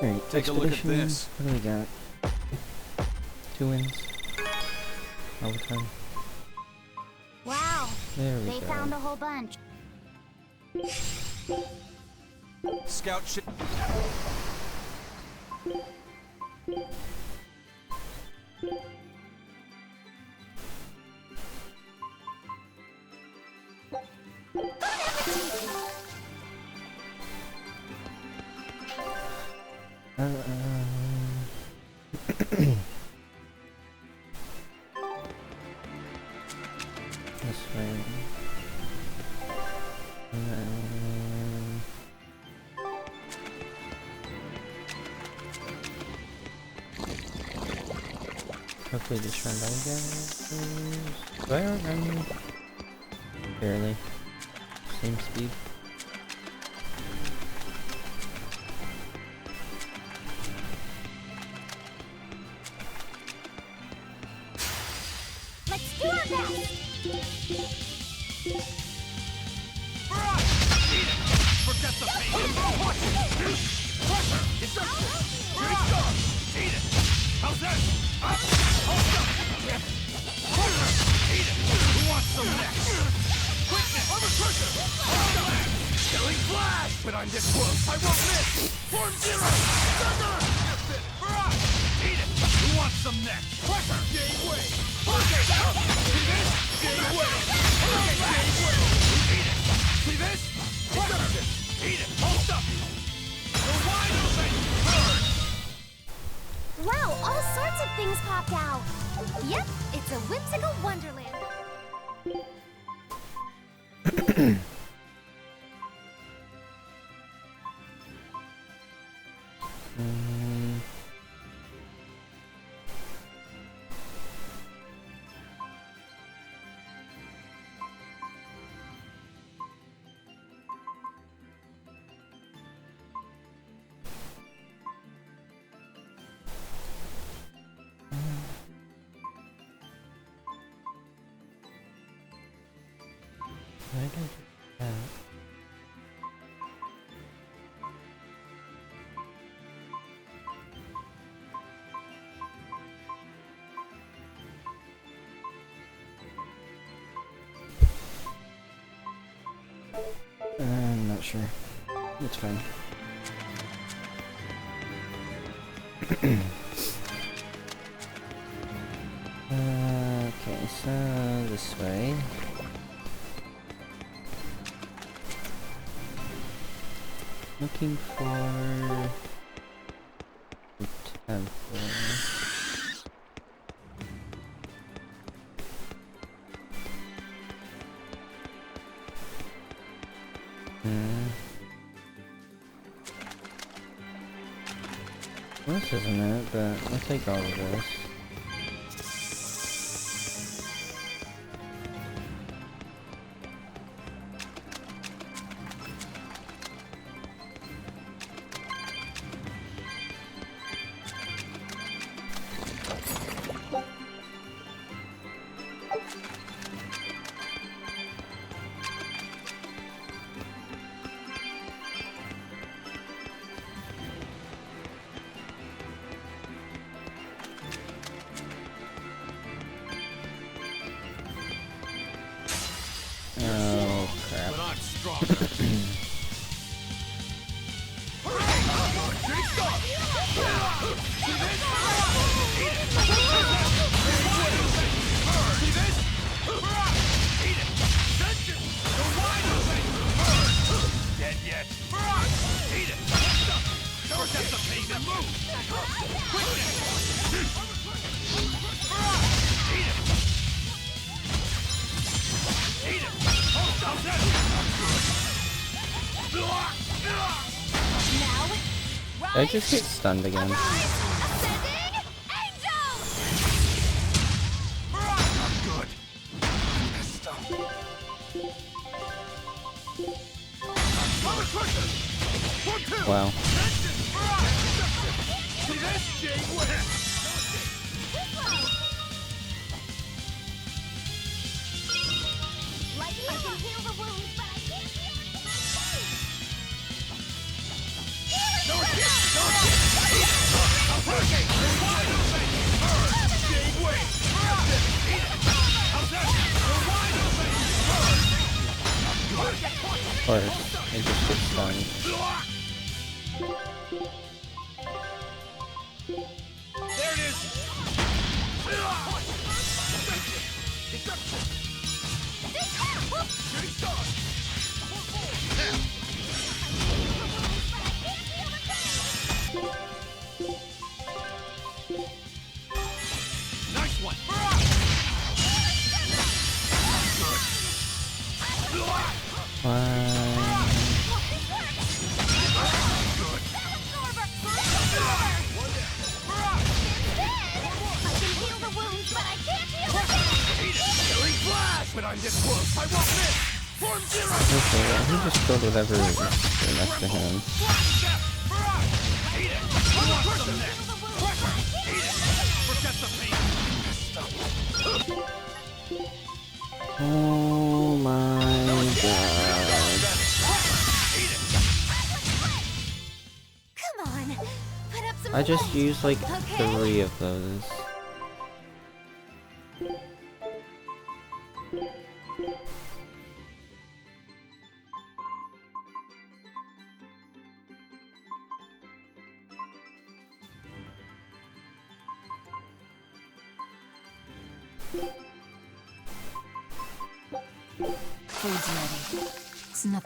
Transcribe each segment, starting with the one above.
Alright, Take a look at expedition. this. What do we got? 2 wins. All the time. Wow, There we they go. found a whole bunch. Scout ship. This way. Hopefully this run by guys. Do I outrun you? Barely. Same speed. Let's do our best! Forget the pain. Watch it. It's up. Here it goes. Eat it. How's that? Up. Hold up. Eat it. Who wants some next? Quickness. I'm a crusher. Killing flash. But I'm this close. I won't miss. Form zero. Thunder. Eat it. Who wants some next? Crusher. Gateway. See this? Gateway. Gateway. Eat it. See this? Crusher. Eat it. Hold up. You're wide open. Burn. Wow, all sorts of things popped out. Yep, it's a whimsical wonderland. Why did I do that? I'm not sure. It's fine. Okay, so this way. Looking for the temple. This isn't it, but I'll take all of this. Oh crap. But I'm stronger. Dead yet? Eat it! Forget the pain and move! Quickness! Eat it! Eat it! How's that? Now, I just get stunned again. ascending angel! I'm good. Messed up. I'm a crusher! 1, 2! Wow. See this? Gateway! Like I can heal the wounds, but I can't heal it. No escape! No escape! course, it just gets stunned. There it is! Shooting star! Nice one! But I'm this close, I won't miss! Form zero! Okay, well, he just killed whatever is next to him. Eat it! I want some next! Eat it! Forget the pain! Oh my god. Eat it! Come on, put up some I just fight. used like Okay. 3 of those. Food's ready. It's not.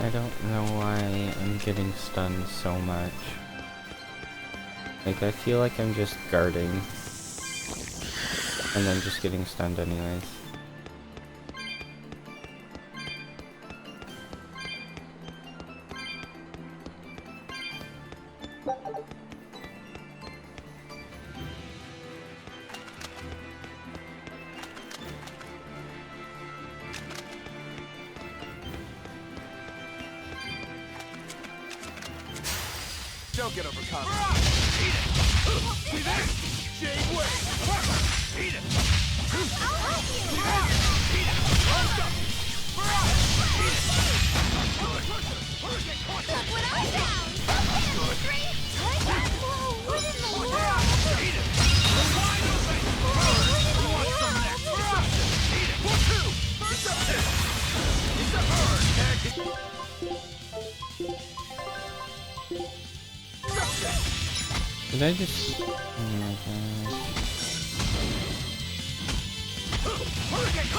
I don't know why I'm getting stunned so much. Like, I feel like I'm just guarding. And then just getting stunned anyways. Don't get overcome. Eat it! See that? Jade Way! Eat it! See that? Eat it! Let's go! Eat it! Look what I found! Three! Whoa, what in the world? Eat it! Wide open! Who wants some next? Deception! Eat it! For two! Deception! Deception! Did I just... Oh my god. Hurricane!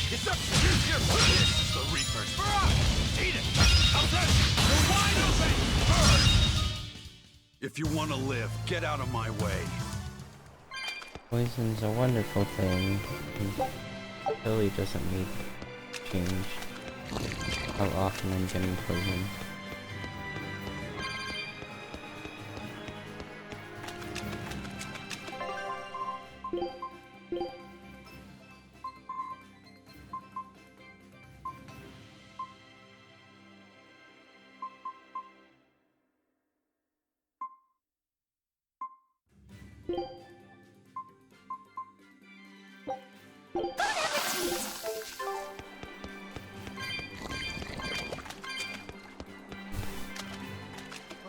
Deception! Here, this is the Reapers! Eat it! Outside! You're wide open! Burn! If you want to live, get out of my way. Poison's a wonderful thing. It really doesn't make change how often I'm getting poisoned.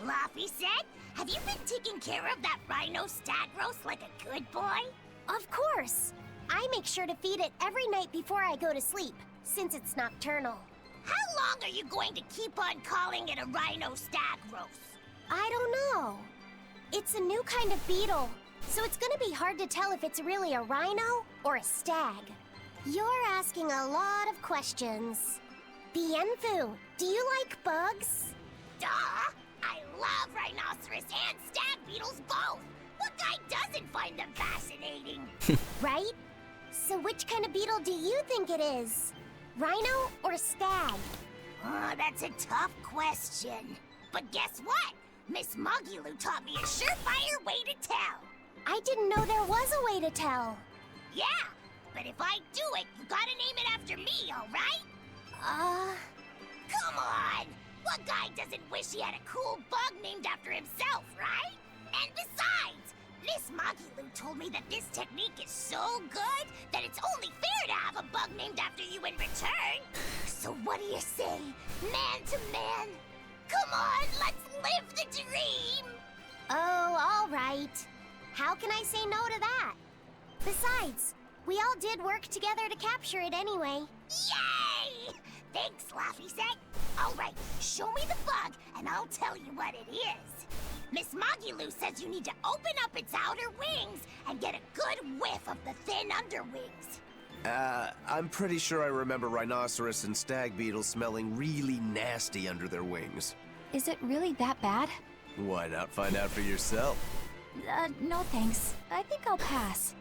Laffy said, have you been taking care of that rhino stag roast like a good boy? Of course. I make sure to feed it every night before I go to sleep, since it's nocturnal. How long are you going to keep on calling it a rhino stag roast? I don't know. It's a new kind of beetle, so it's gonna be hard to tell if it's really a rhino or a stag. You're asking a lot of questions. Bienfu, do you like bugs? Duh! I love rhinoceros and stag beetles both! What guy doesn't find them fascinating? Right? So which kind of beetle do you think it is? Rhino or stag? Oh, that's a tough question. But guess what? Miss Mogulu taught me a surefire way to tell. I didn't know there was a way to tell. Yeah, but if I do it, you gotta name it after me, alright? Come on! What guy doesn't wish he had a cool bug named after himself, right? And besides, Miss Magilu told me that this technique is so good that it's only fair to have a bug named after you in return. So what do you say, man to man? Come on, let's live the dream! Oh, all right. How can I say no to that? Besides, we all did work together to capture it anyway. Yay! Thanks, Laffy-Set. All right, show me the bug, and I'll tell you what it is. Miss Magilou says you need to open up its outer wings and get a good whiff of the thin underwings. I'm pretty sure I remember rhinoceros and stag beetles smelling really nasty under their wings. Is it really that bad? Why not find out for yourself? No thanks. I think I'll pass.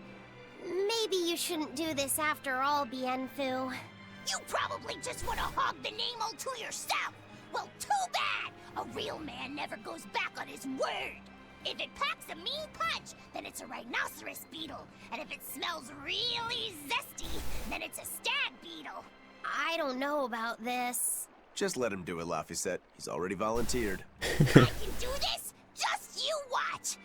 Maybe you shouldn't do this after all, Bienfu. You probably just want to hog the name all to yourself. Well, too bad! A real man never goes back on his word. If it packs a mean punch, then it's a rhinoceros beetle. And if it smells really zesty, then it's a stag beetle. I don't know about this. Just let him do it, Laffy-Set. He's already volunteered. I can do this? Just you watch!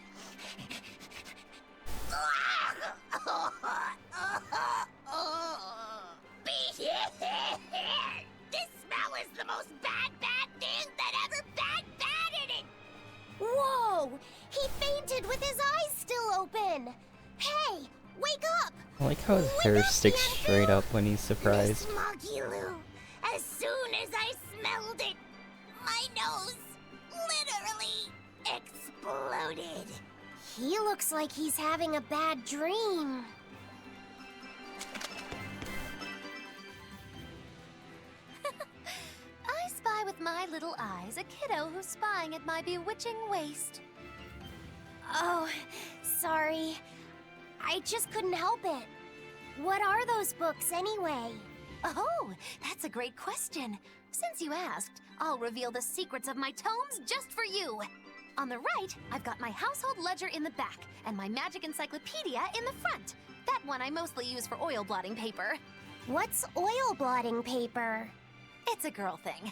This smell is the most bad thing that ever batted it! Whoa! He fainted with his eyes still open! Hey! Wake up! I like how his hair sticks straight up when he's surprised. Miss Magilou, as soon as I smelled it, my nose literally exploded. He looks like he's having a bad dream. I spy with my little eyes a kiddo who's spying at my bewitching waist. Oh, sorry. I just couldn't help it. What are those books anyway? Oh, that's a great question. Since you asked, I'll reveal the secrets of my tomes just for you. On the right, I've got my household ledger in the back, and my magic encyclopedia in the front. That one I mostly use for oil blotting paper. What's oil blotting paper? It's a girl thing.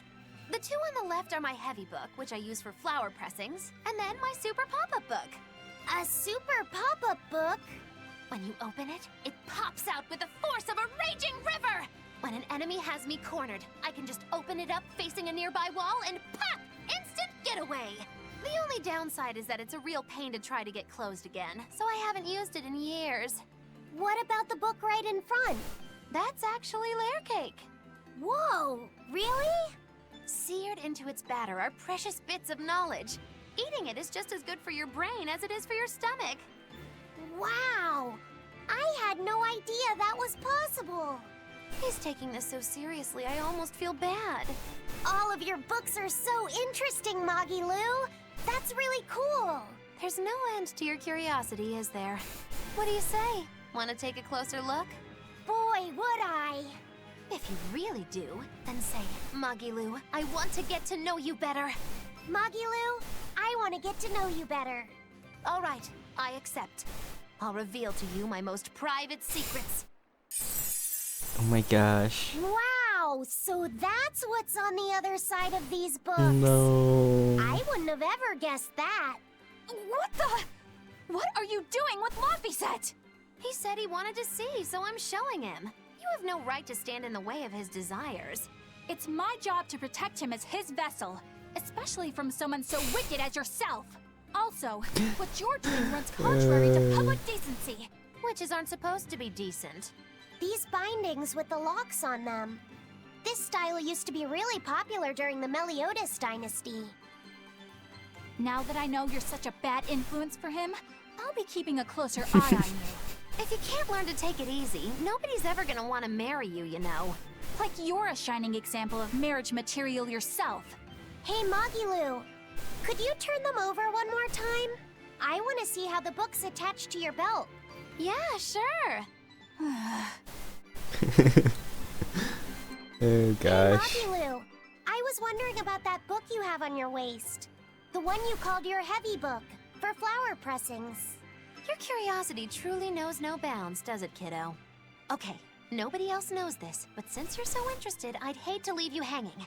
The two on the left are my heavy book, which I use for flower pressings, and then my super pop-up book. A super pop-up book? When you open it, it pops out with the force of a raging river! When an enemy has me cornered, I can just open it up facing a nearby wall and pop! Instant getaway! The only downside is that it's a real pain to try to get closed again, so I haven't used it in years. What about the book right in front? That's actually layer cake. Whoa, really? Seared into its batter are precious bits of knowledge. Eating it is just as good for your brain as it is for your stomach. Wow! I had no idea that was possible. He's taking this so seriously, I almost feel bad. All of your books are so interesting, Magilou. That's really cool. There's no end to your curiosity, is there? What do you say? Want to take a closer look? Boy, would I. If you really do, then say, Magilou, I want to get to know you better. Magilou, I want to get to know you better. All right, I accept. I'll reveal to you my most private secrets. Oh my gosh. Wow, so that's what's on the other side of these books. No. I wouldn't have ever guessed that. What the? What are you doing with Laffy-Set? He said he wanted to see, so I'm showing him. You have no right to stand in the way of his desires. It's my job to protect him as his vessel, especially from someone so wicked as yourself. Also, what you're doing runs contrary to public decency. Witches aren't supposed to be decent. These bindings with the locks on them. This style used to be really popular during the Meliodas dynasty. Now that I know you're such a bad influence for him, I'll be keeping a closer eye on you. If you can't learn to take it easy, nobody's ever gonna want to marry you, you know. Like you're a shining example of marriage material yourself. Hey, Magilou, could you turn them over one more time? I want to see how the book's attached to your belt. Yeah, sure. Oh gosh. Hey, Magilou, I was wondering about that book you have on your waist. The one you called your heavy book, for flower pressings. Your curiosity truly knows no bounds, does it, kiddo? Okay, nobody else knows this, but since you're so interested, I'd hate to leave you hanging.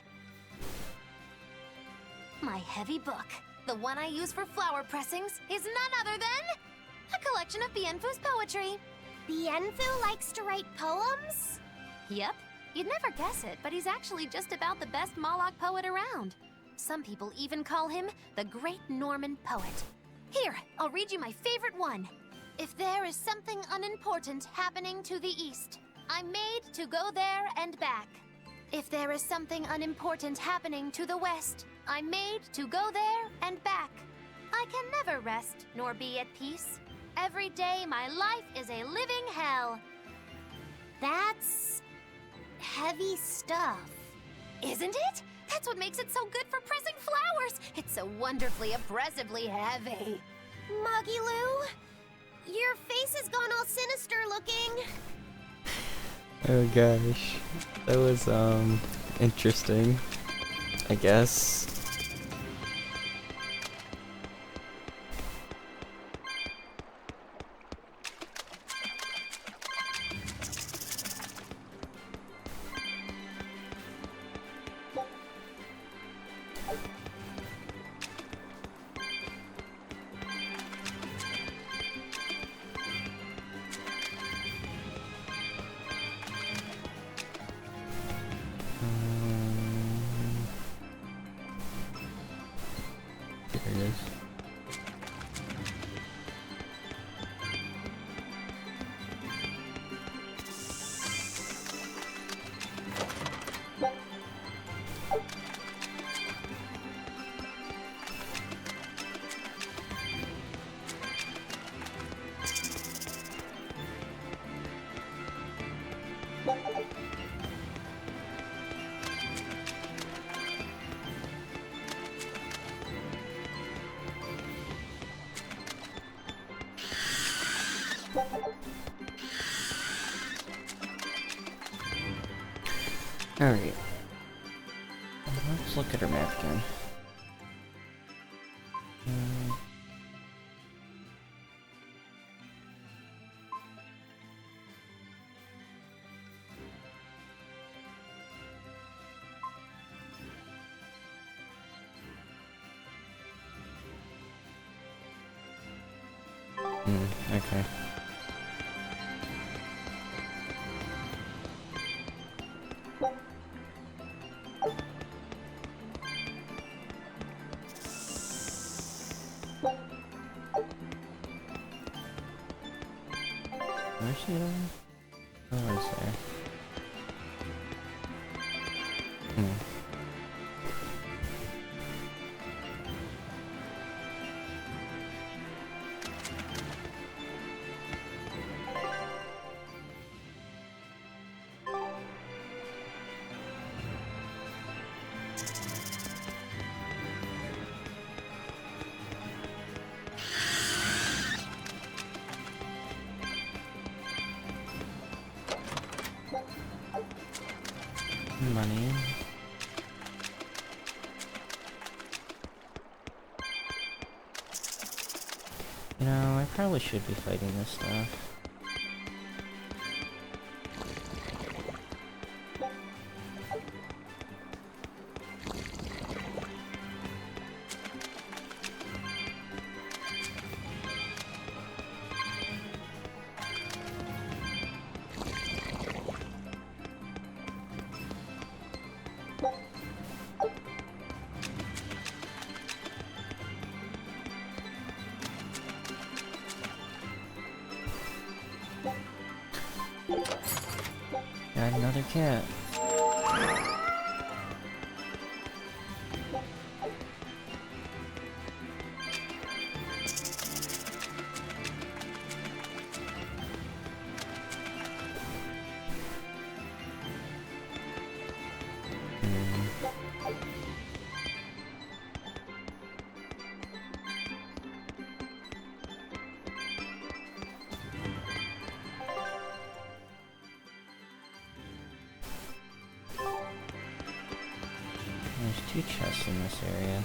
My heavy book, the one I use for flower pressings, is none other than a collection of Bienfu's poetry. Bienfu likes to write poems? Yep, you'd never guess it, but he's actually just about the best Moloch poet around. Some people even call him the Great Norman Poet. Here, I'll read you my favorite one. If there is something unimportant happening to the east, I'm made to go there and back. If there is something unimportant happening to the west, I'm made to go there and back. I can never rest nor be at peace. Every day my life is a living hell. That's heavy stuff. Isn't it? That's what makes it so good for pressing flowers. It's so wonderfully oppressively heavy. Muggy Lou, your face has gone all sinister looking. Oh gosh. That was, interesting, I guess. There it is. Alright. Let's look at our map again. Okay. Where's she at? Oh, I see. Money. You know, I probably should be fighting this stuff. Got another cat. There's 2 chests in this area.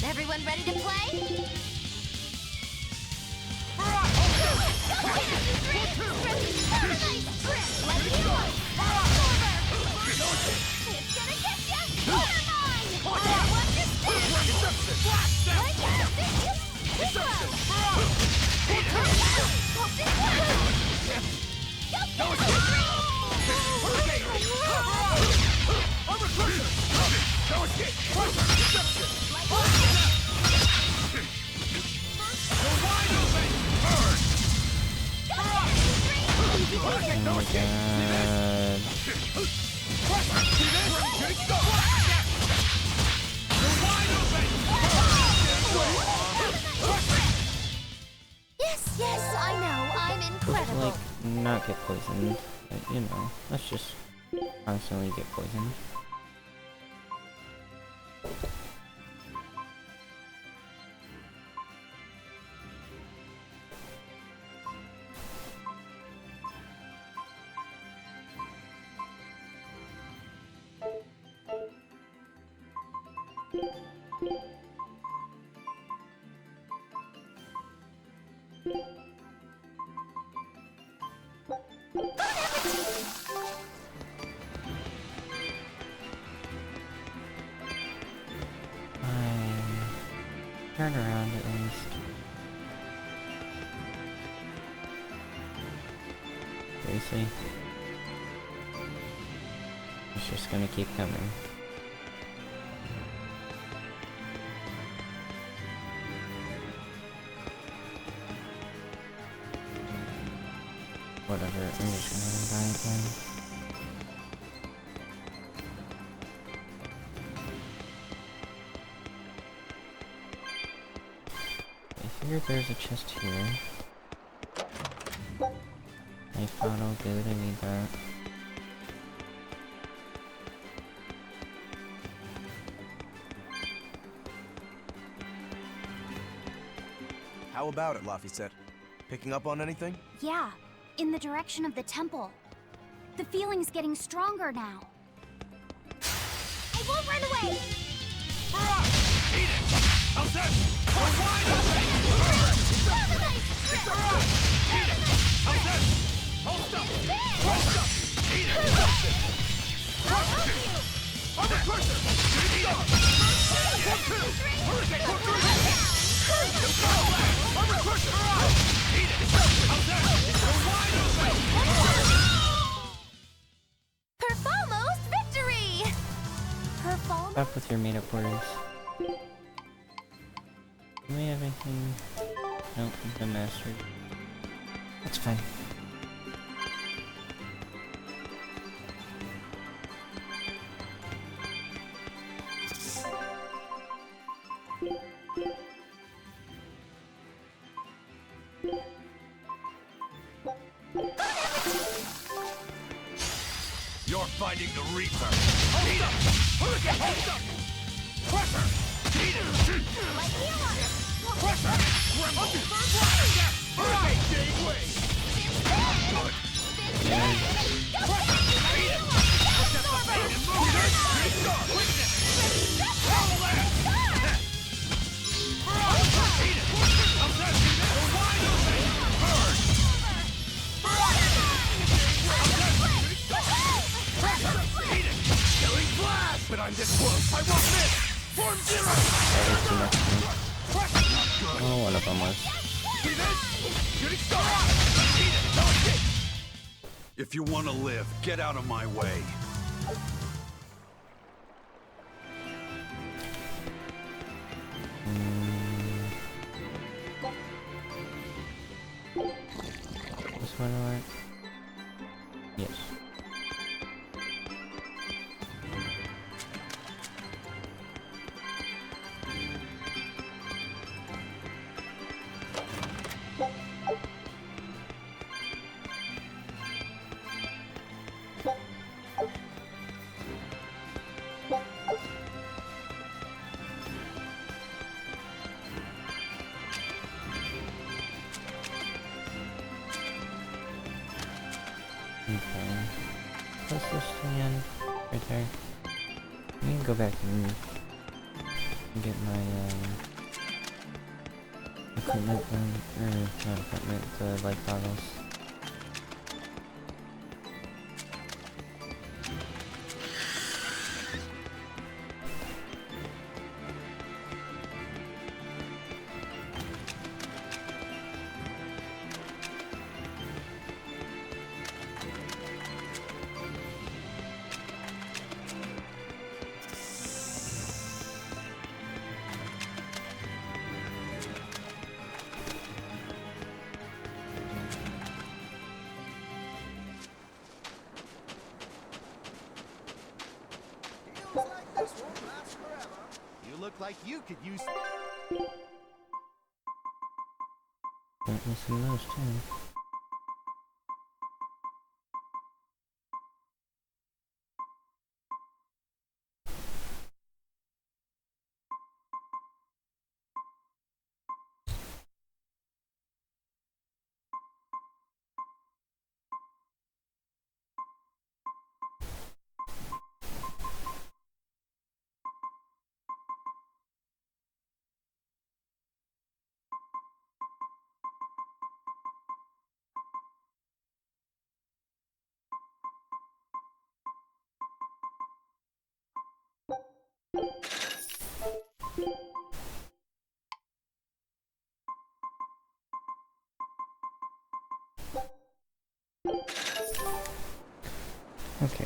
Everyone ready to play? Oh my god. Yes, yes, I know. I'm incredible. Like, not get poisoned. But, you know, let's just constantly get poisoned. Turn around at least. Seriously? It's just gonna keep coming. Whatever, I'm just gonna die again. I figured there's a chest here. I found all good, I need that. How about it, Laphicet? Picking up on anything? Yeah, in the direction of the temple. The feeling's getting stronger now. I won't run away! Eat it! How's that? We're wide open! Eat it! How's that? Hold up! Hold up! Eat it! Armor crusher! Eat it! 1-2! Hurricane! Armor crusher! Eat it! How's that? We're wide open! Perfalmost victory! Perfalm? Stop with your made-up words. Do we have anything? Nope, the mastered. That's fine. You're fighting the Reaper. Eat it! Hurricane! Hold up! Crusher! Eat it! Crusher! Gremlin! Hurricane! Gateway! Eat it! Quickness! Blast! Eat it! How's that? We're wide open! Burn! Eat it! Killing blast! But I'm this close, I won't miss! Form zero! That was too much for me. Oh, one of them was. See this? Shooting star! Eat it! Don't escape! If you want to live, get out of my way. This one work? Yes. Okay. What's this thing right there? I need to go back and get my equipment or not equipment, the light bottles. look like you could use... Don't listen to those too. Okay.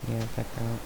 Yeah, back out.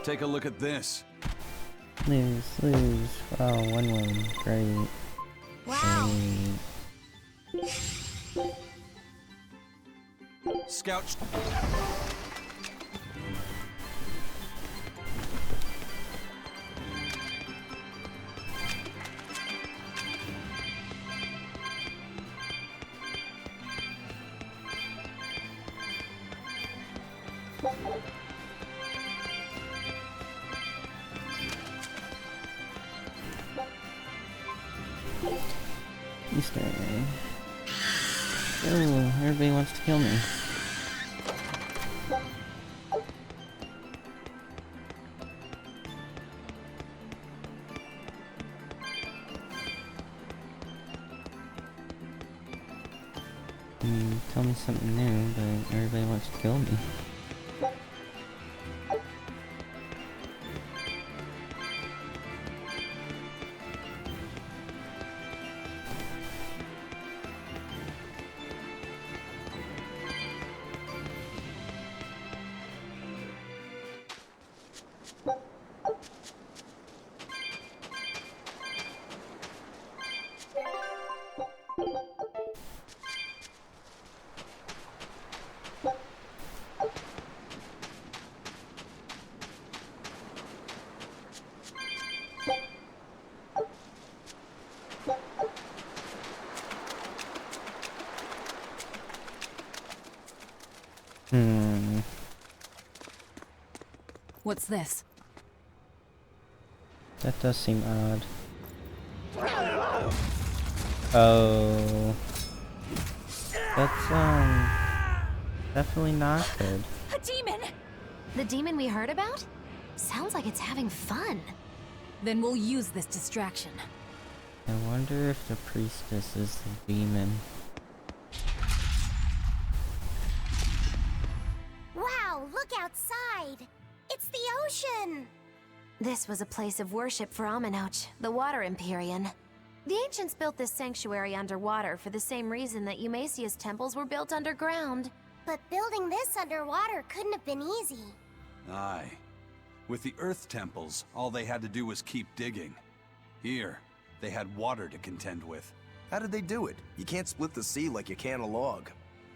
Take a look at this. Lose, lose. Oh, one win. Great. Wow. Scout. Easter egg. Oh, everybody wants to kill me. Tell me something new, but everybody wants to kill me. What's this? That does seem odd. Oh. That's, definitely not good. A demon! The demon we heard about? Sounds like it's having fun. Then we'll use this distraction. I wonder if the priestess is the demon. Wow, look outside. It's the ocean. This was a place of worship for Aminoch, the Water Empyrean. The ancients built this sanctuary underwater for the same reason that Eumasia's temples were built underground. But building this underwater couldn't have been easy. Aye. With the Earth temples, all they had to do was keep digging. Here, they had water to contend with. How did they do it? You can't split the sea like you can a log.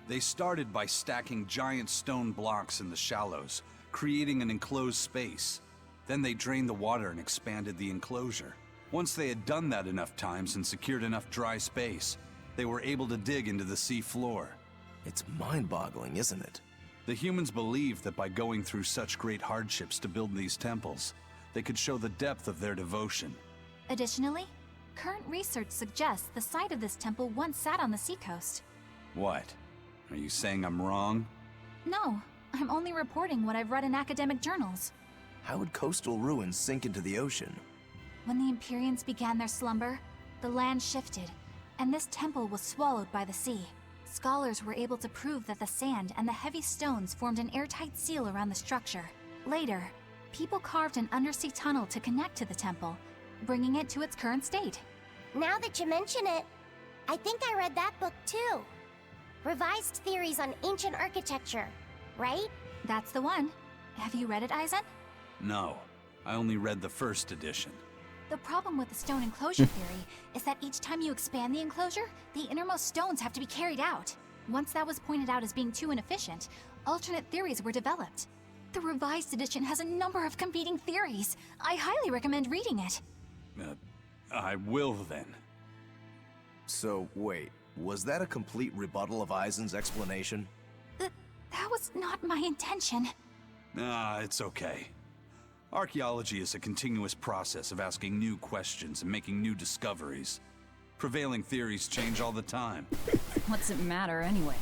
They started by stacking giant stone blocks in the shallows, creating an enclosed space. Then they drained the water and expanded the enclosure. Once they had done that enough times and secured enough dry space, they were able to dig into the sea floor. It's mind-boggling, isn't it? The humans believed that by going through such great hardships to build these temples, they could show the depth of their devotion. Additionally, Current research suggests the site of this temple once sat on the seacoast. What? Are you saying I'm wrong? No, I'm only reporting what I've read in academic journals. How would coastal ruins sink into the ocean? When the Empyreans began their slumber, the land shifted, and this temple was swallowed by the sea. Scholars were able to prove that the sand and the heavy stones formed an airtight seal around the structure. Later, people carved an undersea tunnel to connect to the temple, bringing it to its current state. Now that you mention it, I think I read that book too. Revised Theories on Ancient Architecture, right? That's the one. Have you read it, Aizen? No, I only read the first edition. The problem with the stone enclosure theory is that each time you expand the enclosure, the innermost stones have to be carried out. Once that was pointed out as being too inefficient, alternate theories were developed. The revised edition has a number of competing theories. I highly recommend reading it. I will then. So, wait, was that a complete rebuttal of Aizen's explanation? That was not my intention. It's okay. Archaeology is a continuous process of asking new questions and making new discoveries. Prevailing theories change all the time. What's it matter anyway?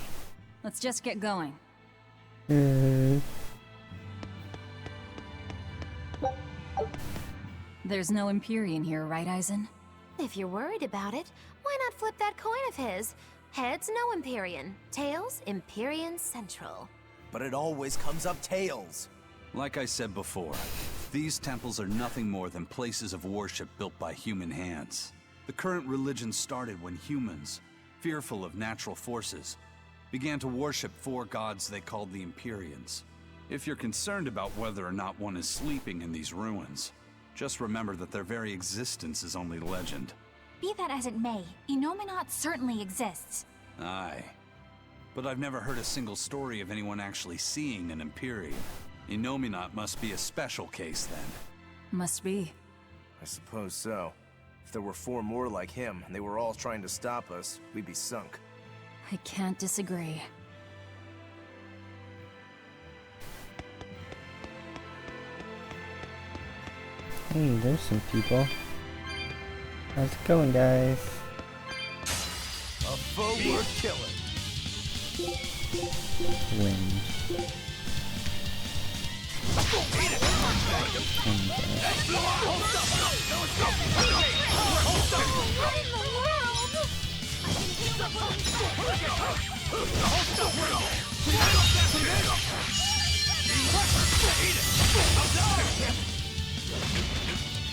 Let's just get going. There's no Empyrean here, right, Aizen? If you're worried about it, why not flip that coin of his? Heads, no Empyrean. Tails, Empyrean Central. But it always comes up tails. Like I said before, these temples are nothing more than places of worship built by human hands. The current religion started when humans, fearful of natural forces, began to worship four gods they called the Empyreans. If you're concerned about whether or not one is sleeping in these ruins, just remember that their very existence is only legend. Be that as it may, Inominat certainly exists. Aye. But I've never heard a single story of anyone actually seeing an Empyrean. Inominat must be a special case then. Must be. I suppose so. If there were four more like him, and they were all trying to stop us, we'd be sunk. I can't disagree. Hey, there's some people. How's it going, guys? A foe worth killing. Wind.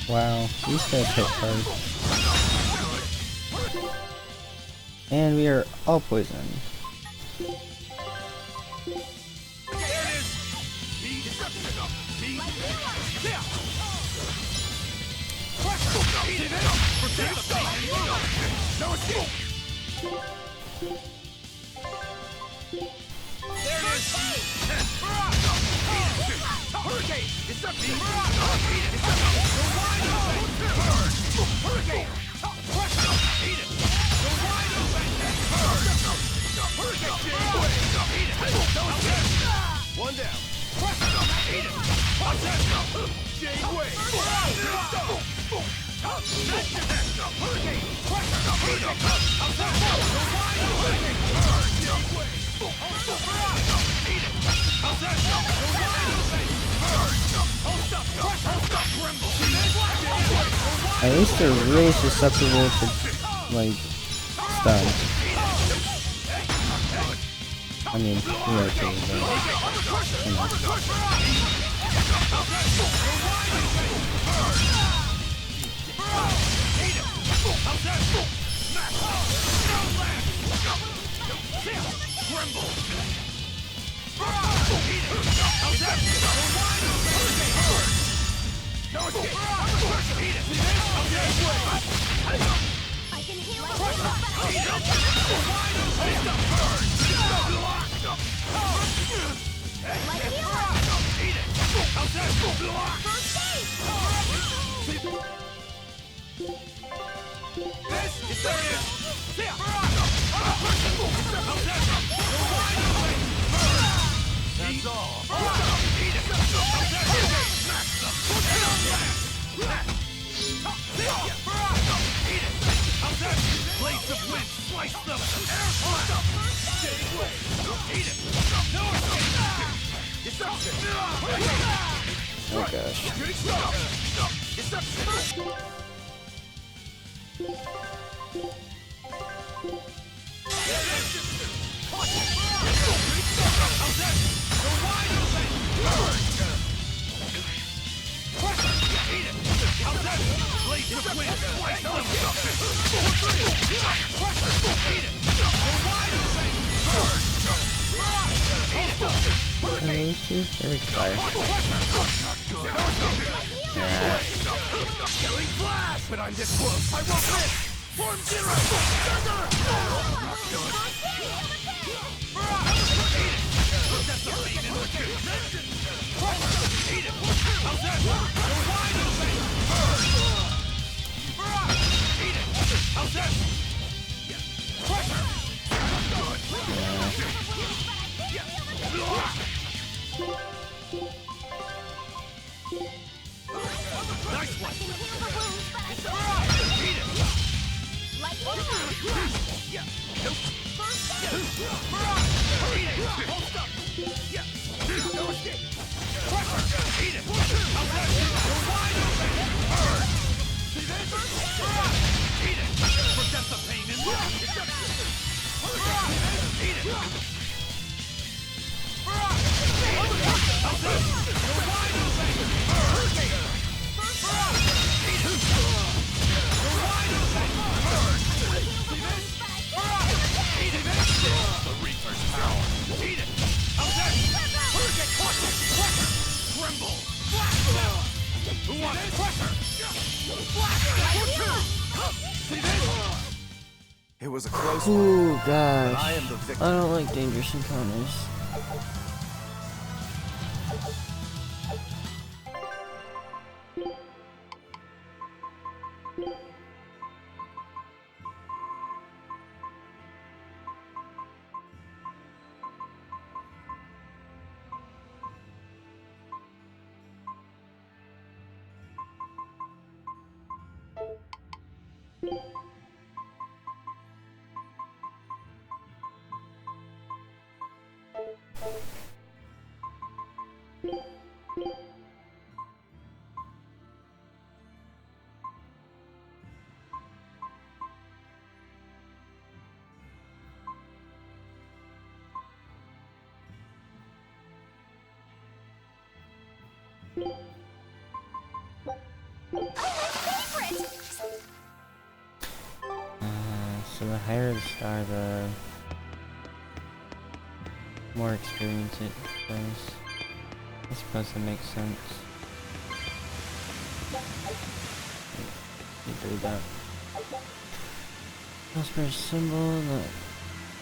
Wow, these guys hit hard. And we are all poisoned. One down. At least they're really susceptible to, like, stun. I mean, we are too, but, you know. I can heal it. That's all. There we go. Yeah. Killing flash! But I'm this close, I won't miss! Form zero! Thunder! Not good. That's the pain in the kid. Eat it! How's that? You're wide open! Eat it! How's that? Pressure! Nice one! Eat it! Yeah. Nope. Eat it! Hold up! Yeah. No escape! Pressure! Eat it! How's that? You're wide open! See this? Eat it! Forget the pain and look! Eat it! How's that? You're wide open! Eat it! You're wide open! See this? Eat it! The Reaper's power! Eat it! How's that? Get caught! Tremble! Who wants pressure? See this? It was a close one. Ooh, but gosh. I am the victim. I don't like dangerous encounters. So the higher the star, the more experience it does. I suppose that makes sense. You do that. Prosperous symbol that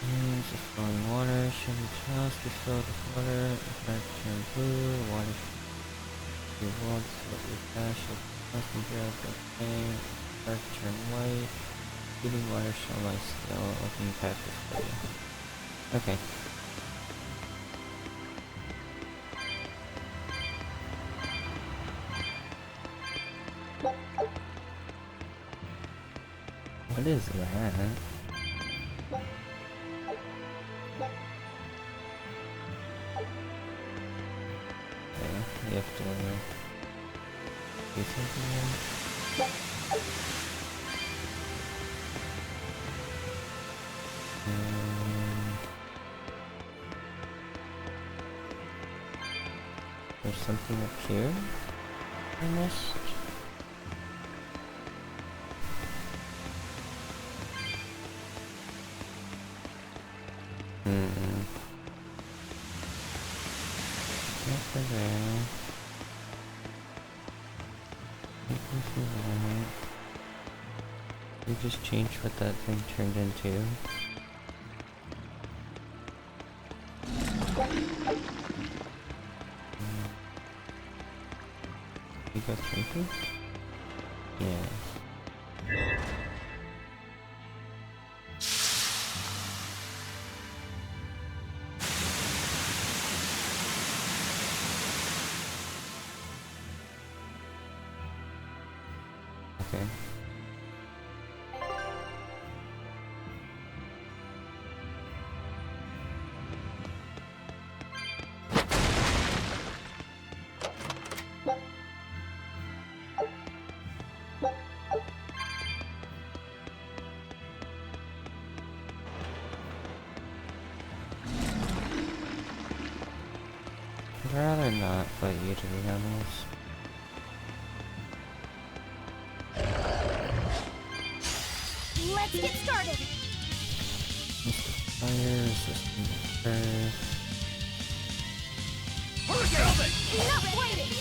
means the flowing water should be chalice be filled with water. The dark turn blue, water should be world so that we dash of constant zero for pain. Dark turn white. Heating water shall lie still. Opening path before you. Okay. What is that? Okay, you have to do something then. There's something up here I missed. Over there. You just changed what that thing turned into. You got something? Yeah. Okay. I'd rather not fight you, to be honest. Let's get started. Resist fire, resistant earth. Enough waiting.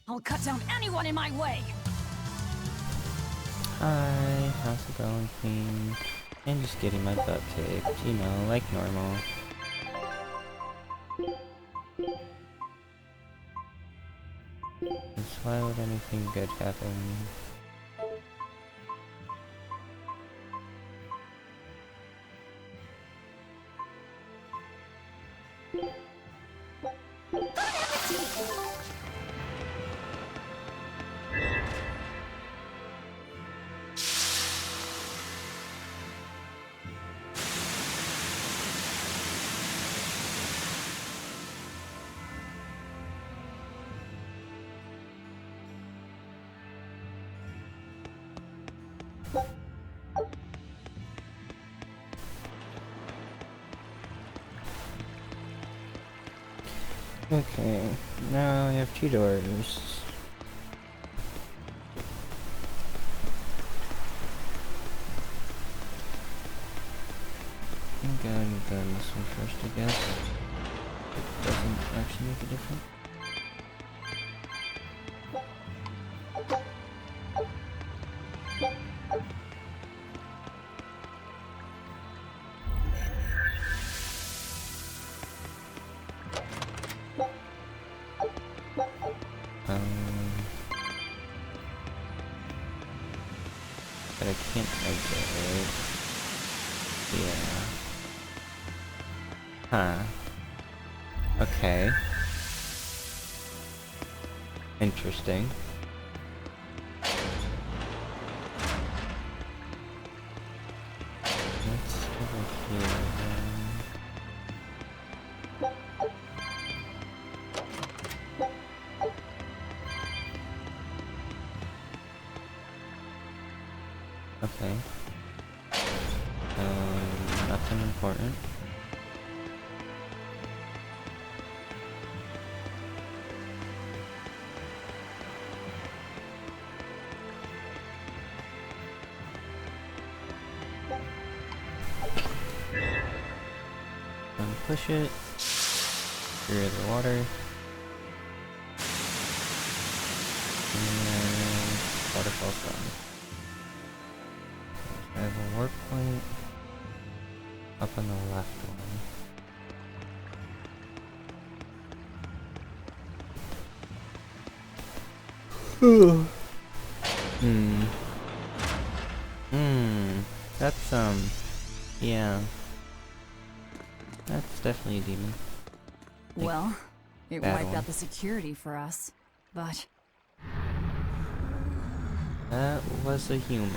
I'll cut down anyone in my way! Hi, how's it going, Queen? And just getting my butt kicked, you know, like normal. Because why would anything good happen? Okay, now I have 2 doors. I'm going to go in this one first, I guess. It doesn't actually make a difference. But I can't exit, right? Yeah. Huh. Okay. Interesting. What's over here then? Okay. Nothing important. Push it. Clear the water. And waterfall's gone. I have a warp point up on the left one. That's yeah. That's definitely a demon. Well, it bad wiped one. out the security for us, but... That was a human.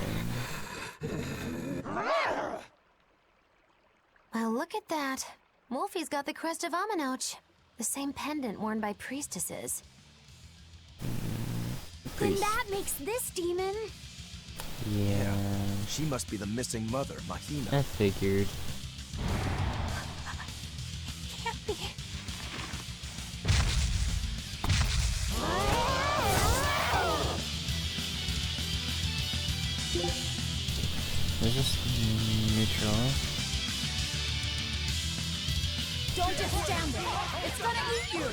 Well, look at that. Wolfie's got the crest of Aminoch. The same pendant worn by priestesses. Then that makes this demon. Yeah. She must be the missing mother, Mahina. I figured. Can't be. Is this neutral? Don't just stand there. It's gonna eat you.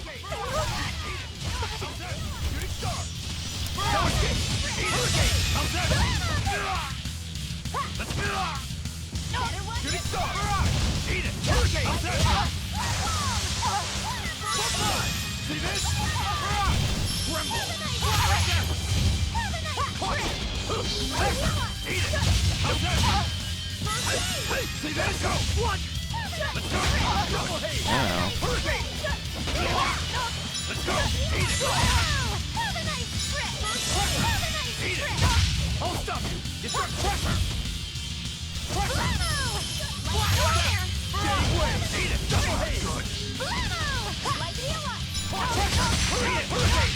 See this? Tremble! Eat it! See this? Go! What? Ow. Let's go! Eat it! Eat it! I'll stop you! You start pressure! Pressure! Getting away! Eat it! Double haze! Good! Eat it! Hurricane!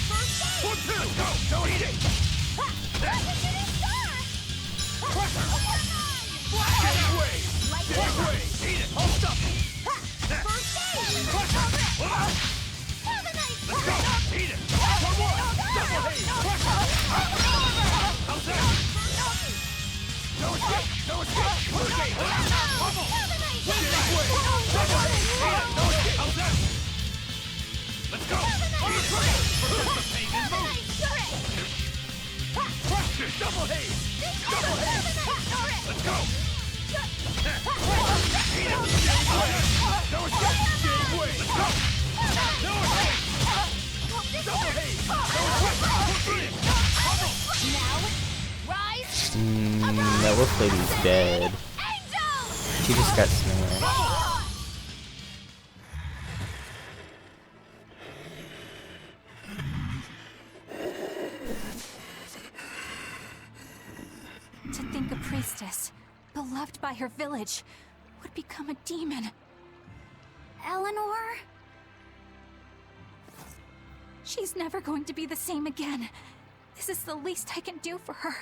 1, 2! Let's go! Don't eat it! Pressure! Getting away! Getting away! Eat it! I'll stop you! Pressure! Let's go! Eat it! 1, 1! Double haze! Pressure! How's that? No escape! No escape! Hurricane! Bubble! Getting away! Double haze! Eat it! No escape! How's that? Let's go! Eat it! Prevent the pain and move! Pressure! Double haze! Double haze! Let's go! Eat it! Getting away! No escape! Getting away! Let's go! No escape! Double haze! No escape! Eat it! Bubble! That looks like he's dead. She just got smashed. To think a priestess, beloved by her village, would become a demon. Eleanor? She's never going to be the same again. This is the least I can do for her.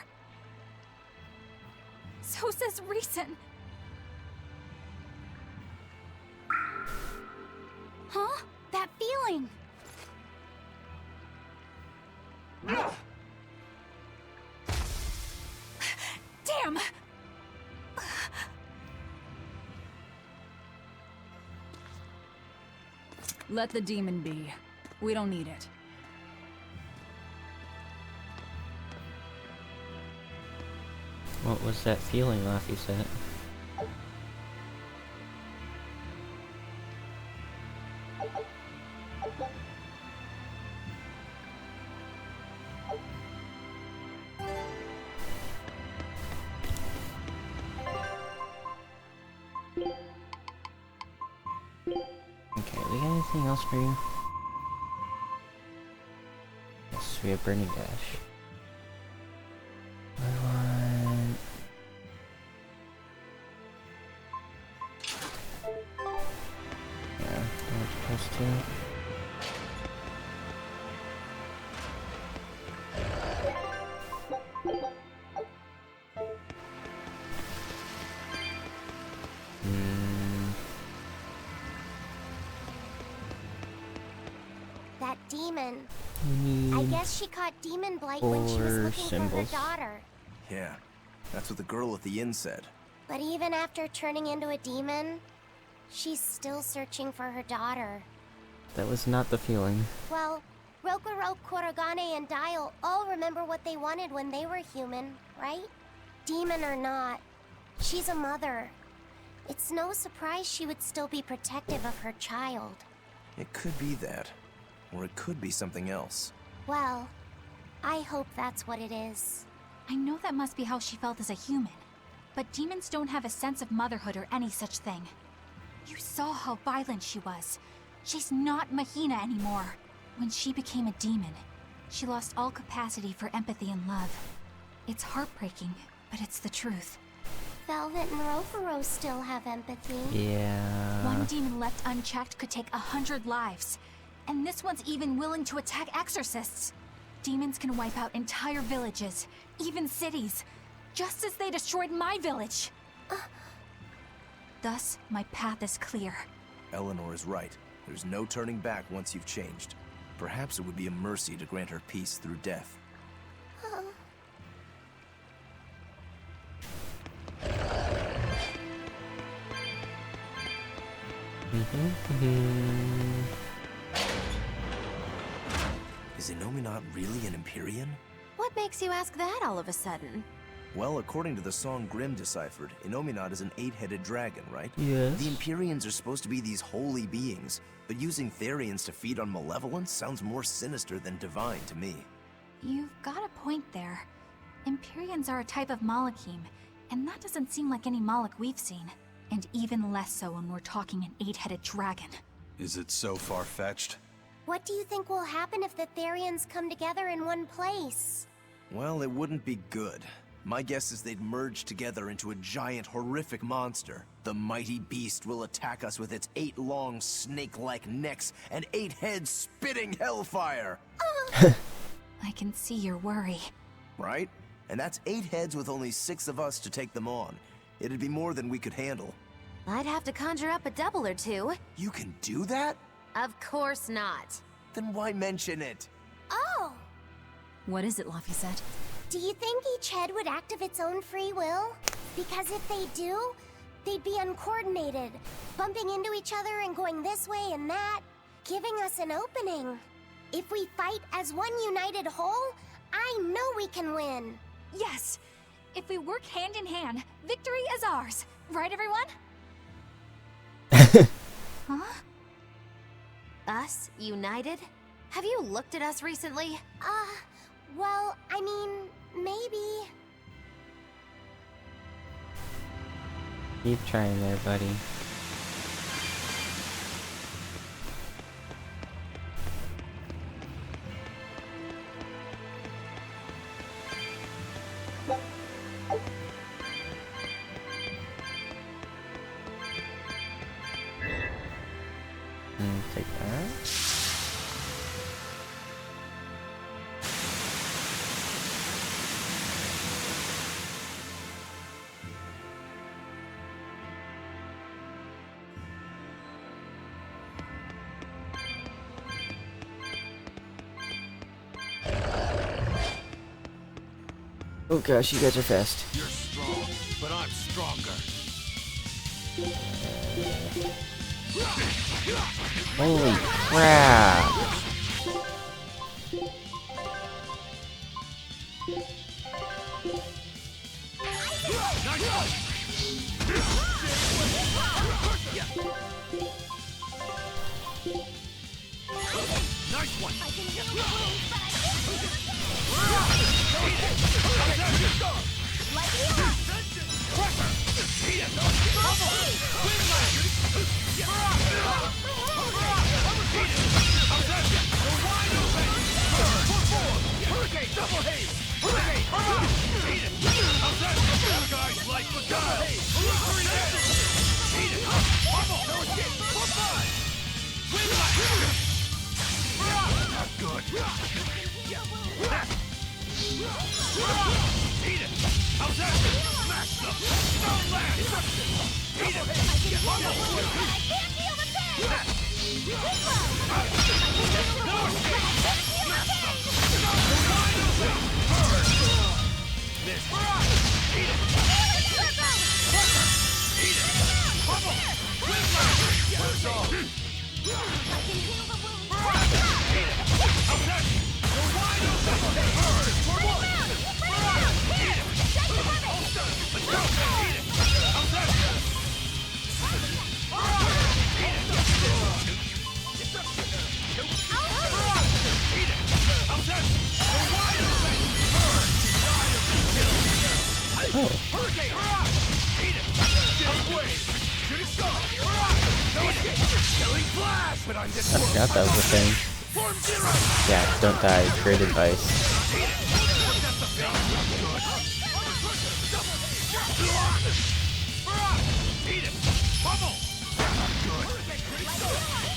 So says reason. Huh? That feeling. Damn! Let the demon be. We don't need it. What was that feeling, Laffy said? Okay, we got anything else for you? Yes, we have Burning Dash. I want... Yeah, I'm supposed to. That demon. We I need guess she caught demon blight when she was 4 looking symbols. for her daughter. Yeah, that's what the girl at the inn said. But even after turning into a demon, she's still searching for her daughter. That was not the feeling. Well, Rokurok, Korogane, and Dial all remember what they wanted when they were human, right? Demon or not, she's a mother. It's no surprise she would still be protective of her child. It could be that. Or it could be something else. Well, I hope that's what it is. I know that must be how she felt as a human. But demons don't have a sense of motherhood or any such thing. You saw how violent she was. She's not Mahina anymore. When she became a demon, she lost all capacity for empathy and love. It's heartbreaking, but it's the truth. Velvet and Rofuro still have empathy. Yeah. One demon left unchecked could take 100 lives. And this one's even willing to attack exorcists. Demons can wipe out entire villages, even cities, just as they destroyed my village. Thus, my path is clear. Eleanor is right. There's no turning back once you've changed. Perhaps it would be a mercy to grant her peace through death. Is Innominat really an Empyrean? What makes you ask that all of a sudden? Well, according to the song Grimm deciphered, Innominat is an 8-headed dragon, right? Yes. The Empyreans are supposed to be these holy beings, but using Therians to feed on malevolence sounds more sinister than divine to me. You've got a point there. Empyreans are a type of Malachim, and that doesn't seem like any Malach we've seen. And even less so when we're talking an 8-headed dragon. Is it so far-fetched? What do you think will happen if the Therians come together in one place? Well, it wouldn't be good. My guess is they'd merge together into a giant, horrific monster. The mighty beast will attack us with its 8 long, snake-like necks and 8 heads spitting hellfire! I can see your worry. Right? And that's 8 heads with only 6 of us to take them on. It'd be more than we could handle. I'd have to conjure up a double or two. You can do that? Of course not. Then why mention it? Oh! What is it, Laphicet? Do you think each head would act of its own free will? Because if they do, they'd be uncoordinated, bumping into each other and going this way and that, giving us an opening. If we fight as one united whole, I know we can win. Yes! If we work hand in hand, victory is ours. Right, everyone? Huh? Us? United? Have you looked at us recently? Well, I mean, maybe. Keep trying there, buddy. Take that. Oh gosh, you guys are fast. You're strong, but I'm stronger. Holy crap! Nice one. I forgot that was a thing. Yeah, don't die. Great advice.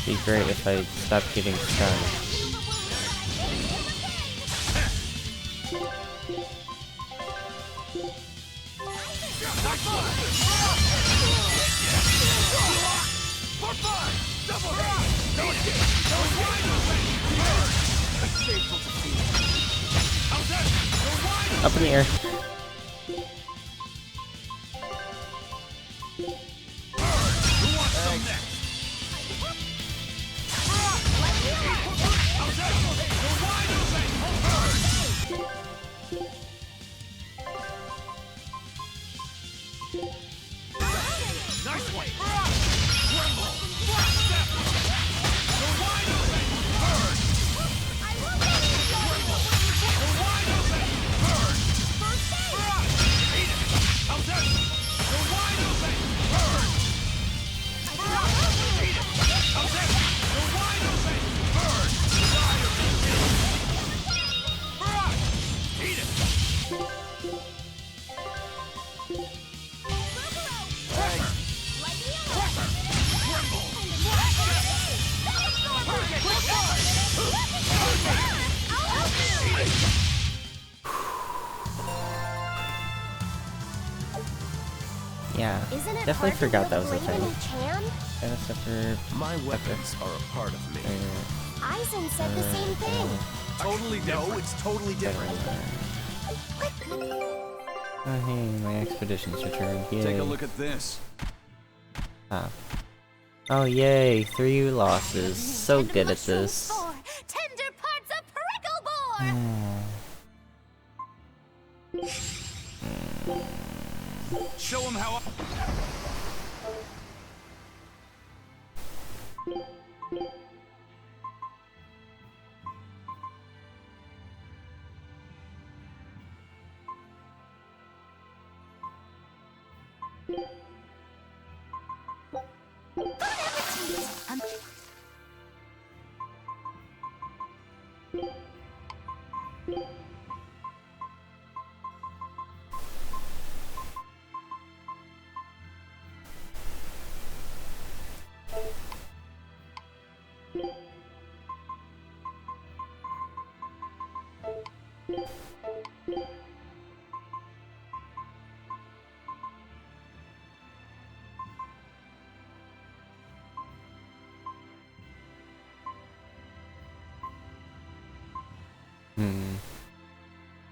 It'd be great if I stopped getting stunned. Up in the air. Isn't it Definitely hard forgot to that was a wield blade thing. when you can? Gotta suffer. My weapons are a part of me. Aizen said the same thing. Totally different. No, it's totally different. Oh hey, my expedition's returned. Yay. Take a look at this. Ah. Oh yay, 3 losses. So good at this. Tender parts of prickle boar. Show him how.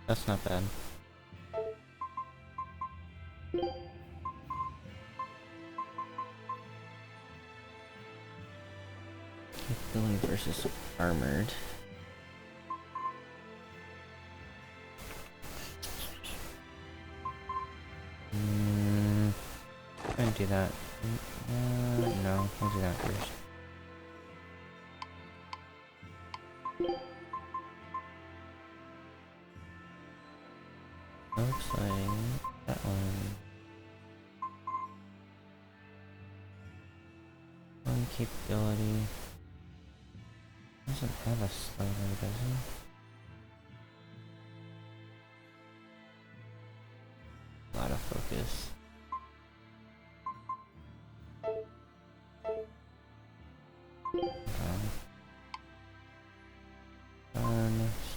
That's not bad. Capability versus armored. Gonna do that. No, we'll do that first. Looks like that one. One capability. Doesn't have a slower, does he? A lot of focus.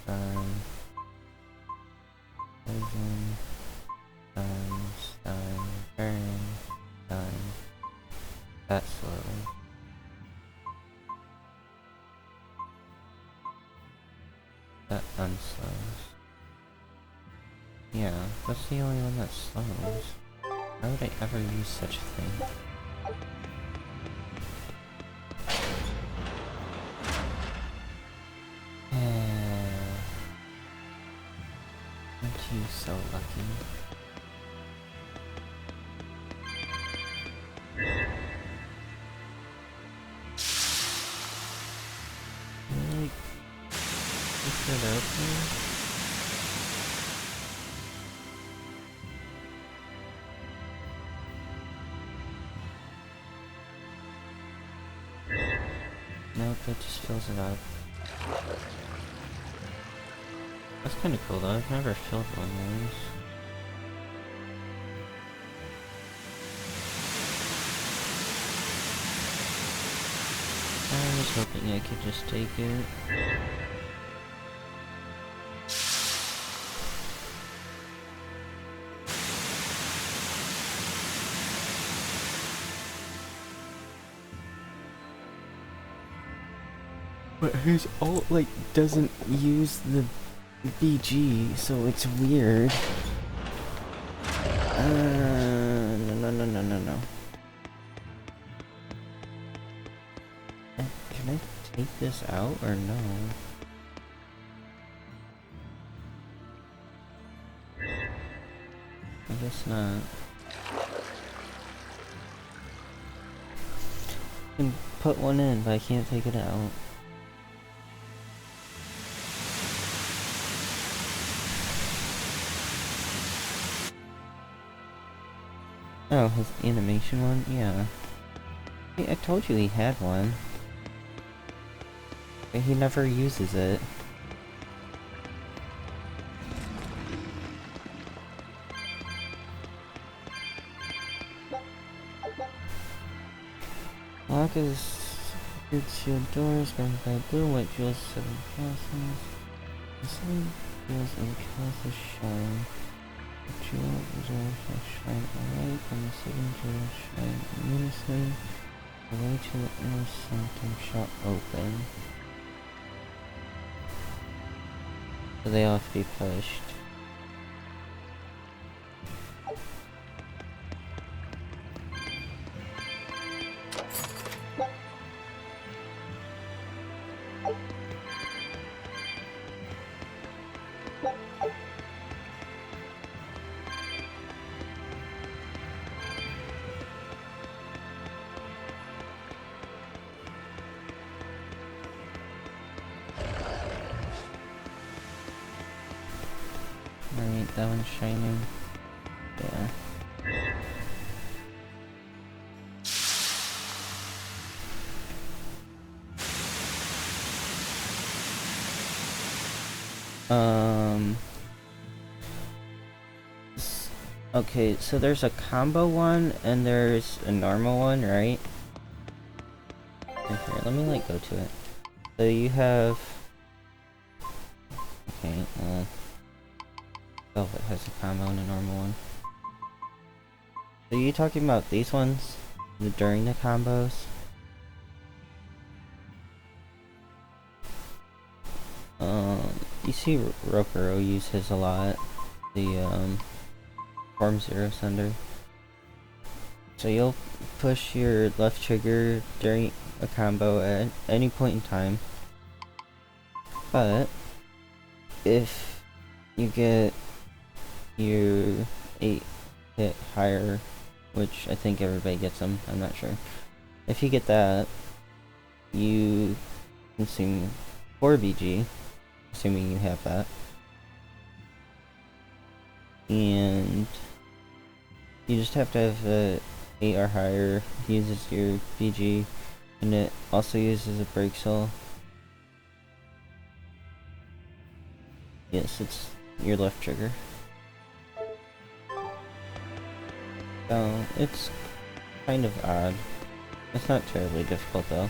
Stun. Poison. Stun. Burn. Stun. That slowly. That unslows. Yeah, that's the only one that slows. Why would I ever use such a thing? Aren't you so lucky? Really? Push it open? Nope, it just fills it up. That's kinda cool though, I've never filled one of those. I was hoping I could just take it. But his ult, like, doesn't use the BG, so it's weird. No. Can I take this out or no? I guess not. I can put one in, but I can't take it out. Oh, his animation one? Yeah. Hey, I told you he had one. But he never uses it. Lock is good shield doors, guarded by blue, white jewels, 7 castles. The same jewels and castles shine. Jewel jewels will shine alike and the seven jewels shine in unison. The way to the inner sanctum shall open. So they all have to be pushed. Alright, that one's shining. Yeah. Okay, so there's a combo one and there's a normal one, right? Okay, let me like go to it. So you have... Okay, Velvet has a combo and a normal one. So you talking about these ones during the combos? You see Rokuro use his a lot. The Form Zero Thunder. So you'll push your left trigger during a combo at any point in time. But if you get your 8 hit higher, which I think everybody gets them, I'm not sure. If you get that, you consume 4 BG, assuming you have that. And you just have to have 8 or higher, uses your BG, and it also uses a break soul. Yes, it's your left trigger. So, it's kind of odd. It's not terribly difficult though.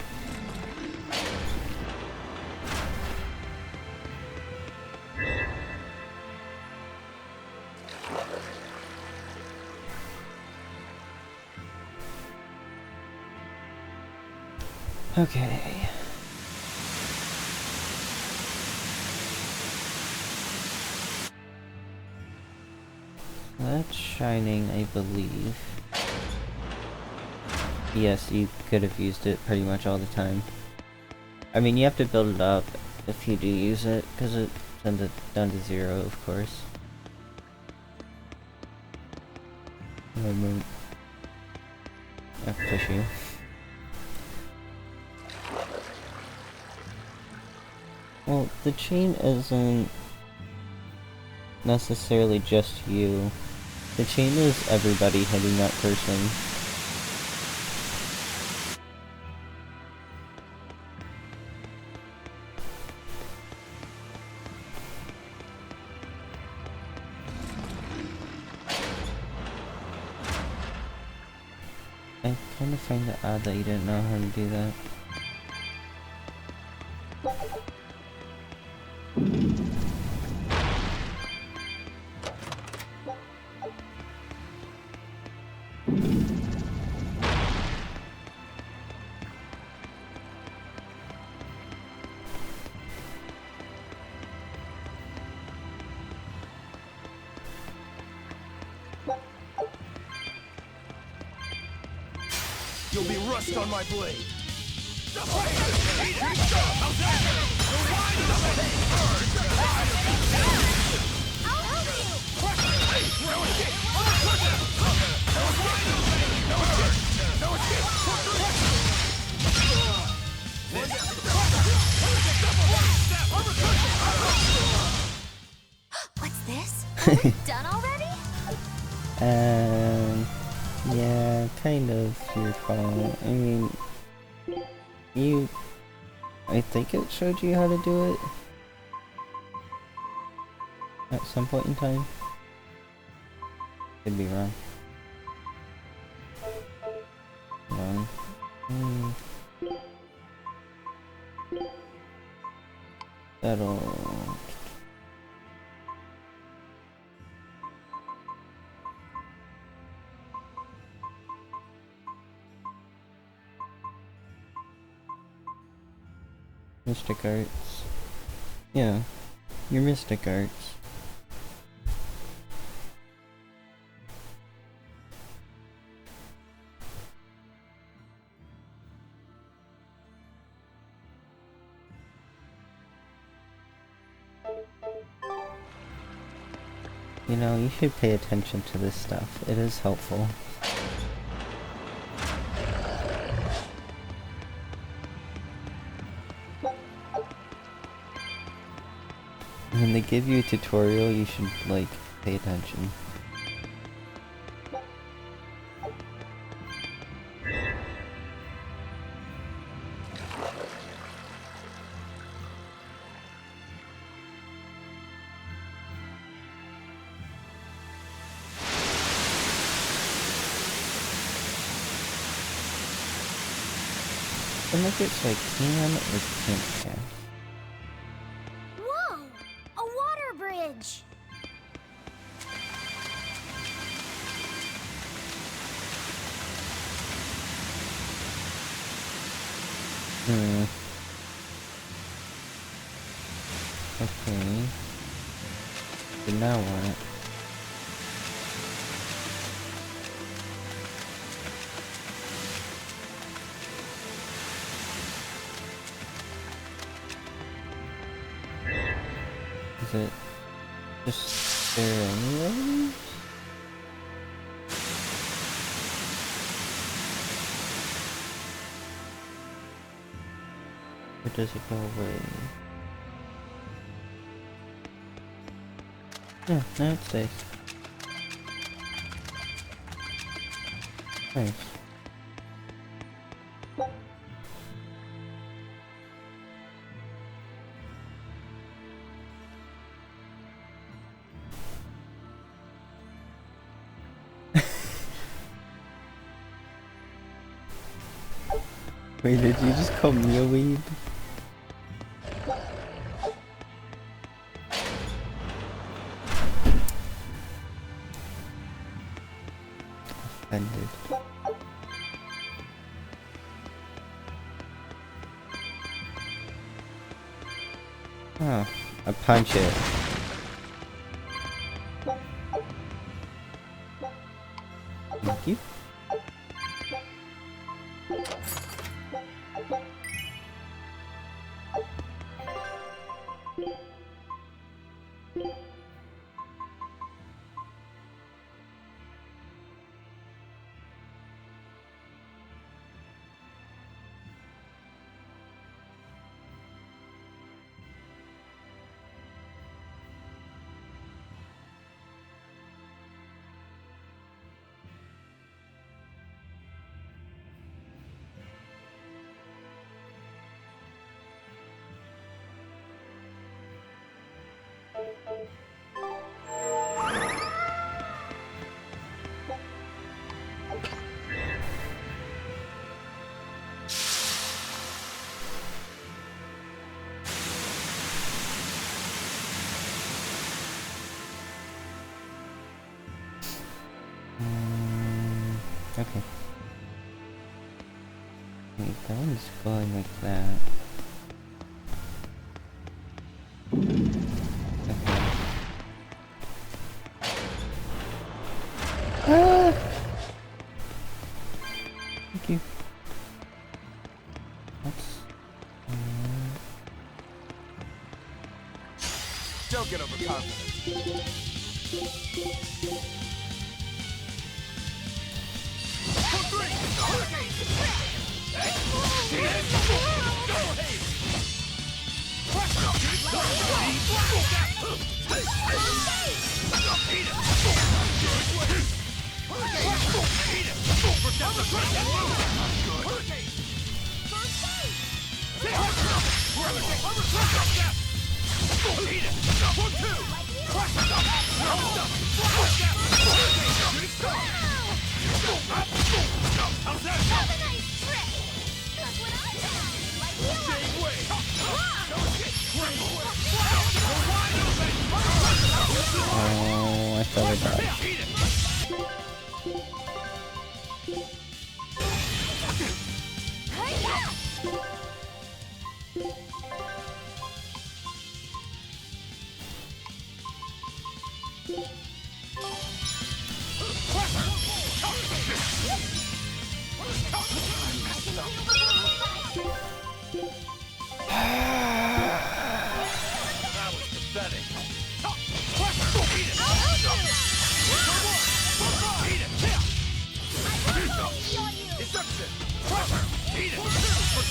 Okay. That's shining, I believe. Yes, you could have used it pretty much all the time. I mean, you have to build it up if you do use it, because it sends it down to 0, of course. I have to push you. Well, the chain isn't necessarily just you. The chain is everybody hitting that person. I kind of find it odd that you didn't know how to do that. You'll be rust on my blade. What's this? Are we done already? Yeah, kind of your fault. I mean, I think it showed you how to do it at some point in time. Could be wrong. Hold on. That'll... Mystic Arts. Yeah, your Mystic Arts. You know, you should pay attention to this stuff. It is helpful. When they give you a tutorial, you should, like, pay attention. I wonder if it's like can or can't cast. Whoa! A water bridge! Okay. So now what? Is it just there anyways? Or does it go away? Yeah, now it stays. Nice. Wait, did you just call me a weeb? Offended. Oh, I punch it. Thank you. Okay. Wait, that one's going like that. Okay. Ah! Thank you. That's... Don't get overconfident. Oh, I fell about.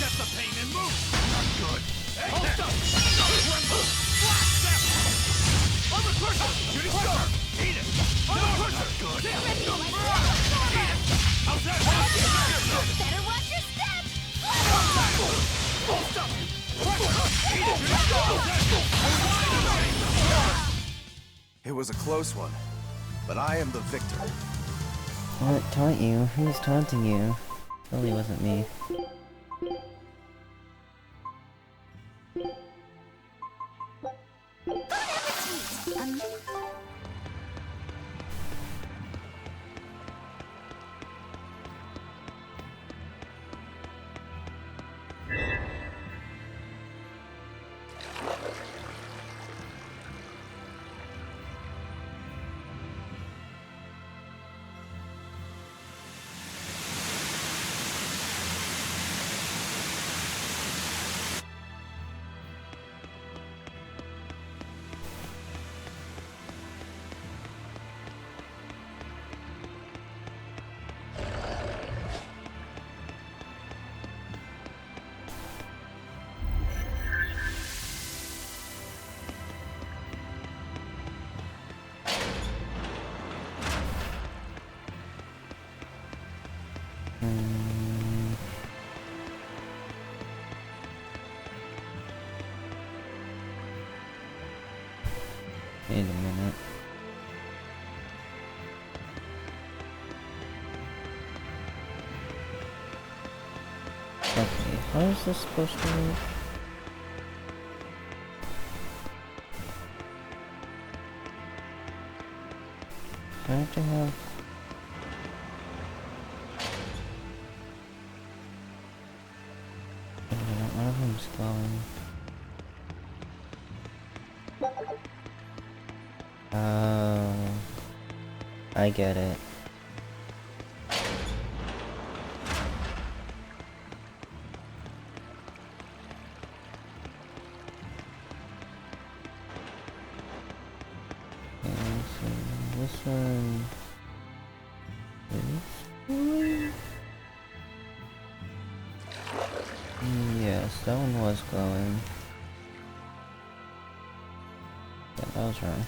Accept the pain and move! Not good! Hold up! Blast them! Armor crusher! Shooting star! Eat it! Armor crusher! Good! Eat it! How's that? Better watch your step! Hold up! Eat it! Shooting star! It was a close one, but I am the victor. What? Taunt you? Who's taunting you? Surely wasn't me. Wait a minute. Okay, how is this supposed to work? Do I have to have... Wait a minute, one of them's glowing. I get it. Okay, so this one is glowing? Yes, that one was glowing. Yeah, that was wrong.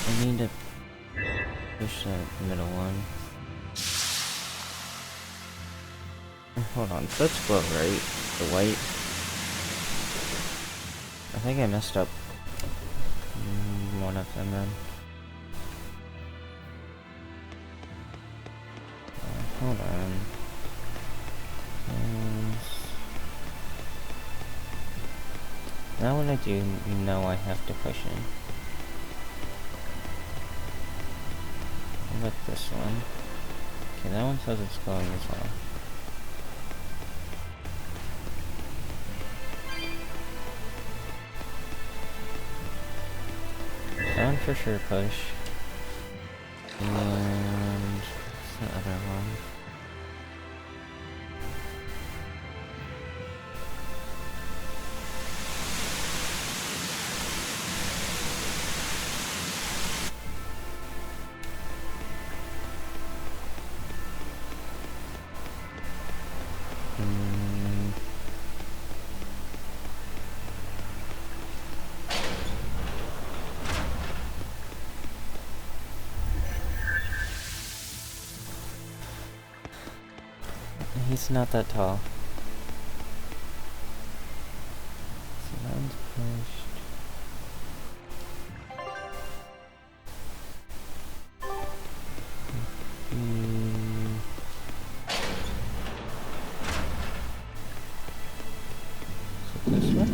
I need to push that middle one. Hold on, that's glow, right? The white. I think I messed up one of them then. Hold on. Now what I do, know I have to push in. What about this one? Okay, that one says it's glowing as well. That one for sure push. And what's the other one? He's not that tall. So that one's pushed. So this one?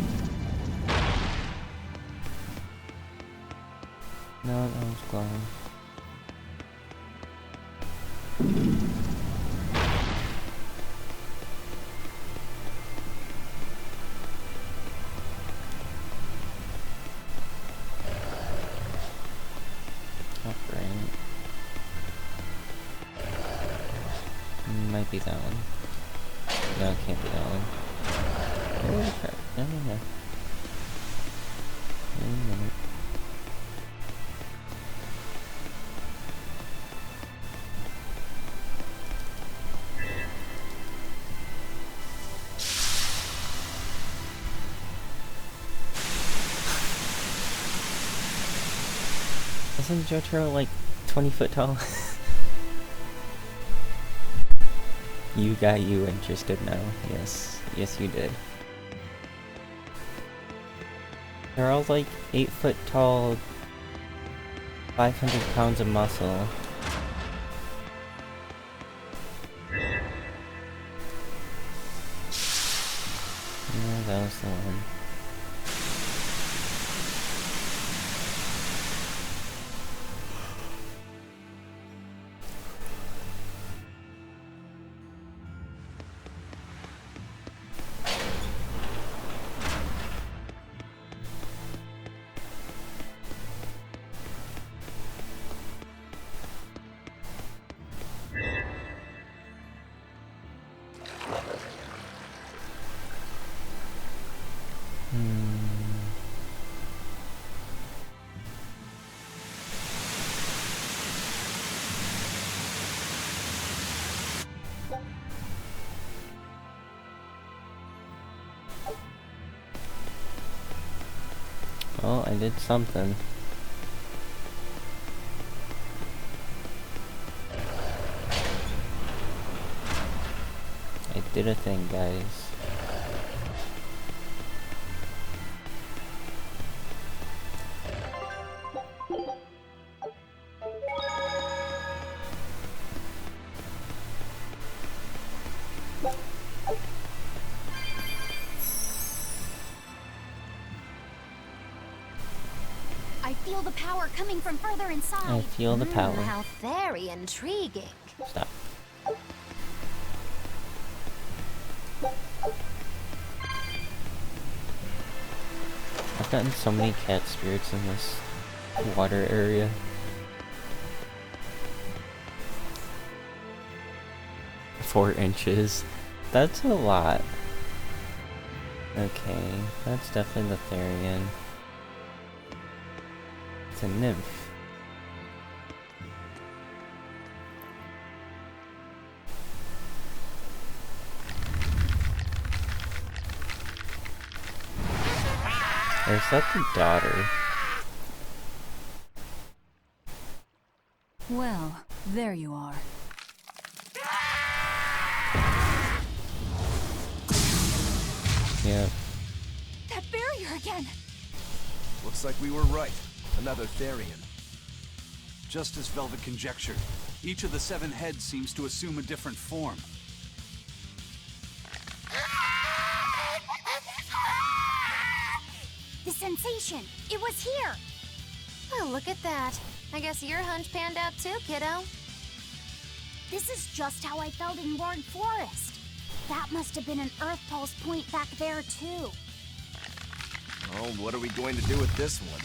No, that one's glowing. Might be that one. No, it can't be that one. Oh crap. No, no, no. Wait a minute. Isn't Jotaro like 20 foot tall? You got you interested now. Yes. Yes, you did. They're all like 8 foot tall, 500 pounds of muscle. Yeah, that was the one. Well, I did something. I did a thing, guys. I feel the power coming from further inside. I feel the power. How very intriguing. Stop. I've gotten so many cat spirits in this water area. Four inches. That's a lot. Okay, that's definitely the Therian. It's a nymph. Or is that the daughter? Well, there you are. Yep. That barrier again! Looks like we were right. Another Therian. Just as Velvet conjectured, each of the 7 heads seems to assume a different form. The sensation! It was here! Well, look at that. I guess your hunch panned out too, kiddo. This is just how I felt in Ward Forest. That must have been an Earth Pulse point back there, too. Oh, what are we going to do with this one?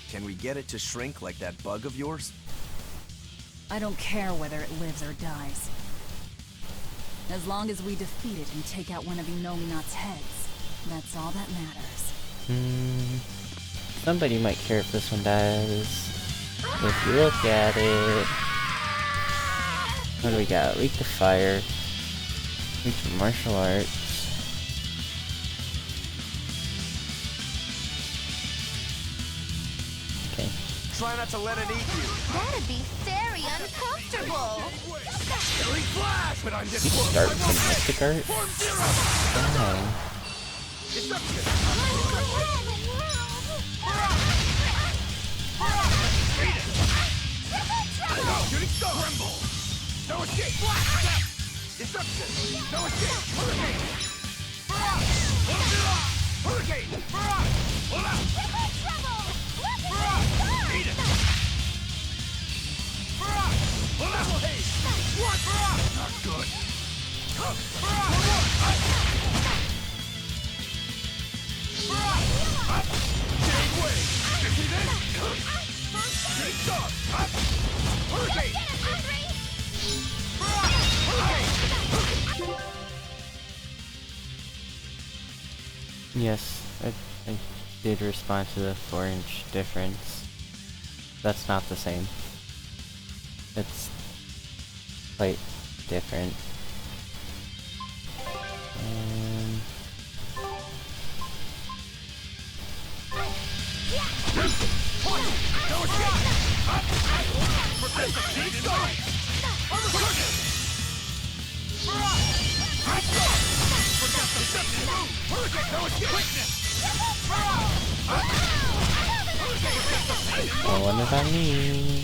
Can we get it to shrink like that bug of yours? I don't care whether it lives or dies. As long as we defeat it and take out one of Inominat's heads, that's all that matters. Somebody might care if this one dies. If you look at it... What do we got? Weak to fire. Weak to martial arts. Okay. Try not to let it eat you. That'd be very uncomfortable. Killing flash, but I'm just Start from Mystic Art? Form zero. Oh. Deception. Shooting star. Tremble. No escape. Flash. Deception. No escape. Hurricane. Hurricane. Hold out. Eat it. Hold out. What? Not good. Getting away. You see this? Shooting star. Hurricane. Yes, I did respond to the 4-inch difference. That's not the same. It's quite different. Oh, what does that mean?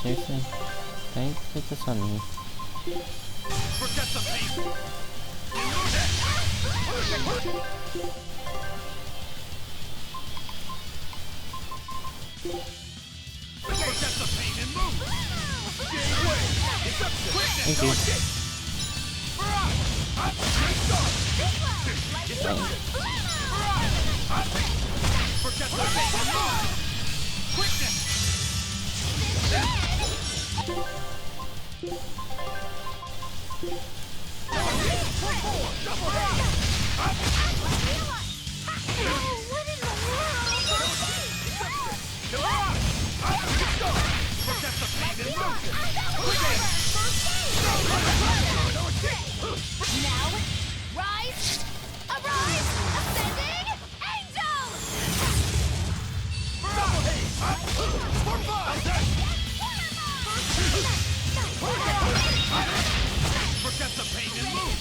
Seriously? Can I put this on me? Thank you. Now, rise! Arise! Ascending! Angel! Forget the pain and move!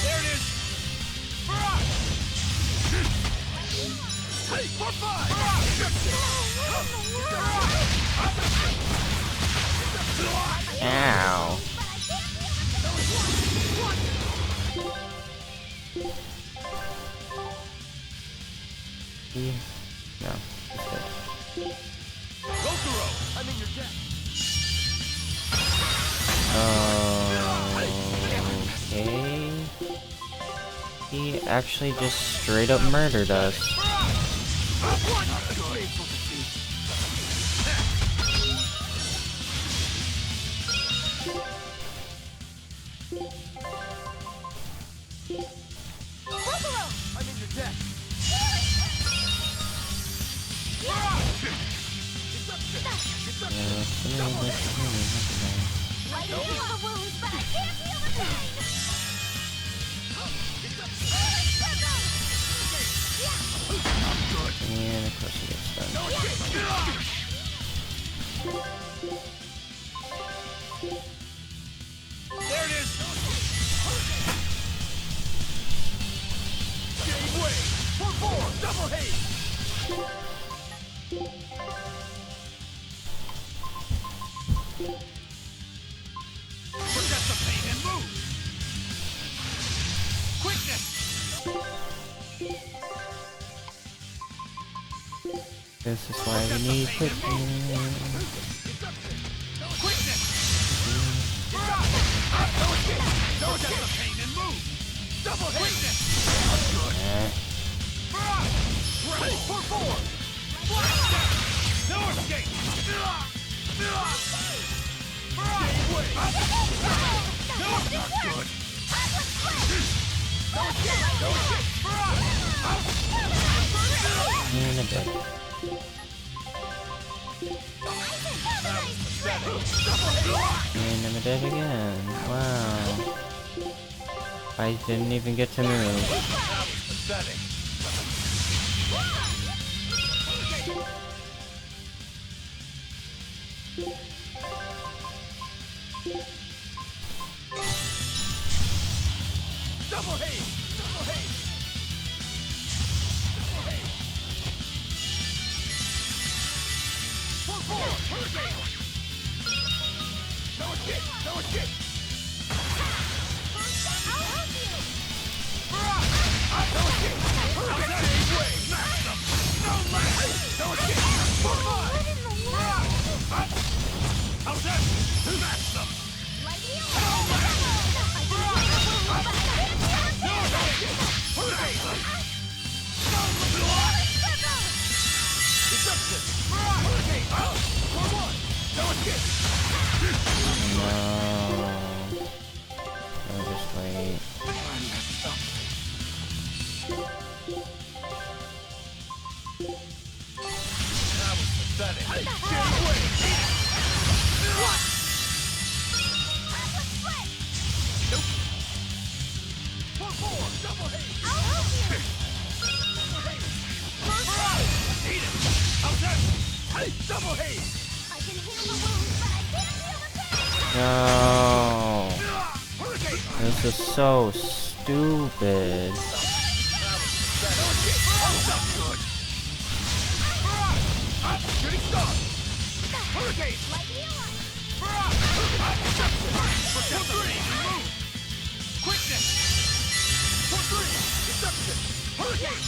There it is! Hey, for five! Ow. Yeah. No, it's good. Gokuro, I'm in your debt. Okay. He actually just straight up murdered us. I'm in your debt. I can heal the wounds, but I can't heal the pain! And of course he gets stunned. There it is! Gave way! For four! Double haste! Forget the pain and move! Quickness! This is why we need quickness. Quickness! No escape! The pain and move! Double quickness! Ready for four! No escape! Gave way! No, not good! No escape! No escape! And a bit. And I'm dead again. Wow. I didn't even get to move. Pathetic. Double haste! Double haste! Double haste! For four! Hurricane! No escape! No escape! I'll help you! No escape! Hurricane! Way! Smash them! No lag! No escape! For five! How's that? Smash them! No. I'll just wait. pathetic. Get away! What? Nope. Four, double haze. Eat it. How's that? Hey, double haze. I can heal the wounds, but I can't feel the pain! No. This is so stupid. Shooting star. Hurricane. For three, move. Quickness. For three, deception. Hurricane.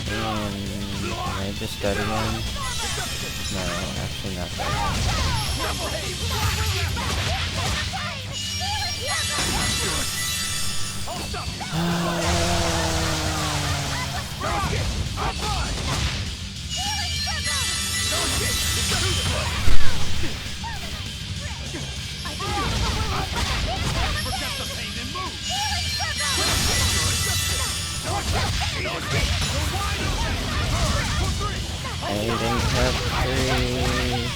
Can I just start again? No, actually not that. Double haze. I'll stop. I'm fine. No escape. Forget the pain and move. No escape. I didn't have three.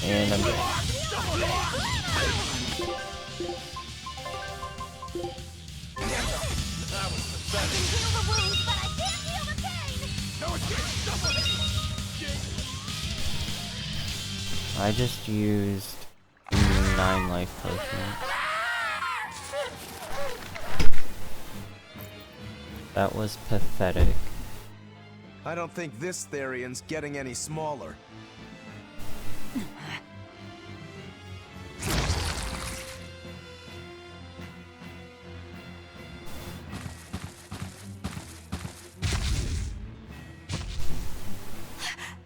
And I'm dead. I just used 9 life potions. That was pathetic. I don't think this Therian's getting any smaller.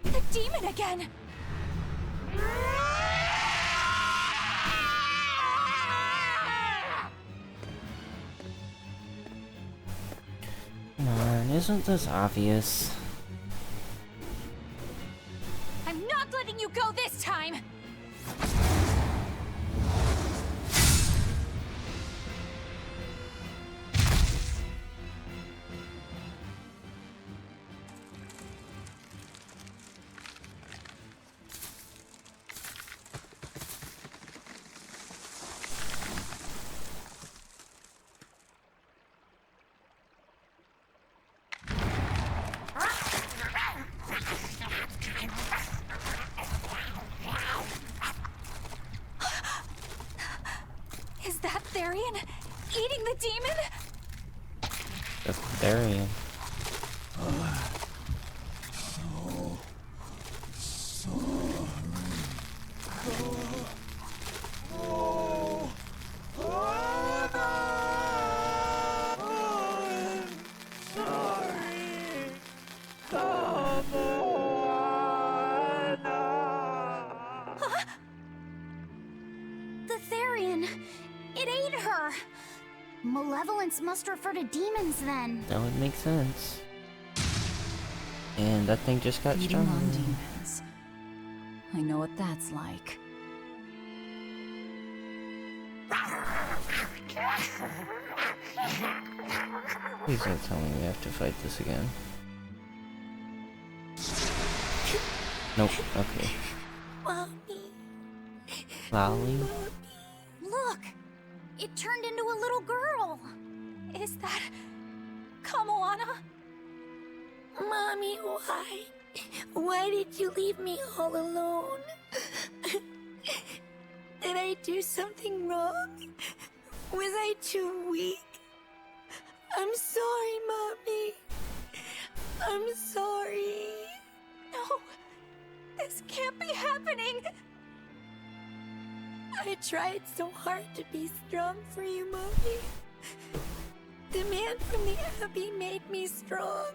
The demon again! Come on, isn't this obvious? I'm not letting you go this time! Is that Therian eating the demon? The Therian. The Therian! It ate her! Malevolence must refer to demons then. That would make sense. And that thing just got Feeding stronger. on demons. I know what that's like. Please don't tell me we have to fight this again. Nope, okay. Mommy. Lolly? Look! It turned into a little girl! Is that Kamoana? Mommy, why? Why did you leave me all alone? Did I do something wrong? Was I too weak? I'm sorry, Mommy. I'm sorry. No! This can't be happening! I tried so hard to be strong for you, Mommy. The man from the Abbey made me strong.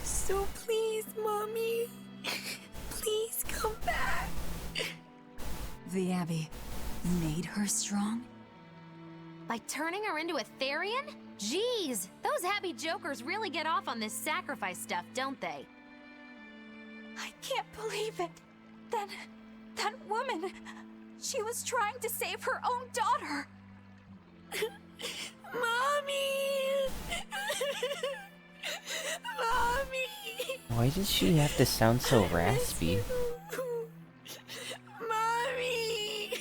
So please, Mommy. Please come back. The Abbey made her strong? By turning her into a Therian? Jeez, those happy jokers really get off on this sacrifice stuff, don't they? I can't believe it. That woman, She was trying to save her own daughter. Mommy! Mommy! Why does she have to sound so raspy? Mommy!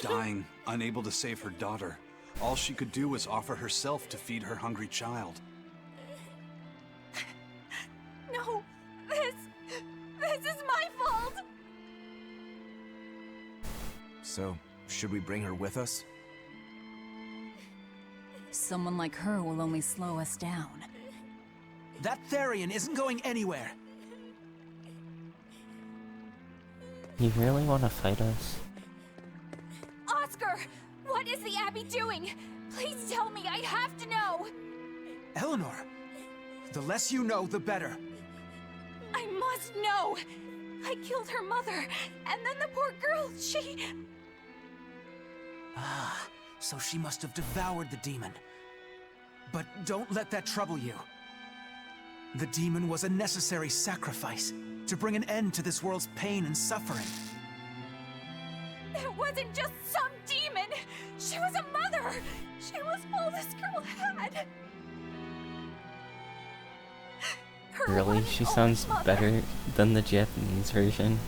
Dying, unable to save her daughter. All she could do was offer herself to feed her hungry child. No, this is my fault. So, should we bring her with us? Someone like her will only slow us down. That Therian isn't going anywhere. You really want to fight us? Oscar, what is the Abbey doing? Please tell me, I have to know. Eleanor, the less you know, the better. I must know. I killed her mother, and then the poor girl, she... Ah, so she must have devoured the demon. But don't let that trouble you. The demon was a necessary sacrifice to bring an end to this world's pain and suffering. It wasn't just some demon. She was a mother. She was all this girl had. Her Really? one She and sounds only mother. better than the Japanese version.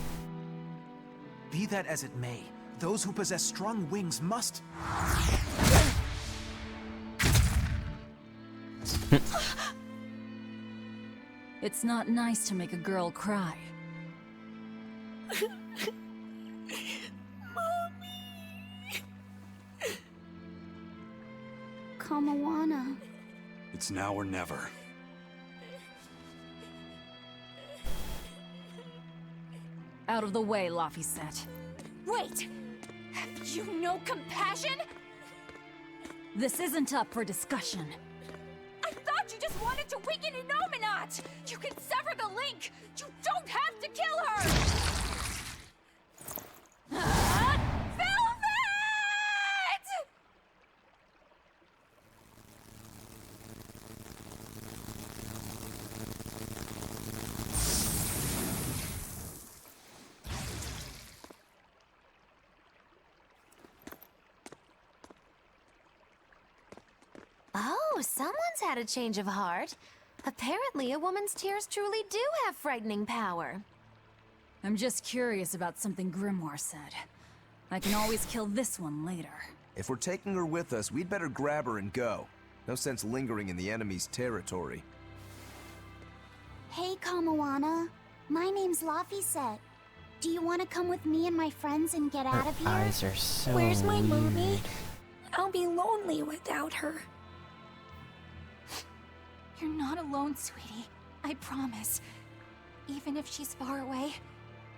Be that as it may, those who possess strong wings must... It's not nice to make a girl cry. Kamawana. It's now or never. Out of the way, Laphicet. Wait! Have you no compassion? This isn't up for discussion. I thought you just wanted to weaken Inominat! You can sever the link! You don't have to kill her! Ah! Velvet! Oh, someone's had a change of heart. Apparently, a woman's tears truly do have frightening power. I'm just curious about something Grimoire said. I can always kill this one later. If we're taking her with us, we'd better grab her and go. No sense lingering in the enemy's territory. Hey, Kamawana. My name's Laphicet. Do you want to come with me and my friends and get out Her of here? eyes are so Where's my mommy? weird. I'll be lonely without her. You're not alone, sweetie. I promise. Even if she's far away,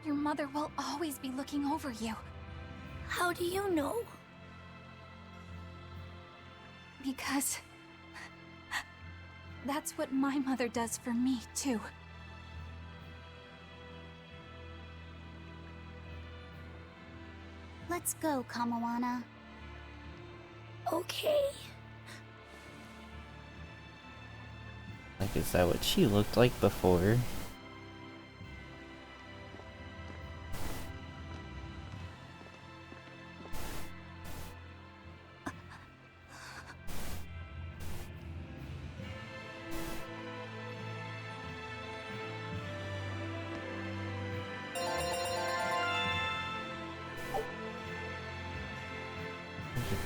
your mother will always be looking over you. How do you know? Because... that's what my mother does for me, too. Let's go, Kamawana. Okay. Like, is that what she looked like before?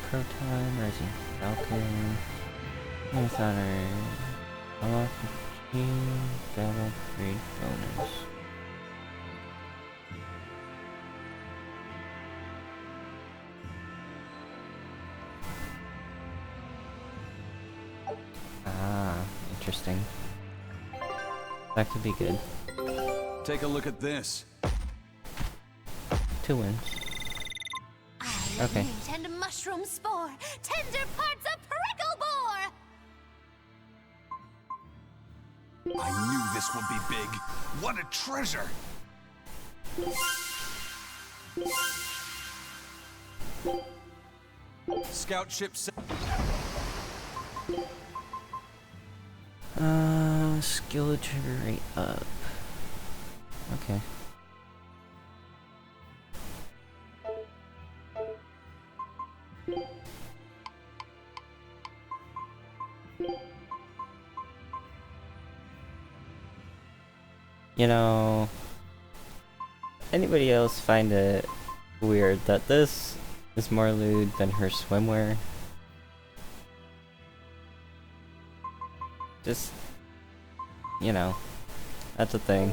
Proton, Rising Falcon, North Honor, Unlock Battle Free bonus. Ah, interesting. That could be good. Take a look at this. 2 wins. Okay. Meat and mushroom spore, tender parts of prickle boar. I knew this would be big. What a treasure! Scout ship set. Skill trigger rate up. Okay. You know, anybody else find it weird that this is more lewd than her swimwear? Just, you know, that's a thing.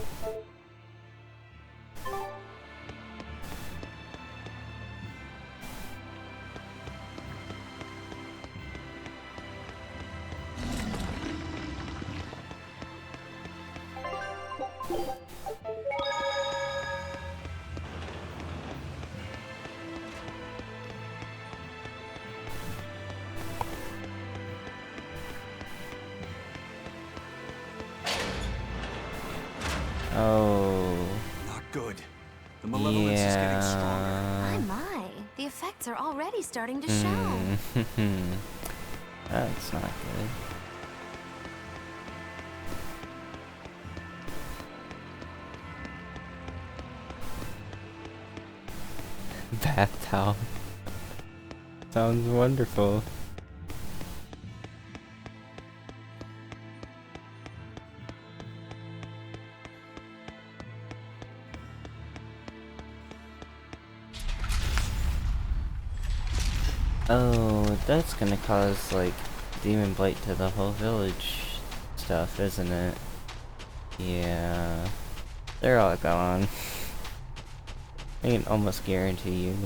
Oh. Not good. The malevolence is getting stronger. My. The effects are already starting to show. That's not good. Bath towel. Sounds wonderful. Oh, that's gonna cause, like, demon blight to the whole village stuff, isn't it? Yeah. They're all gone. I can almost guarantee you.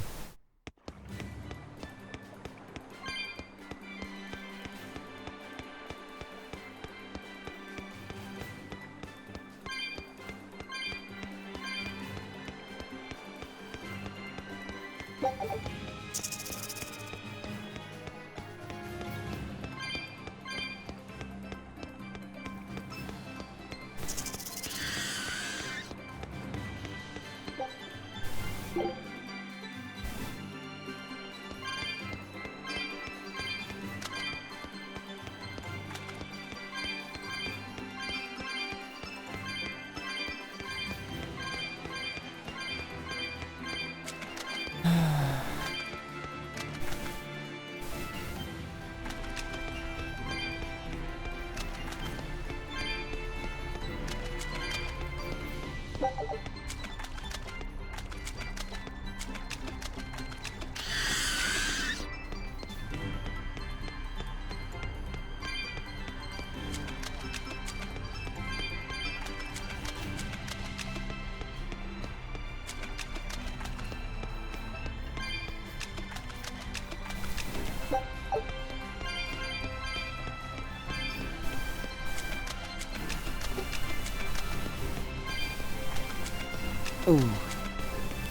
Ooh.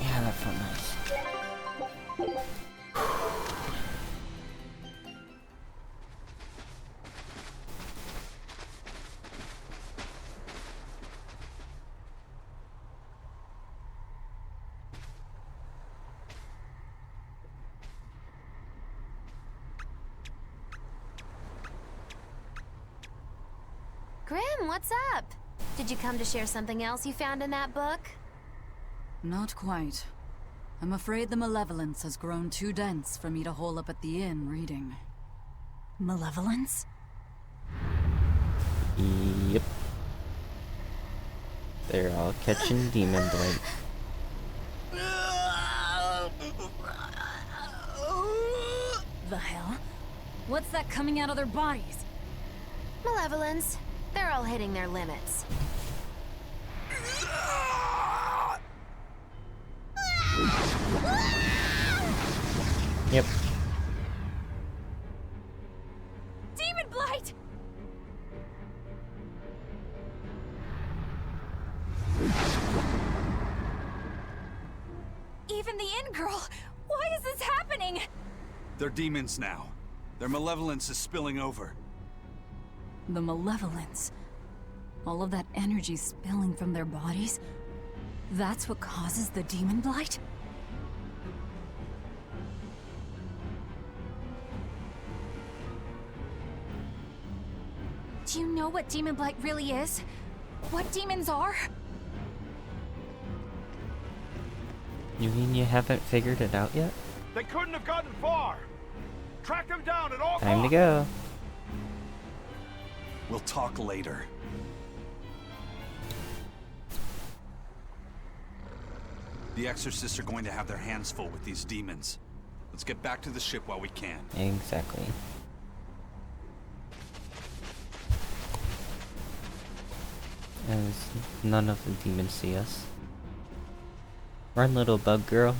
Yeah, that felt nice. Grim, what's up? Did you come to share something else you found in that book? Not quite. I'm afraid the malevolence has grown too dense for me to hole up at the inn reading. Malevolence? Yep. They're all catching demon blight. The hell? What's that coming out of their bodies? Malevolence. They're all hitting their limits. Yep. Demon blight! Even the inn girl! Why is this happening? They're demons now. Their malevolence is spilling over. The malevolence. All of that energy spilling from their bodies? That's what causes the demon blight? Do you know what demon blight really is? What demons are? You mean you haven't figured it out yet? They couldn't have gotten far. Track him down at all Time to costs. go. We'll talk later. The Exorcists are going to have their hands full with these demons. Let's get back to the ship while we can. Exactly. As none of the demons see us. Run, little bug girl.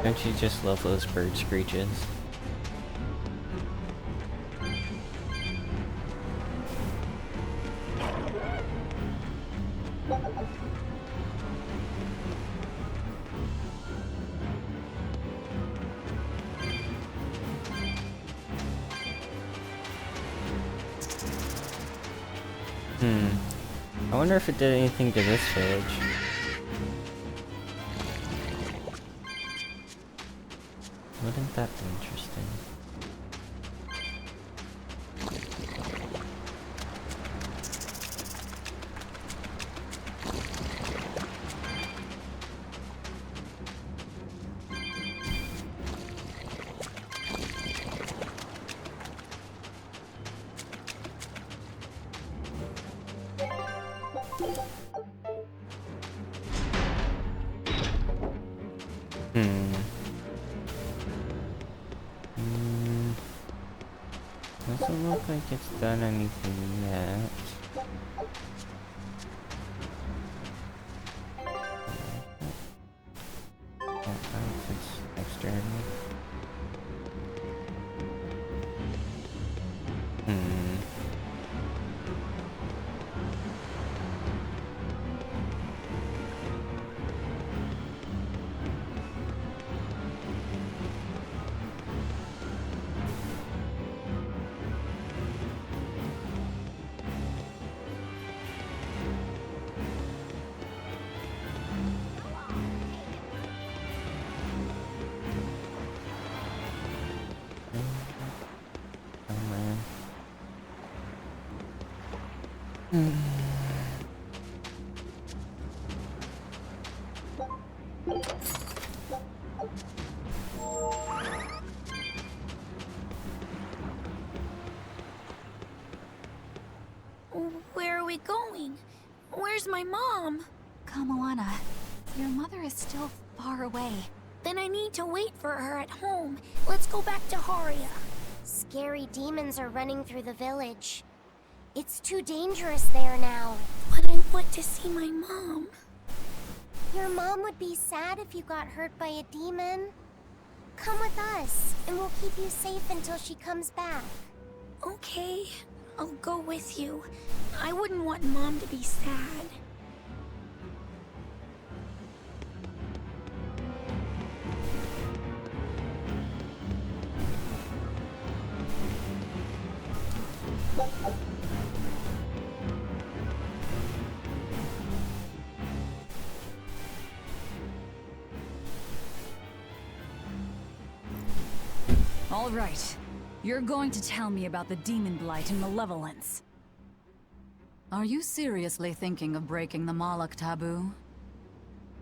Don't you just love those bird screeches? I wonder if it did anything to this village. Wouldn't that be interesting? Doesn't look like it's done anything yet. It's external. Where are we going? Where's my mom? Kamoana, your mother is still far away. Then I need to wait for her at home. Let's go back to Haria. Scary demons are running through the village. It's too dangerous there now. But I want to see my mom. Your mom would be sad if you got hurt by a demon. Come with us, and we'll keep you safe until she comes back. Okay, I'll go with you. I wouldn't want Mom to be sad. All right. You're going to tell me about the demon blight and malevolence. Are you seriously thinking of breaking the Moloch taboo?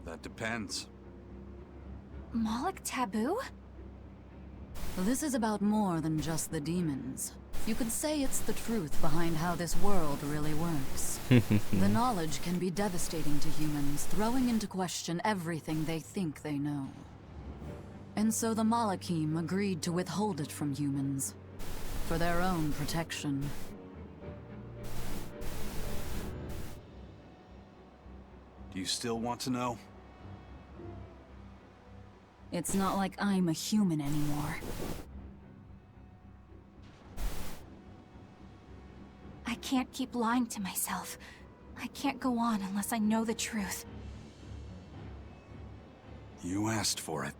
That depends. Moloch taboo? This is about more than just the demons. You could say it's the truth behind how this world really works. The knowledge can be devastating to humans, throwing into question everything they think they know. And so the Malachim agreed to withhold it from humans, for their own protection. Do you still want to know? It's not like I'm a human anymore. I can't keep lying to myself. I can't go on unless I know the truth. You asked for it.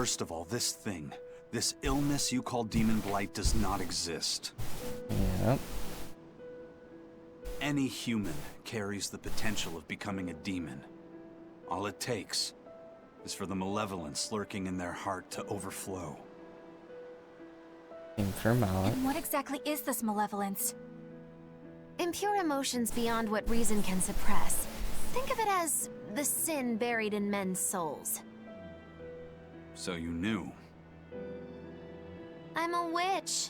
First of all, this thing, this illness you call demon blight does not exist. Yep. Any human carries the potential of becoming a demon. All it takes is for the malevolence lurking in their heart to overflow. Confirm out. And what exactly is this malevolence? Impure emotions beyond what reason can suppress. Think of it as the sin buried in men's souls. So you knew. I'm a witch.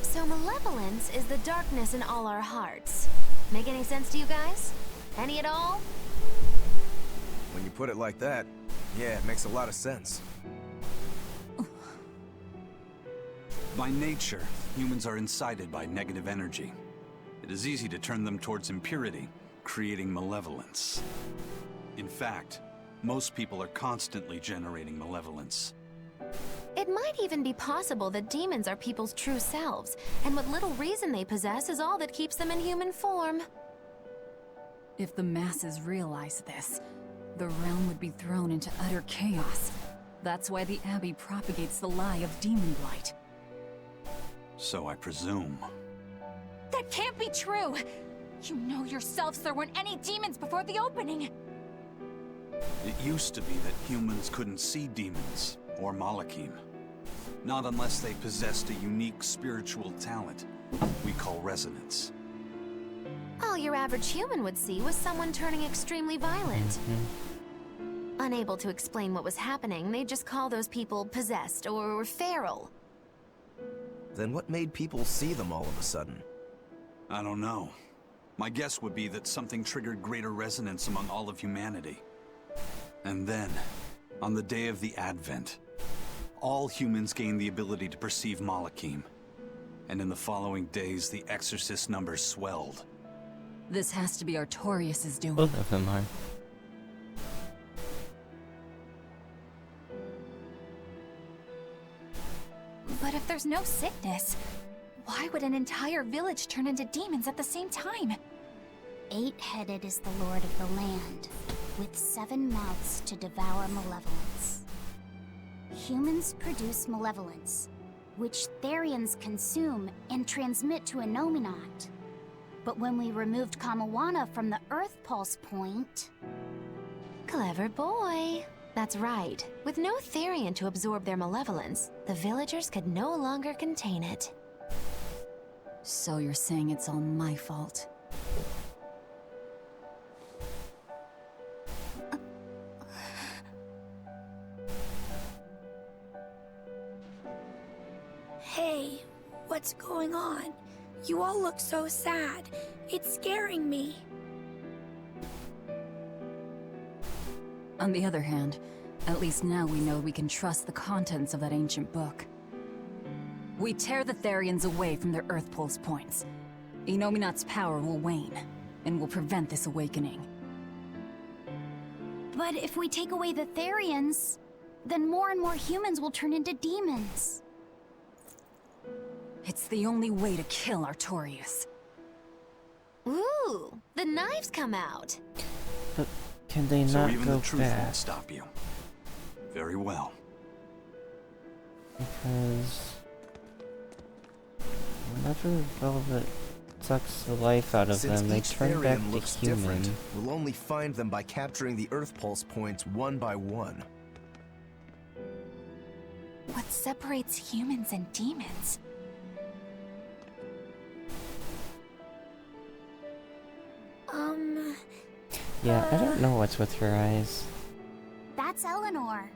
So malevolence is the darkness in all our hearts. Make any sense to you guys? Any at all? When you put it like that, yeah, it makes a lot of sense. By nature, humans are incited by negative energy. It is easy to turn them towards impurity, creating malevolence. In fact, most people are constantly generating malevolence. It might even be possible that demons are people's true selves, and what little reason they possess is all that keeps them in human form. If the masses realize this, the realm would be thrown into utter chaos. That's why the Abbey propagates the lie of demon blight. So I presume. That can't be true! You know yourselves there weren't any demons before the opening! It used to be that humans couldn't see demons, or Malachim. Not unless they possessed a unique spiritual talent we call resonance. All your average human would see was someone turning extremely violent. Unable to explain what was happening, they'd just call those people possessed or feral. Then what made people see them all of a sudden? I don't know. My guess would be that something triggered greater resonance among all of humanity. And then, on the day of the Advent, all humans gained the ability to perceive Malachim. And in the following days, the exorcist numbers swelled. This has to be Artorius' doing. Both of them are. But if there's no sickness, why would an entire village turn into demons at the same time? 8-headed is the lord of the land, with 7 mouths to devour malevolence. Humans produce malevolence, which Therians consume and transmit to Innominat. But when we removed Kamawana from the Earth Pulse point... Clever boy. That's right. With no Therian to absorb their malevolence, the villagers could no longer contain it. So you're saying it's all my fault? Hey, what's going on? You all look so sad. It's scaring me. On the other hand, at least now we know we can trust the contents of that ancient book. We tear the Therians away from their Earth Pulse points. Innominat's power will wane, and will prevent this awakening. But if we take away the Therians, then more and more humans will turn into demons. It's the only way to kill Artorius. Ooh, the knives come out. But can they So not even go the truth back? won't stop you. Very well. Because whenever Velvet sucks the life out of Since them, they each turn back Therian to looks human. different, we'll only find them by capturing the Earth Pulse points one by one. What separates humans and demons? Yeah, I don't know what's with her eyes. That's Eleanor.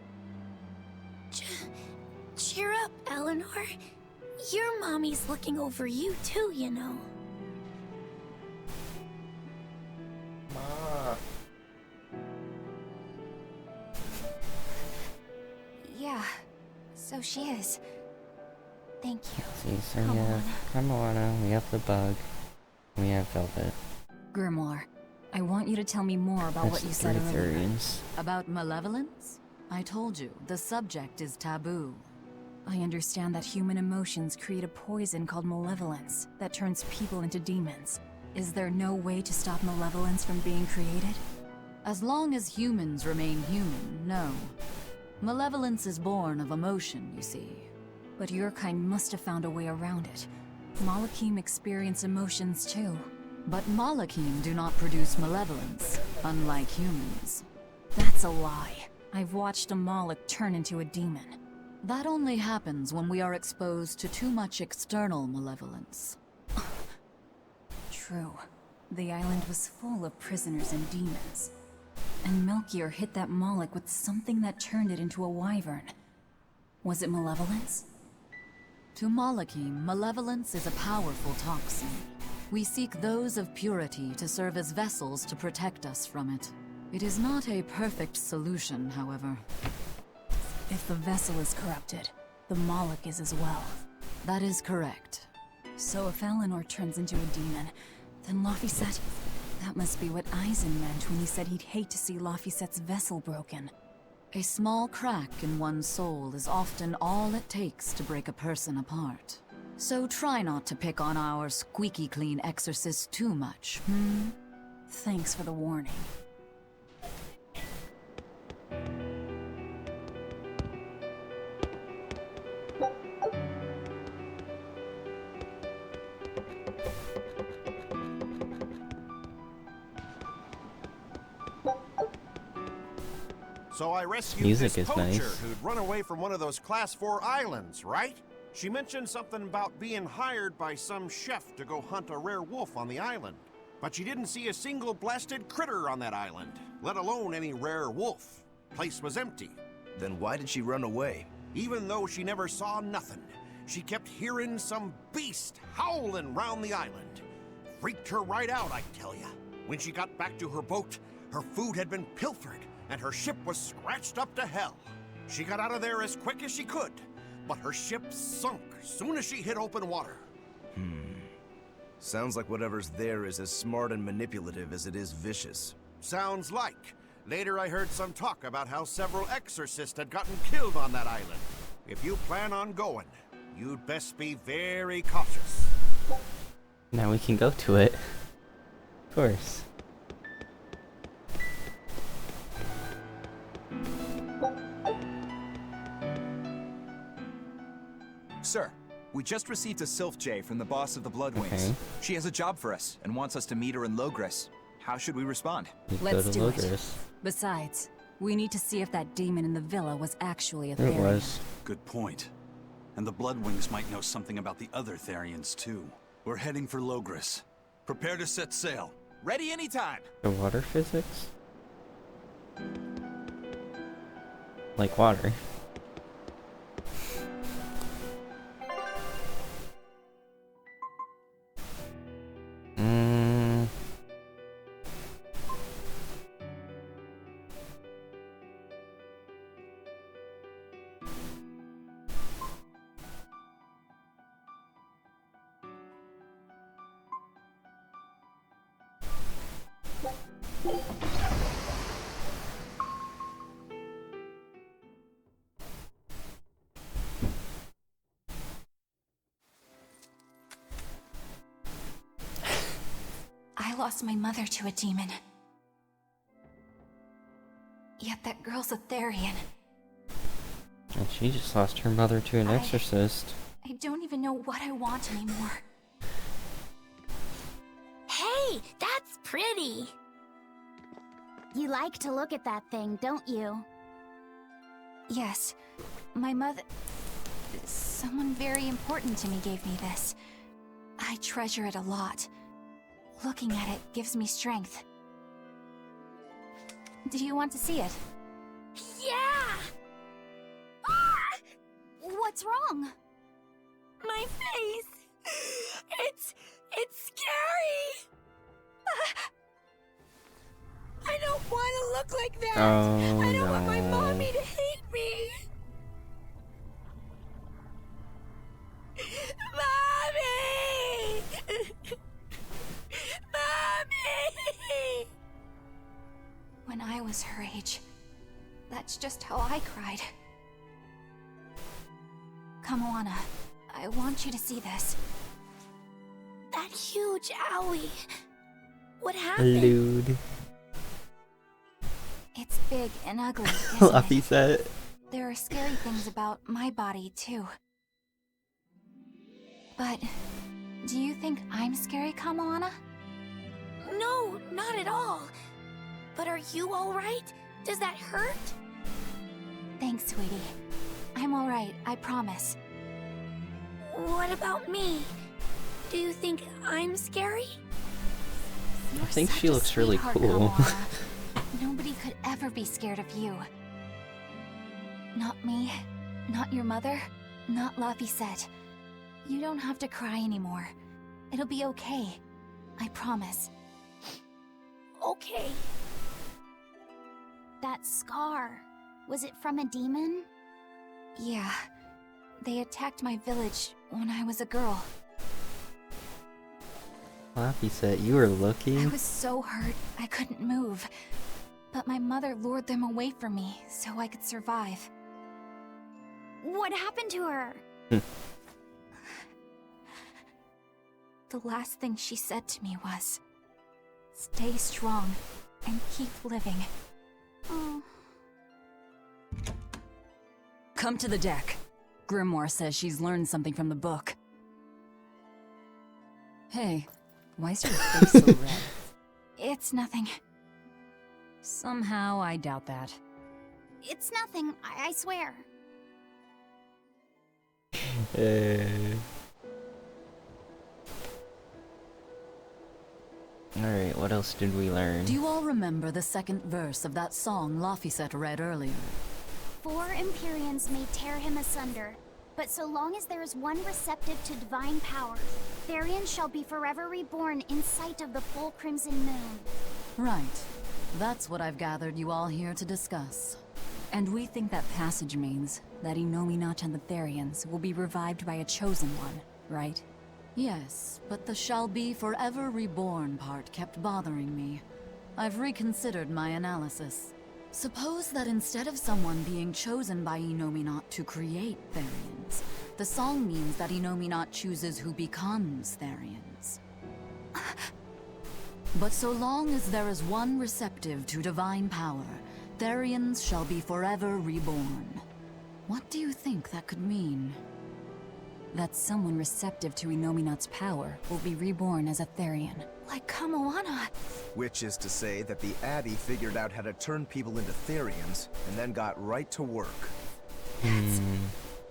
Cheer up, Eleanor. Your mommy's looking over you too, you know. Yeah, so she is. Thank you. See, so we have Kamawana, we have the bug, we have Velvet. Grimoire, I want you to tell me more about That's what you the said 3 earlier. Therians. About malevolence? I told you, the subject is taboo. I understand that human emotions create a poison called malevolence that turns people into demons. Is there no way to stop malevolence from being created? As long as humans remain human, no. Malevolence is born of emotion, you see. But your kind must have found a way around it. Malakim experience emotions too. But Malakim do not produce malevolence, unlike humans. That's a lie. I've watched a Malak turn into a demon. That only happens when we are exposed to too much external malevolence. True. The island was full of prisoners and demons. And Melchior hit that Malak with something that turned it into a wyvern. Was it malevolence? To Malakim, malevolence is a powerful toxin. We seek those of purity to serve as vessels to protect us from it. It is not a perfect solution, however. If the vessel is corrupted, the Malak is as well. That is correct. So if Eleanor turns into a demon, then Laphicet... That must be what Eisen meant when he said he'd hate to see Laphicet's vessel broken. A small crack in one's soul is often all it takes to break a person apart. So try not to pick on our squeaky clean exorcist too much, Thanks for the warning. So I rescued Music this is poacher nice. who'd run away from one of those Class 4 islands, right? She mentioned something about being hired by some chef to go hunt a rare wolf on the island. But she didn't see a single blasted critter on that island, let alone any rare wolf. Place was empty. Then why did she run away? Even though she never saw nothing, she kept hearing some beast howling round the island. Freaked her right out, I tell ya. When she got back to her boat, her food had been pilfered, and her ship was scratched up to hell. She got out of there as quick as she could, but her ship sunk soon as she hit open water. Sounds like whatever's there is as smart and manipulative as it is vicious. Sounds like. Later I heard some talk about how several exorcists had gotten killed on that island. If you plan on going, you'd best be very cautious. Now we can go to it. Of course. Sir, we just received a Sylph J from the boss of the Bloodwings. Okay. She has a job for us and wants us to meet her in Logres. How should we respond? You Let's go to do it. Logres. Besides, we need to see if that demon in the villa was actually a There it Therian. was. Good point. And the Bloodwings might know something about the other Therians, too. We're heading for Logres. Prepare to set sail. Ready anytime. The water physics? Like water. I lost my mother to a demon. Yet that girl's a Therian. And she just lost her mother to an exorcist. I don't even know what I want anymore. Hey, that's pretty! You like to look at that thing, don't you? Yes, my mother... Someone very important to me gave me this. I treasure it a lot. Looking at it gives me strength. Do you want to see it? Yeah! What's wrong? My face! It's scary! I don't want to look like that! Oh, I don't want my no. mommy to hate me! Mommy! Mommy! When I was her age, that's just how I cried. Come, Moana. I want you to see this. That huge owie. What happened? Lewd. big and ugly, isn't Fluffy it? set. There are scary things about my body, too. But do you think I'm scary, Kamilana? No, not at all. But are you alright? Does that hurt? Thanks, sweetie. I'm alright, I promise. What about me? Do you think I'm scary? You're I think such she a looks really sweetheart, cool. Kamilana. Nobody could ever be scared of you. Not me, not your mother, not Laphicet. You don't have to cry anymore. It'll be okay. I promise. Okay. That scar, was it from a demon? Yeah. They attacked my village when I was a girl. Fluffy set, you were I looking. was so hurt, I couldn't move. But my mother lured them away from me so I could survive. What happened to her? The last thing she said to me was, "Stay strong and keep living." Oh. Come to the deck. Grimoire says she's learned something from the book. Hey, why's your face so red? It's nothing. Somehow I doubt that. It's nothing, I swear. Alright, what else did we learn? Do you all remember the second verse of that song Laphicet read earlier? 4 Empyreans may tear him asunder, but so long as there is one receptive to divine power, Therian shall be forever reborn in sight of the full crimson moon. Right. That's what I've gathered you all here to discuss. And we think that passage means that Inominat and the Therians will be revived by a chosen one, right? Yes, but the shall be forever reborn part kept bothering me. I've reconsidered my analysis. Suppose that instead of someone being chosen by Inominat to create Therians, the song means that Inominat chooses who becomes Therians. But so long as there is one receptive to divine power, Therians shall be forever reborn. What do you think that could mean? That someone receptive to Inominat's power will be reborn as a Therian. Like Kamilana. Which is to say that the Abbey figured out how to turn people into Therians, and then got right to work.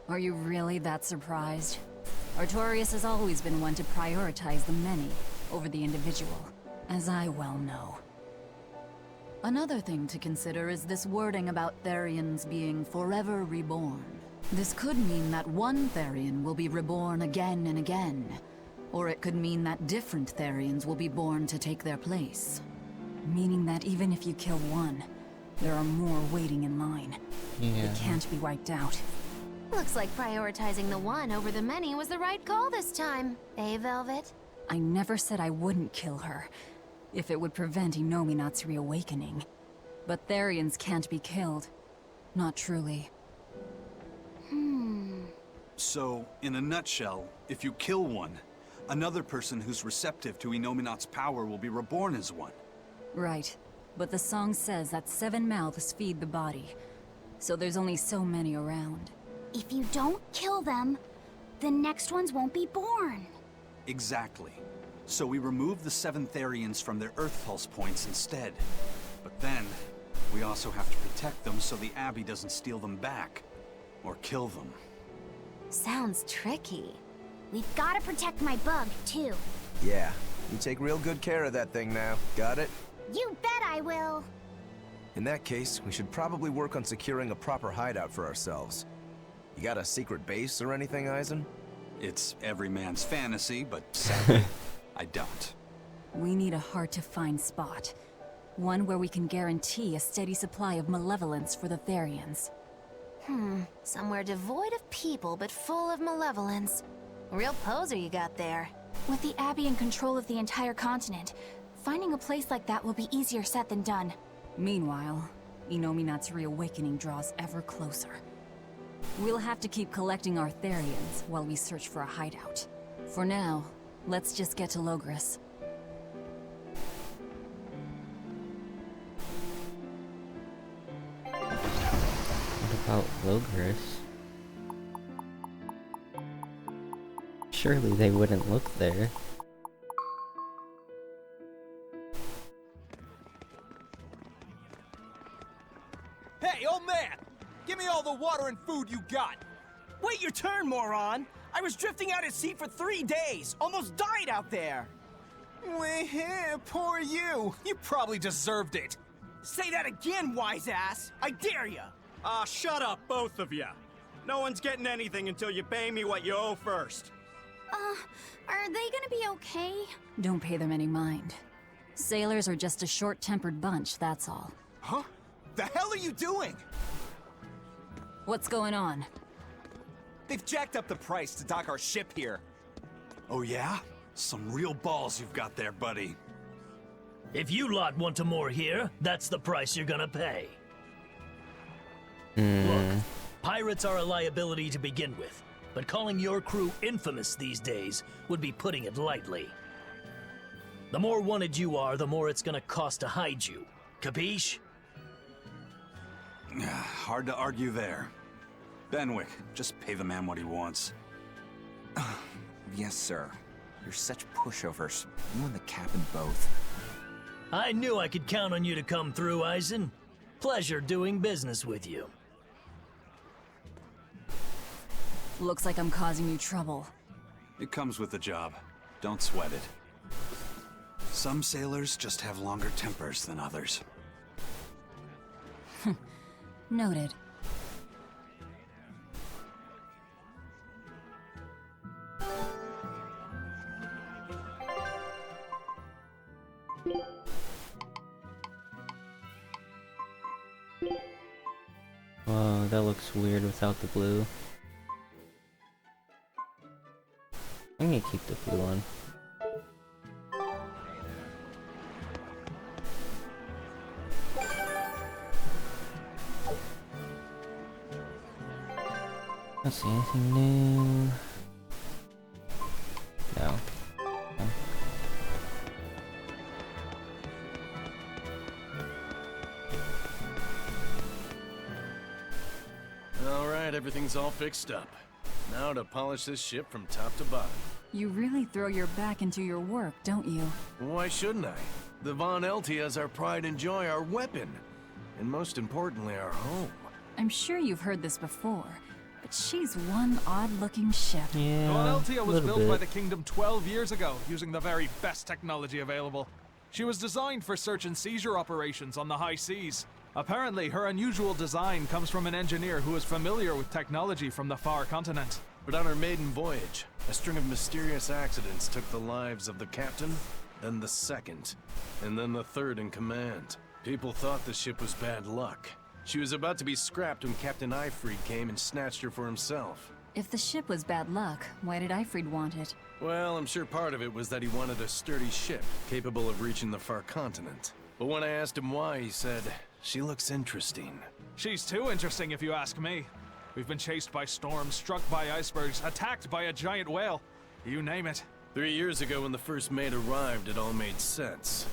Are you really that surprised? Artorias has always been one to prioritize the many over the individual, as I well know. Another thing to consider is this wording about Therians being forever reborn. This could mean that one Therian will be reborn again and again, or it could mean that different Therians will be born to take their place. Meaning that even if you kill one, there are more waiting in line. Yeah. They can't be wiped out. Looks like prioritizing the one over the many was the right call this time. Eh, Velvet? I never said I wouldn't kill her, if it would prevent Inominat's reawakening. But Therians can't be killed. Not truly. So, in a nutshell, if you kill one, another person who's receptive to Inominat's power will be reborn as one. Right. But the song says that 7 mouths feed the body, so there's only so many around. If you don't kill them, the next ones won't be born. Exactly. So we remove the 7 Therians from their Earth Pulse points instead. But then, we also have to protect them so the Abbey doesn't steal them back. Or kill them. Sounds tricky. We've got to protect my bug, too. Yeah, you take real good care of that thing now. Got it? You bet I will. In that case, we should probably work on securing a proper hideout for ourselves. You got a secret base or anything, Eisen? It's every man's fantasy, but sadly, I don't. We need a hard-to-find spot. One where we can guarantee a steady supply of malevolence for the Therians. Somewhere devoid of people but full of malevolence. Real poser you got there. With the Abbey in control of the entire continent, finding a place like that will be easier said than done. Meanwhile, Inominat's reawakening draws ever closer. We'll have to keep collecting our Therians while we search for a hideout. For now, let's just get to Logris. about Logris? Surely they wouldn't look there. Hey, old man! Give me all the water and food you got! Wait your turn, moron! I was drifting out at sea for 3 days! Almost died out there! Wait here, poor you! You probably deserved it! Say that again, wise ass! I dare ya! Shut up, both of you! No one's getting anything until you pay me what you owe first. Are they gonna be okay? Don't pay them any mind. Sailors are just a short-tempered bunch, that's all. Huh? The hell are you doing? What's going on? They've jacked up the price to dock our ship here. Oh yeah? Some real balls you've got there, buddy. If you lot want to moor here, that's the price you're gonna pay. Look, pirates are a liability to begin with, but calling your crew infamous these days would be putting it lightly. The more wanted you are, the more it's gonna cost to hide you. Capiche? Hard to argue there. Benwick, just pay the man what he wants. Yes, sir. You're such pushovers. You and the captain both. I knew I could count on you to come through, Eisen. Pleasure doing business with you. Looks like I'm causing you trouble. It comes with the job. Don't sweat it. Some sailors just have longer tempers than others. Noted. Whoa, that looks weird without the blue. I'm gonna keep the blue on. Let's see, anything new? No. Okay. Alright, everything's all fixed up. Now to polish this ship from top to bottom. You really throw your back into your work, don't you? Why shouldn't I? The Von Eltia is our pride and joy, our weapon. And most importantly, our home. I'm sure you've heard this before, but she's one odd-looking ship. Yeah, Von Eltia was built by bit. the Kingdom 12 years ago, using the very best technology available. She was designed for search and seizure operations on the high seas. Apparently, her unusual design comes from an engineer who is familiar with technology from the far continent. But on her maiden voyage, a string of mysterious accidents took the lives of the captain, then the second, and then the third in command. People thought the ship was bad luck. She was about to be scrapped when Captain Eyfried came and snatched her for himself. If the ship was bad luck, why did Eyfried want it? Well, I'm sure part of it was that he wanted a sturdy ship, capable of reaching the far continent. But when I asked him why, he said, "She looks interesting." She's too interesting if you ask me. We've been chased by storms, struck by icebergs, attacked by a giant whale. You name it. 3 years ago when the first mate arrived, it all made sense.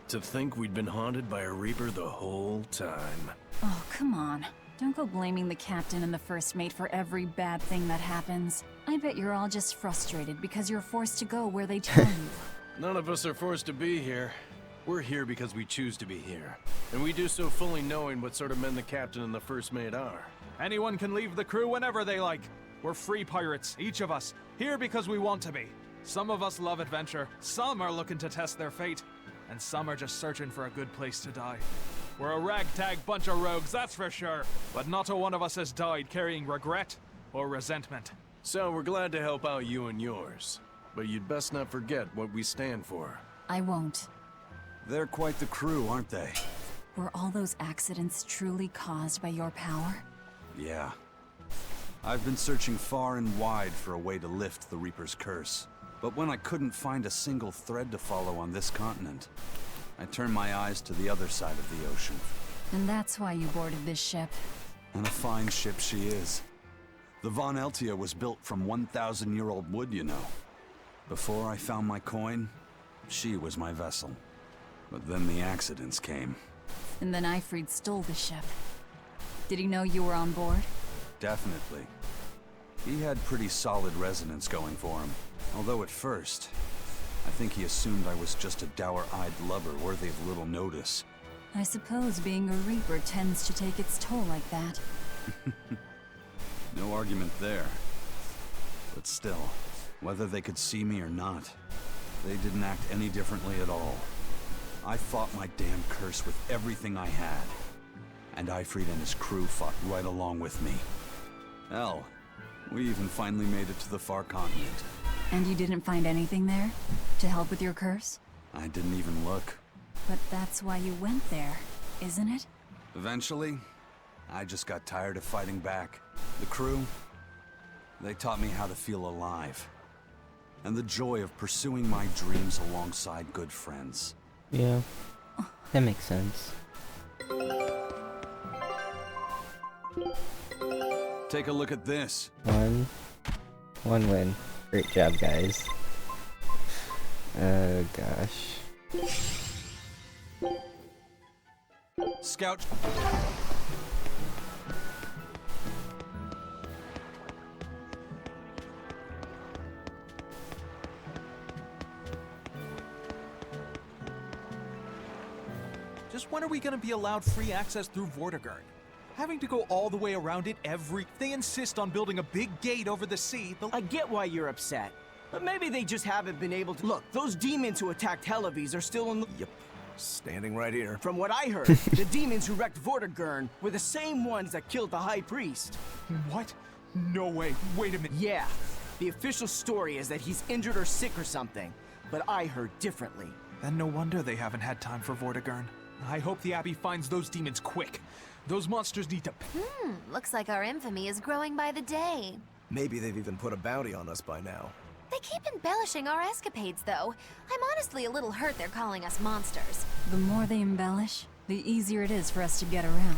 To think we'd been haunted by a Reaper the whole time. Oh, come on. Don't go blaming the captain and the first mate for every bad thing that happens. I bet you're all just frustrated because you're forced to go where they tell you. None of us are forced to be here. We're here because we choose to be here. And we do so fully knowing what sort of men the captain and the first mate are. Anyone can leave the crew whenever they like. We're free pirates, each of us, here because we want to be. Some of us love adventure, some are looking to test their fate, and some are just searching for a good place to die. We're a ragtag bunch of rogues, that's for sure, but not a one of us has died carrying regret or resentment. So we're glad to help out you and yours. But you'd best not forget what we stand for. I won't. They're quite the crew, aren't they? Were all those accidents truly caused by your power? Yeah. I've been searching far and wide for a way to lift the Reaper's curse. But when I couldn't find a single thread to follow on this continent, I turned my eyes to the other side of the ocean. And that's why you boarded this ship. And a fine ship she is. The Von Eltia was built from 1,000-year-old wood, you know. Before I found my coin, she was my vessel. But then the accidents came. And then Eyfried stole the ship. Did he know you were on board? Definitely. He had pretty solid resonance going for him. Although at first, I think he assumed I was just a dour-eyed lubber worthy of little notice. I suppose being a Reaper tends to take its toll like that. No argument there. But still, whether they could see me or not, they didn't act any differently at all. I fought my damn curse with everything I had. And Ifrit and his crew fought right along with me. Hell, we even finally made it to the far continent. And you didn't find anything there? To help with your curse? I didn't even look. But that's why you went there, isn't it? Eventually, I just got tired of fighting back. The crew, they taught me how to feel alive. And the joy of pursuing my dreams alongside good friends. Yeah, that makes sense. Take a look at this. One win. Great job, guys. Oh gosh. Scout. Just when are we gonna be allowed free access through Vortigern? Having to go all the way around it They insist on building a big gate over the sea. I get why you're upset. But maybe they just haven't been able to... Look, those demons who attacked Helavis are still in the... Yep. Standing right here. From what I heard, the demons who wrecked Vortigern were the same ones that killed the High Priest. What? No way. Wait a minute. Yeah. The official story is that he's injured or sick or something. But I heard differently. Then no wonder they haven't had time for Vortigern. I hope the Abbey finds those demons quick. Those monsters need to... Looks like our infamy is growing by the day. Maybe they've even put a bounty on us by now. They keep embellishing our escapades, though. I'm honestly a little hurt they're calling us monsters. The more they embellish, the easier it is for us to get around.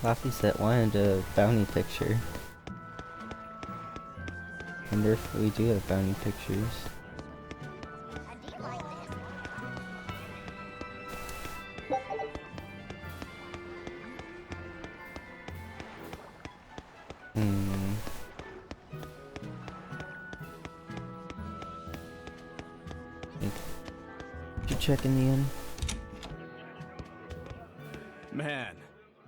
Laffyset wanted a bounty picture. Wonder if we do have bounty pictures. Did you check in the inn? Man,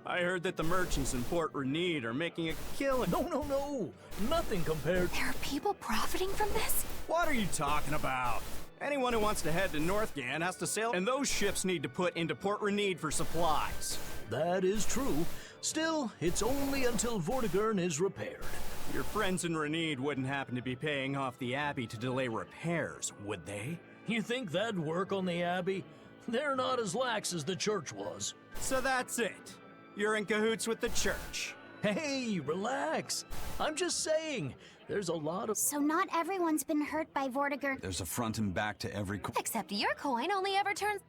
I heard that the merchants in Port Renede are making a killing. No. Nothing compared. There are people profiting from this? What are you talking about? Anyone who wants to head to Northgard has to sail, and those ships need to put into Port Renede for supplies. That is true. Still, it's only until Vortigern is repaired. Your friends in Renede wouldn't happen to be paying off the Abbey to delay repairs, would they? You think that'd work on the Abbey? They're not as lax as the church was. So that's it. You're in cahoots with the church. Hey, relax. I'm just saying, there's a lot of... So not everyone's been hurt by Vortigern. There's a front and back to every... Except your coin only ever turns...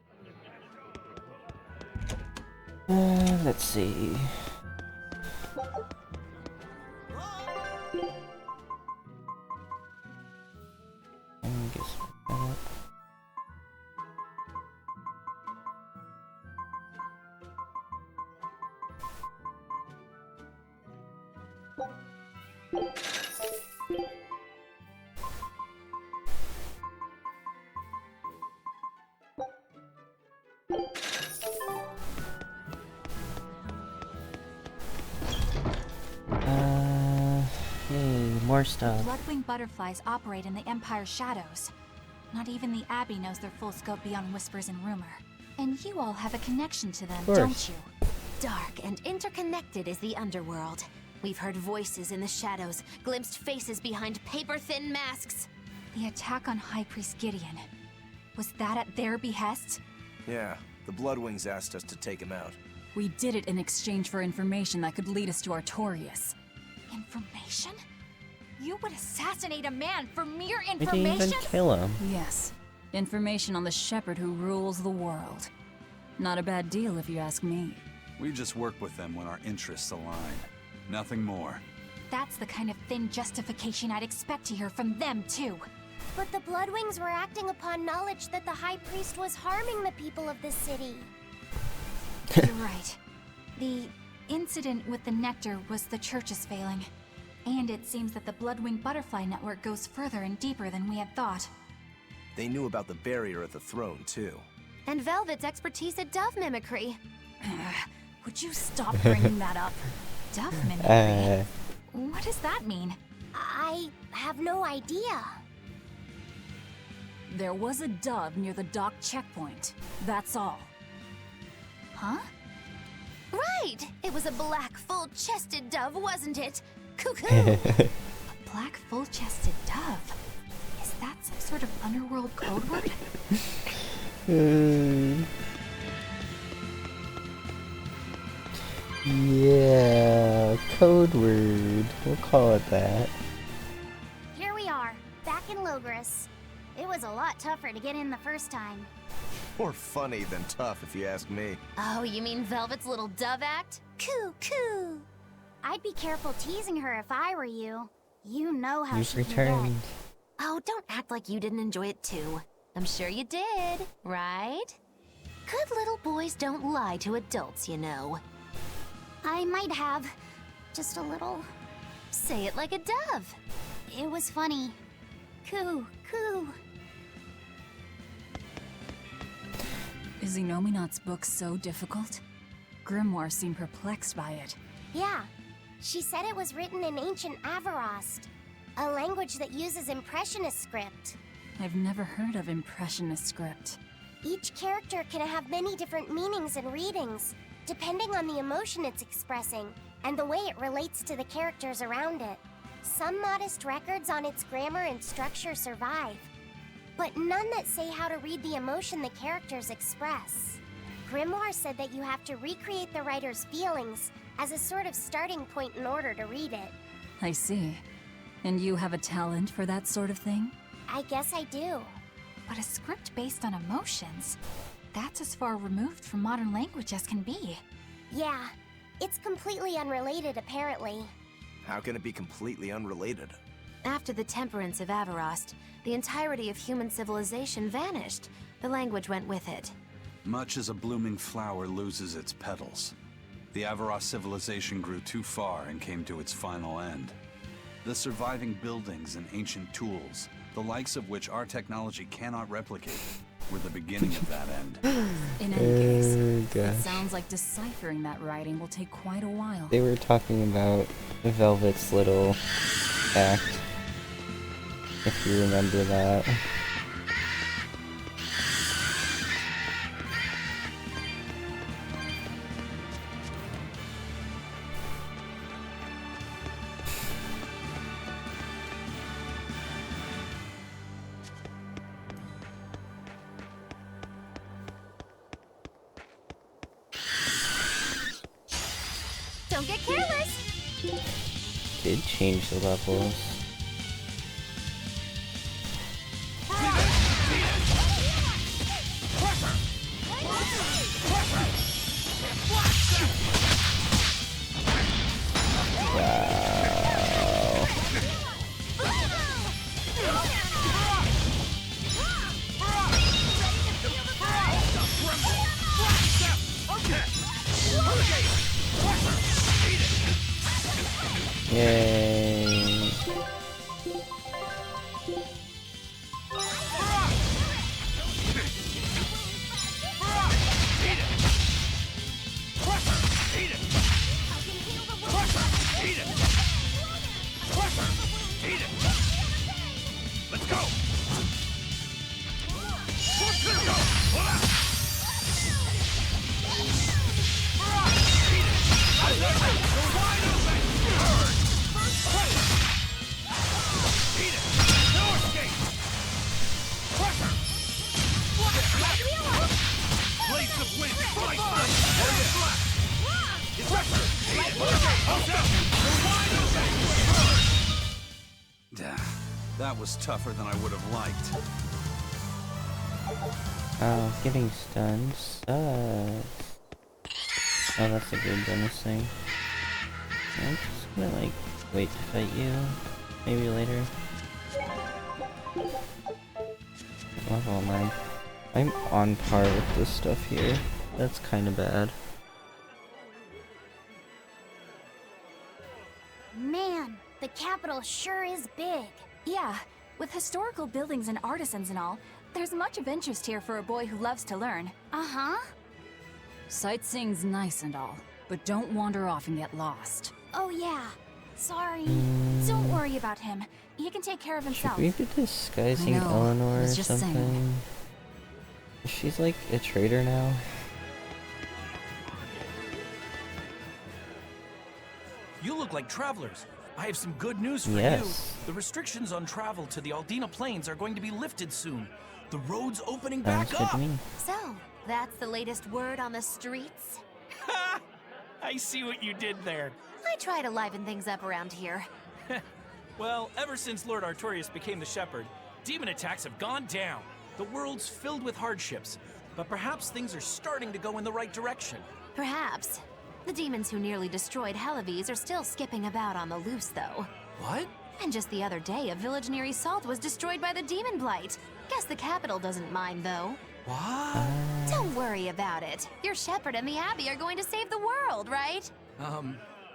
Let's see. Guess that. Hey, more stuff. Bloodwing butterflies operate in the Empire's shadows. Not even the Abbey knows their full scope beyond whispers and rumor. And you all have a connection to them, don't you? Dark and interconnected is the underworld. We've heard voices in the shadows, glimpsed faces behind paper-thin masks. The attack on High Priest Gideon. Was that at their behest? Yeah, the Bloodwings asked us to take him out. We did it in exchange for information that could lead us to Artorias. Information? You would assassinate a man for mere We didn't information? even kill him. Yes. Information on the shepherd who rules the world. Not a bad deal if you ask me. We just work with them when our interests align. Nothing more. That's the kind of thin justification I'd expect to hear from them, too. But the Bloodwings were acting upon knowledge that the High Priest was harming the people of the city. You're right. The incident with the nectar was the church's failing. And it seems that the Bloodwing Butterfly Network goes further and deeper than we had thought. They knew about the barrier at the throne, too. And Velvet's expertise at dove mimicry. Would you stop bringing that up? Dove mimicry? What does that mean? I have no idea. There was a dove near the dock checkpoint. That's all. Huh? Right! It was a black, full-chested dove, wasn't it? Cuckoo! A black, full-chested dove? Is that some sort of underworld code word? Yeah, code word. We'll call it that. Here we are, back in Logris. It was a lot tougher to get in the first time. More funny than tough, if you ask me. Oh, you mean Velvet's little dove act? Coo, coo! I'd be careful teasing her if I were you. You know how You've she can returned. get. Oh, don't act like you didn't enjoy it too. I'm sure you did, right? Good little boys don't lie to adults, you know. I might have. Just a little. Say it like a dove. It was funny. Coo, coo. Is Inominat's book so difficult? Grimoire seemed perplexed by it. Yeah. She said it was written in ancient Avarost, a language that uses Impressionist script. I've never heard of Impressionist script. Each character can have many different meanings and readings, depending on the emotion it's expressing and the way it relates to the characters around it. Some modest records on its grammar and structure survive, but none that say how to read the emotion the characters express. Grimoire said that you have to recreate the writer's feelings as a sort of starting point in order to read it. I see. And you have a talent for that sort of thing? I guess I do. But a script based on emotions? That's as far removed from modern language as can be. Yeah, it's completely unrelated apparently. How can it be completely unrelated? After the temperance of Avarost, the entirety of human civilization vanished. The language went with it. Much as a blooming flower loses its petals, the Avarost civilization grew too far and came to its final end. The surviving buildings and ancient tools, the likes of which our technology cannot replicate, were the beginning of that end. In any case, it gosh. sounds like deciphering that writing will take quite a while. They were talking about Velvet's little act, if you remember that. Don't get careless! Did change the levels. Wow. Yay. Let's go! That was tougher than I would have liked. Oh, getting stunned sucks. Oh, that's a good bonus thing. I'm just gonna, like, wait to fight you. Maybe later. What level am I? I'm on par with this stuff here. That's kinda bad. capital sure is big. Yeah, with historical buildings and artisans and all, there's much of interest here for a boy who loves to learn. Uh-huh. Sightseeing's nice and all, but don't wander off and get lost. Oh yeah. Sorry. Don't worry about him. He can take care of Should himself. we be disguising No, Eleanor I or was just something? saying. She's like a traitor now. You look like travelers. I have some good news for Yes. you. The restrictions on travel to the Aldina Plains are going to be lifted soon. The road's opening Sounds back good up. to me. So, that's the latest word on the streets? Ha! I see what you did there. I try to liven things up around here. Well, ever since Lord Artorias became the Shepherd, demon attacks have gone down. The world's filled with hardships, but perhaps things are starting to go in the right direction. Perhaps. The demons who nearly destroyed Helaves are still skipping about on the loose, though. What? And just the other day, a village near Salt was destroyed by the demon blight. Guess the capital doesn't mind, though. What? Don't worry about it. Your shepherd and the abbey are going to save the world, right?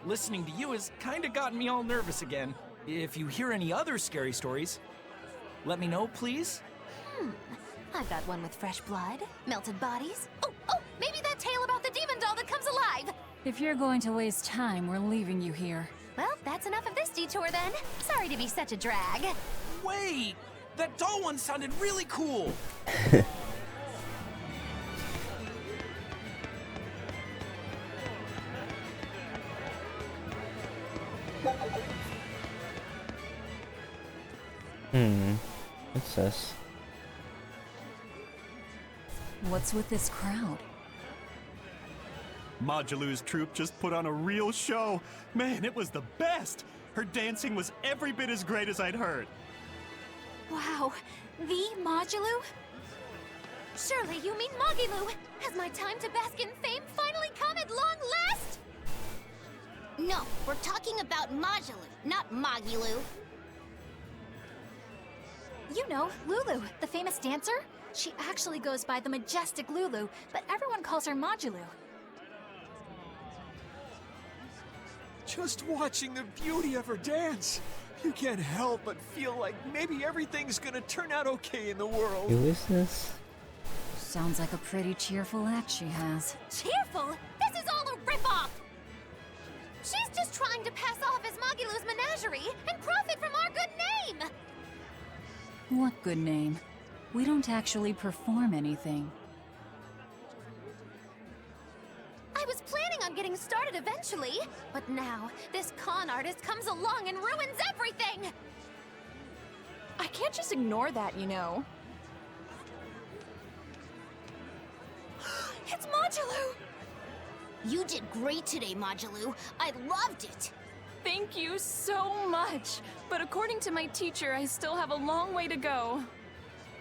Listening to you has kinda gotten me all nervous again. If you hear any other scary stories, let me know, please. I've got one with fresh blood, melted bodies. Oh, maybe that tale about the demon doll that comes alive. If you're going to waste time, we're leaving you here. Well, that's enough of this detour then. Sorry to be such a drag. Wait! That doll one sounded really cool! What's this? What's with this crowd? Modulu's troupe just put on a real show. Man, it was the best. Her dancing was every bit as great as I'd heard. Wow, the Modulu? Surely you mean Magilu. Has my time to bask in fame finally come at long last? No, we're talking about Majulu, not Magilu. You know, Lulu, the famous dancer? She actually goes by the majestic Lulu, but everyone calls her Modulu. Just watching the beauty of her dance, you can't help but feel like maybe everything's gonna turn out okay in the world. Who is this? Sounds like a pretty cheerful act she has. Cheerful? This is all a ripoff! She's just trying to pass off as Magilu's menagerie and profit from our good name! What good name? We don't actually perform anything. I was planning on getting started eventually, but now this con artist comes along and ruins everything! I can't just ignore that, you know. It's Modulu! You did great today, Modulu. I loved it. Thank you so much. But according to my teacher, I still have a long way to go.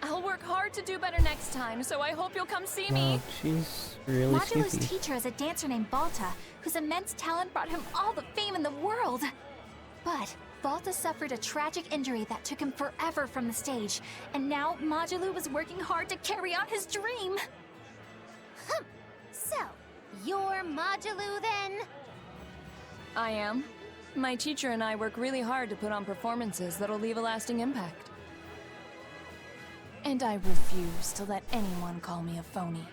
I'll work hard to do better next time, so I hope you'll come see me. Oh, she's really Modulu's snoopy. teacher is a dancer named Balta, whose immense talent brought him all the fame in the world. But Balta suffered a tragic injury that took him forever from the stage, and now Modulu was working hard to carry out his dream. So, you're Magilu then? I am. My teacher and I work really hard to put on performances that'll leave a lasting impact. And I refuse to let anyone call me a phony.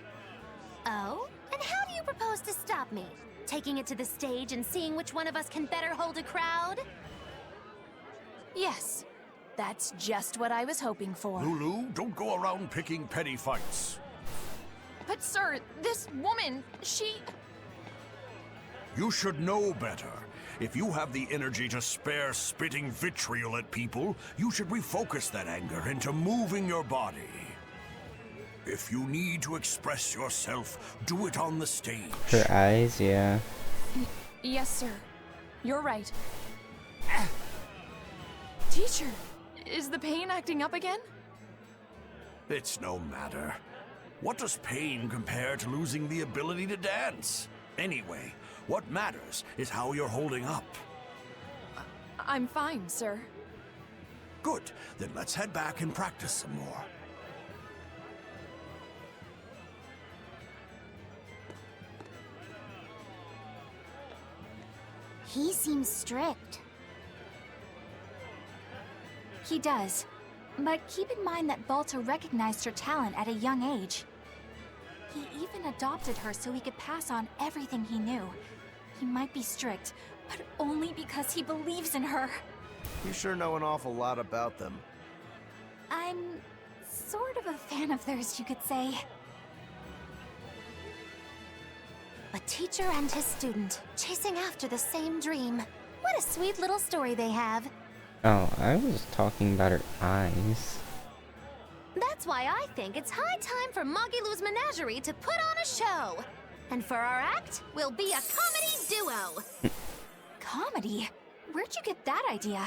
Oh? And how do you propose to stop me? Taking it to the stage and seeing which one of us can better hold a crowd? Yes, that's just what I was hoping for. Lulu, don't go around picking petty fights. But sir, this woman, she... You should know better. If you have the energy to spare spitting vitriol at people, you should refocus that anger into moving your body. If you need to express yourself, do it on the stage. Her eyes, yeah. Yes, sir. You're right. Teacher, is the pain acting up again? It's no matter. What does pain compare to losing the ability to dance? Anyway, what matters is how you're holding up. I'm fine, sir. Good. Then let's head back and practice some more. He seems strict. He does. But keep in mind that Balta recognized her talent at a young age. He even adopted her so he could pass on everything he knew. He might be strict, but only because he believes in her. You sure know an awful lot about them. I'm sort of a fan of theirs, you could say. A teacher and his student, chasing after the same dream. What a sweet little story they have. Oh, I was talking about her eyes. That's why I think it's high time for Magilou's Menagerie to put on a show. And for our act, we'll be a comedy duo. Comedy? Where'd you get that idea?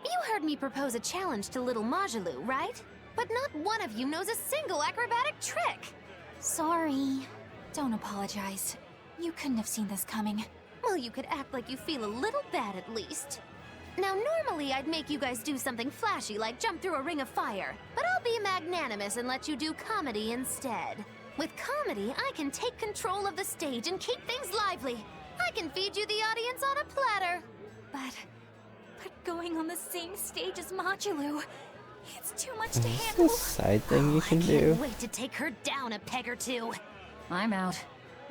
You heard me propose a challenge to little Magilou, right? But not one of you knows a single acrobatic trick. Sorry. Don't apologize. You couldn't have seen this coming. Well, you could act like you feel a little bad at least. Now, normally I'd make you guys do something flashy like jump through a ring of fire, but I'll be magnanimous and let you do comedy instead. With comedy, I can take control of the stage and keep things lively. I can feed you the audience on a platter. But going on the same stage as Magilou, it's too much to Is handle. this a side thing you can I do? can't wait to take her down a peg or two. I'm out.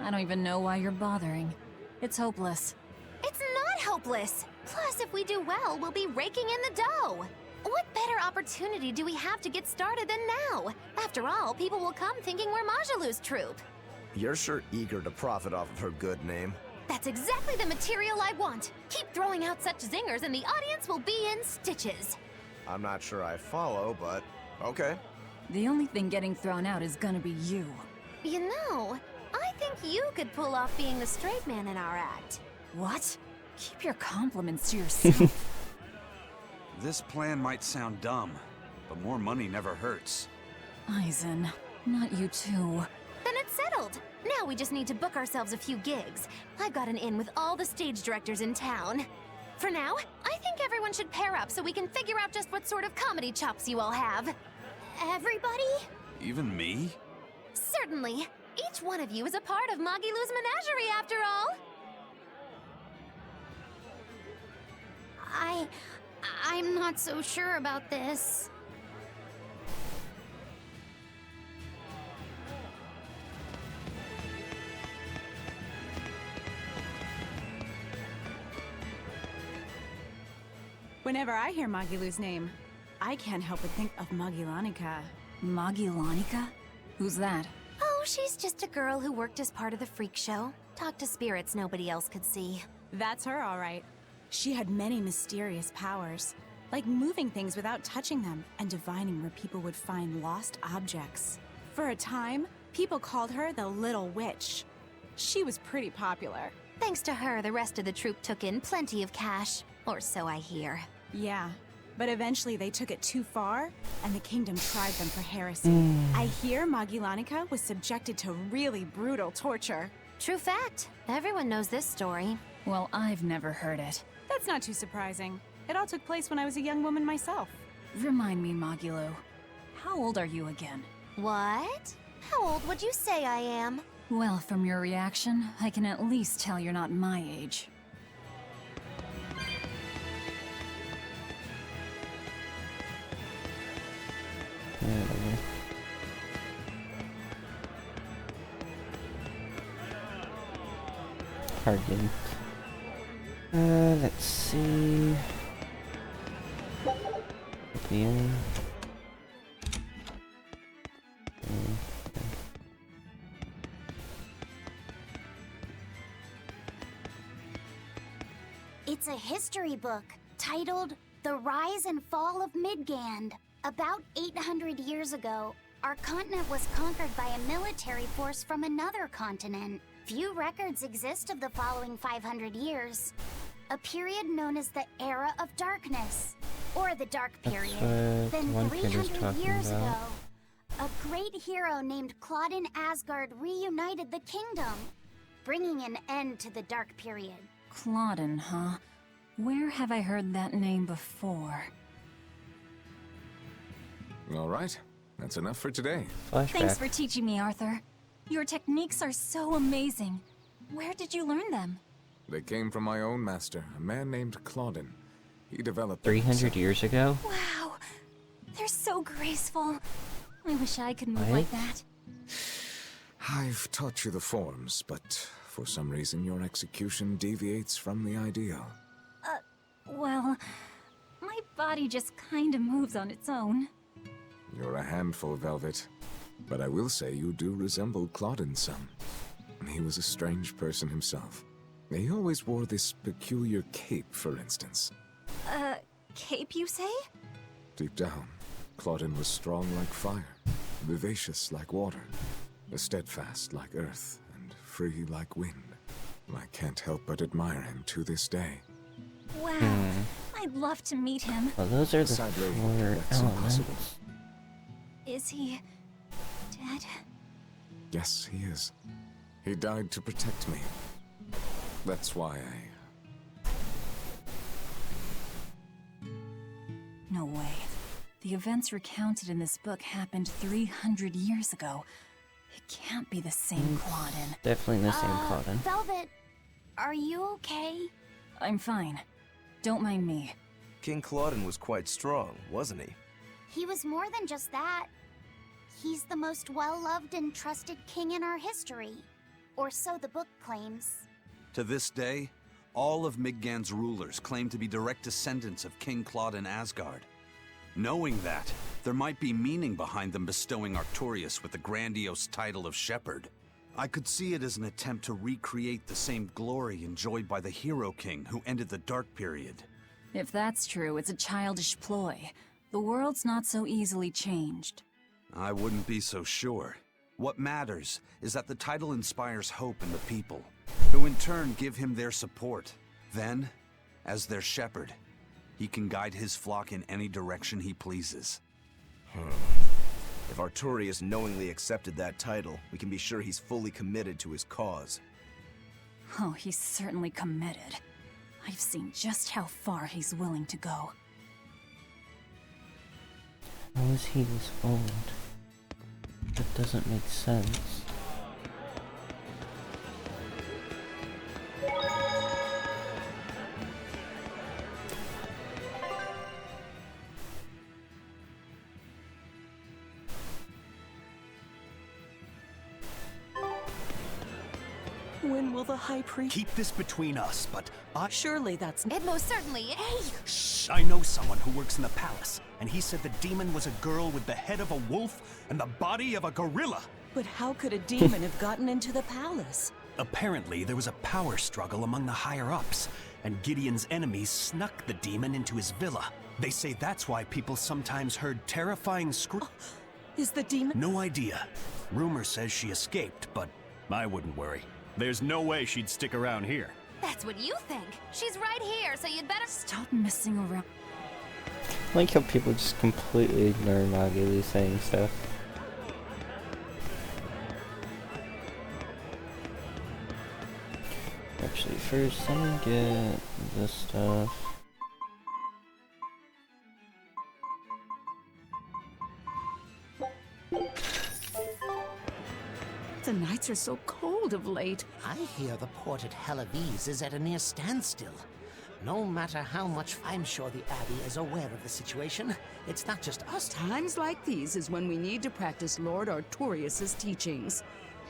I don't even know why you're bothering. It's hopeless. It's not hopeless. Plus, if we do well, we'll be raking in the dough. What better opportunity do we have to get started than now? After all, people will come thinking we're Majilou's troupe. You're sure eager to profit off of her good name. That's exactly the material I want. Keep throwing out such zingers and the audience will be in stitches. I'm not sure I follow, but okay. The only thing getting thrown out is gonna be you. You know, I think you could pull off being the straight man in our act. What? Keep your compliments to yourself. This plan might sound dumb, but more money never hurts. Eisen, not you too. Then it's settled. Now we just need to book ourselves a few gigs. I've got an in with all the stage directors in town. For now, I think everyone should pair up so we can figure out just what sort of comedy chops you all have. Everybody? Even me? Certainly. Each one of you is a part of Magilou's Menagerie, after all. I'm not so sure about this. Whenever I hear Magilou's name, I can't help but think of Magilanica. Magilanica? Who's that? Oh, she's just a girl who worked as part of the freak show. Talked to spirits nobody else could see. That's her, all right. She had many mysterious powers, like moving things without touching them and divining where people would find lost objects. For a time, people called her the Little Witch. She was pretty popular. Thanks to her, the rest of the troupe took in plenty of cash. Or so I hear. Yeah, but eventually they took it too far, and the kingdom tried them for heresy. I hear Magilanica was subjected to really brutal torture. True fact. Everyone knows this story. Well, I've never heard it. That's not too surprising. It all took place when I was a young woman myself. Remind me, Magilou. How old are you again? What? How old would you say I am? Well, from your reaction, I can at least tell you're not my age. Card game. Let's see. Open. It's a history book titled The Rise and Fall of Midgand. About 800 years ago, our continent was conquered by a military force from another continent. Few records exist of the following 500 years. A period known as the Era of Darkness, or the Dark Period. Then 300 years ago, a great hero named Claudin Asgard reunited the kingdom, bringing an end to the Dark Period. Claudin, huh? Where have I heard that name before? All right, that's enough for today. Thanks for teaching me, Arthur. Your techniques are so amazing. Where did you learn them? They came from my own master, a man named Claudin. He developed 300 years ago? Wow, They're so graceful. I wish I could move Right? like that. I've taught you the forms, but for some reason your execution deviates from the ideal. Well, my body just kinda moves on its own. You're a handful, Velvet. But I will say you do resemble Claudin some. He was a strange person himself. He always wore this peculiar cape, for instance. Cape, you say? Deep down, Claudin was strong like fire, vivacious like water, steadfast like earth, and free like wind. I can't help but admire him to this day. Wow. I'd love to meet him. Well, those are the Sadly, 4 that's impossible. elements. Is he dead? Yes, he is. He died to protect me. That's why I... No way. The events recounted in this book happened 300 years ago. It can't be the same Claudin. Definitely the same Claudin. Velvet, are you okay? I'm fine. Don't mind me. King Claudin was quite strong, wasn't he? He was more than just that. He's the most well-loved and trusted king in our history. Or so the book claims. To this day, all of Midgard's rulers claim to be direct descendants of King Claudin Asgard. Knowing that, there might be meaning behind them bestowing Artorias with the grandiose title of Shepherd. I could see it as an attempt to recreate the same glory enjoyed by the Hero King who ended the Dark Period. If that's true, it's a childish ploy. The world's not so easily changed. I wouldn't be so sure. What matters is that the title inspires hope in the people, who in turn give him their support. Then, as their shepherd, he can guide his flock in any direction he pleases. If Artorias knowingly accepted that title, we can be sure he's fully committed to his cause. Oh, he's certainly committed. I've seen just how far he's willing to go. How is he this old? That doesn't make sense. When will the High Priest... Keep this between us, but I... Surely that's... It most certainly is. Hey! Shh! I know someone who works in the palace, and he said the demon was a girl with the head of a wolf and the body of a gorilla. But how could a demon have gotten into the palace? Apparently, there was a power struggle among the higher-ups, and Gideon's enemies snuck the demon into his villa. They say that's why people sometimes heard terrifying screams. Is the demon... No idea. Rumor says she escaped, but I wouldn't worry. There's no way she'd stick around here. That's what you think. She's right here, so you'd better stop messing around. I like how people just completely ignore Nagili saying stuff. Actually, first let me get this stuff. The nights are so cold of late. I hear the port at Helavis is at a near standstill. No matter how much I'm sure the Abbey is aware of the situation, it's not just us. Times like these is when we need to practice Lord Artorias' teachings.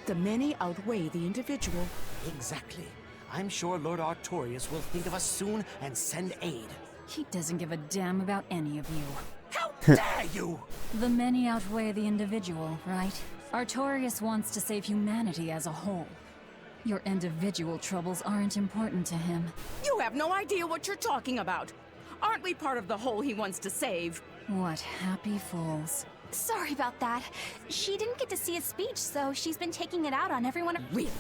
The many outweigh the individual. Exactly. I'm sure Lord Artorias will think of us soon and send aid. He doesn't give a damn about any of you. How dare you! The many outweigh the individual, right? Artorias wants to save humanity as a whole. Your individual troubles aren't important to him. You have no idea what you're talking about. Aren't we part of the whole he wants to save? What happy fools. Sorry about that. She didn't get to see his speech, so she's been taking it out on everyone. Really?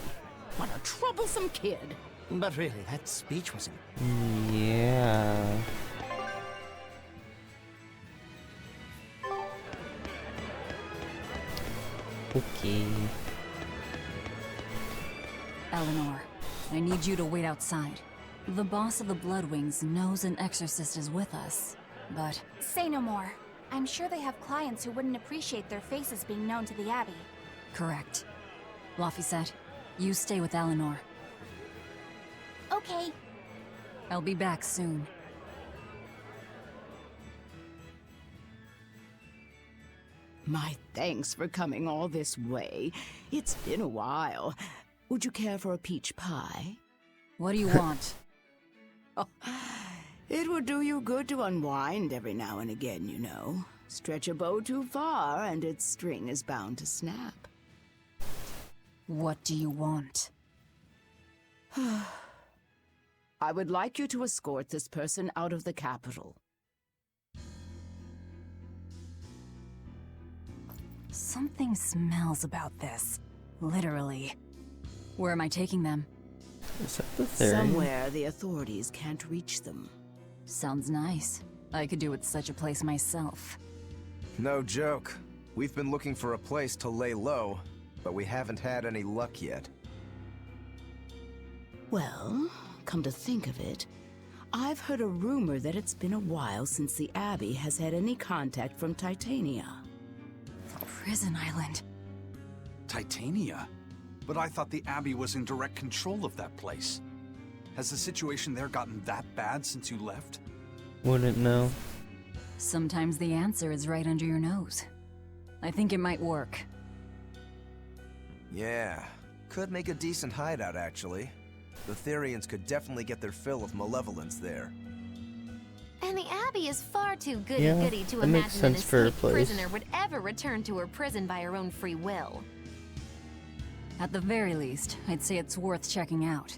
What a troublesome kid. But really, that speech was... Yeah. Okay. Eleanor, I need you to wait outside. The boss of the Bloodwings knows an exorcist is with us, but... Say no more. I'm sure they have clients who wouldn't appreciate their faces being known to the Abbey. Correct. Laphicet, you stay with Eleanor. Okay. I'll be back soon. My thanks for coming all this way. It's been a while. Would you care for a peach pie? What do you want? Oh, it would do you good to unwind every now and again, you know. Stretch a bow too far and its string is bound to snap. What do you want? I would like you to escort this person out of the capital. Something smells about this. Literally. Where am I taking them? Is that the theory? Somewhere the authorities can't reach them. Sounds nice. I could do with such a place myself. No joke. We've been looking for a place to lay low, but we haven't had any luck yet. Well, come to think of it, I've heard a rumor that it's been a while since the Abbey has had any contact from Titania. Prison Island. Titania? But I thought the Abbey was in direct control of that place. Has the situation there gotten that bad since you left? Wouldn't know. Sometimes the answer is right under your nose. I think it might work. Yeah, could make a decent hideout actually. The Therians could definitely get their fill of malevolence there. And the Abbey is far too Yeah, goody-goody to that makes imagine an sense for a escaped place. prisoner would ever return to her prison by her own free will. At the very least, I'd say it's worth checking out.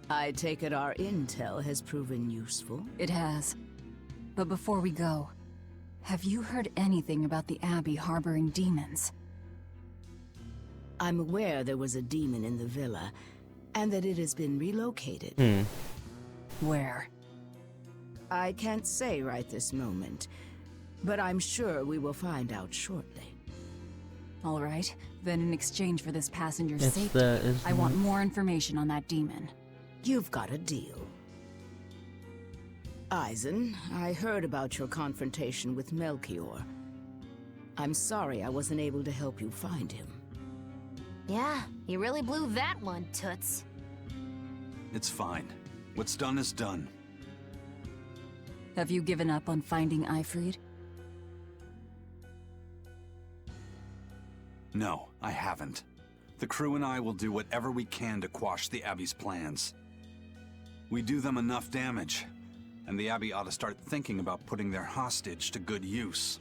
I take it our intel has proven useful. It has. But before we go, have you heard anything about the Abbey harboring demons? I'm aware there was a demon in the villa, and that it has been relocated. Where? I can't say right this moment, but I'm sure we will find out shortly. All right, then in exchange for this passenger's It's safety, that, isn't I want it? more information on that demon. You've got a deal. Eisen, I heard about your confrontation with Melchior. I'm sorry I wasn't able to help you find him. Yeah, you really blew that one, Toots. It's fine. What's done is done. Have you given up on finding Eifried? No, I haven't. The crew and I will do whatever we can to quash the Abbey's plans. We do them enough damage, and the Abbey ought to start thinking about putting their hostage to good use.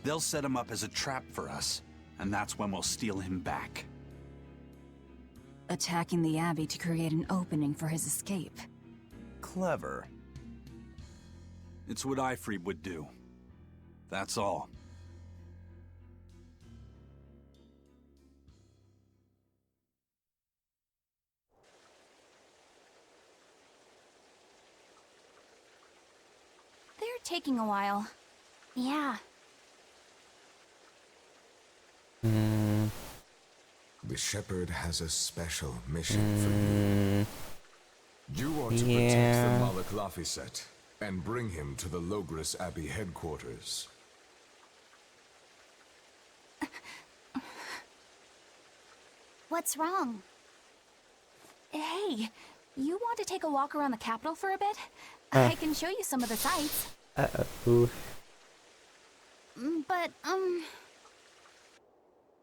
They'll set him up as a trap for us, and that's when we'll steal him back. Attacking the Abbey to create an opening for his escape. Clever. It's what Eifried would do. That's all. They're taking a while. Yeah. The Shepherd has a special mission for you. You are to protect the Malak Laphicet and bring him to the Logris Abbey headquarters. What's wrong? Hey, you want to take a walk around the capital for a bit? I can show you some of the sights. Uh-oh. But,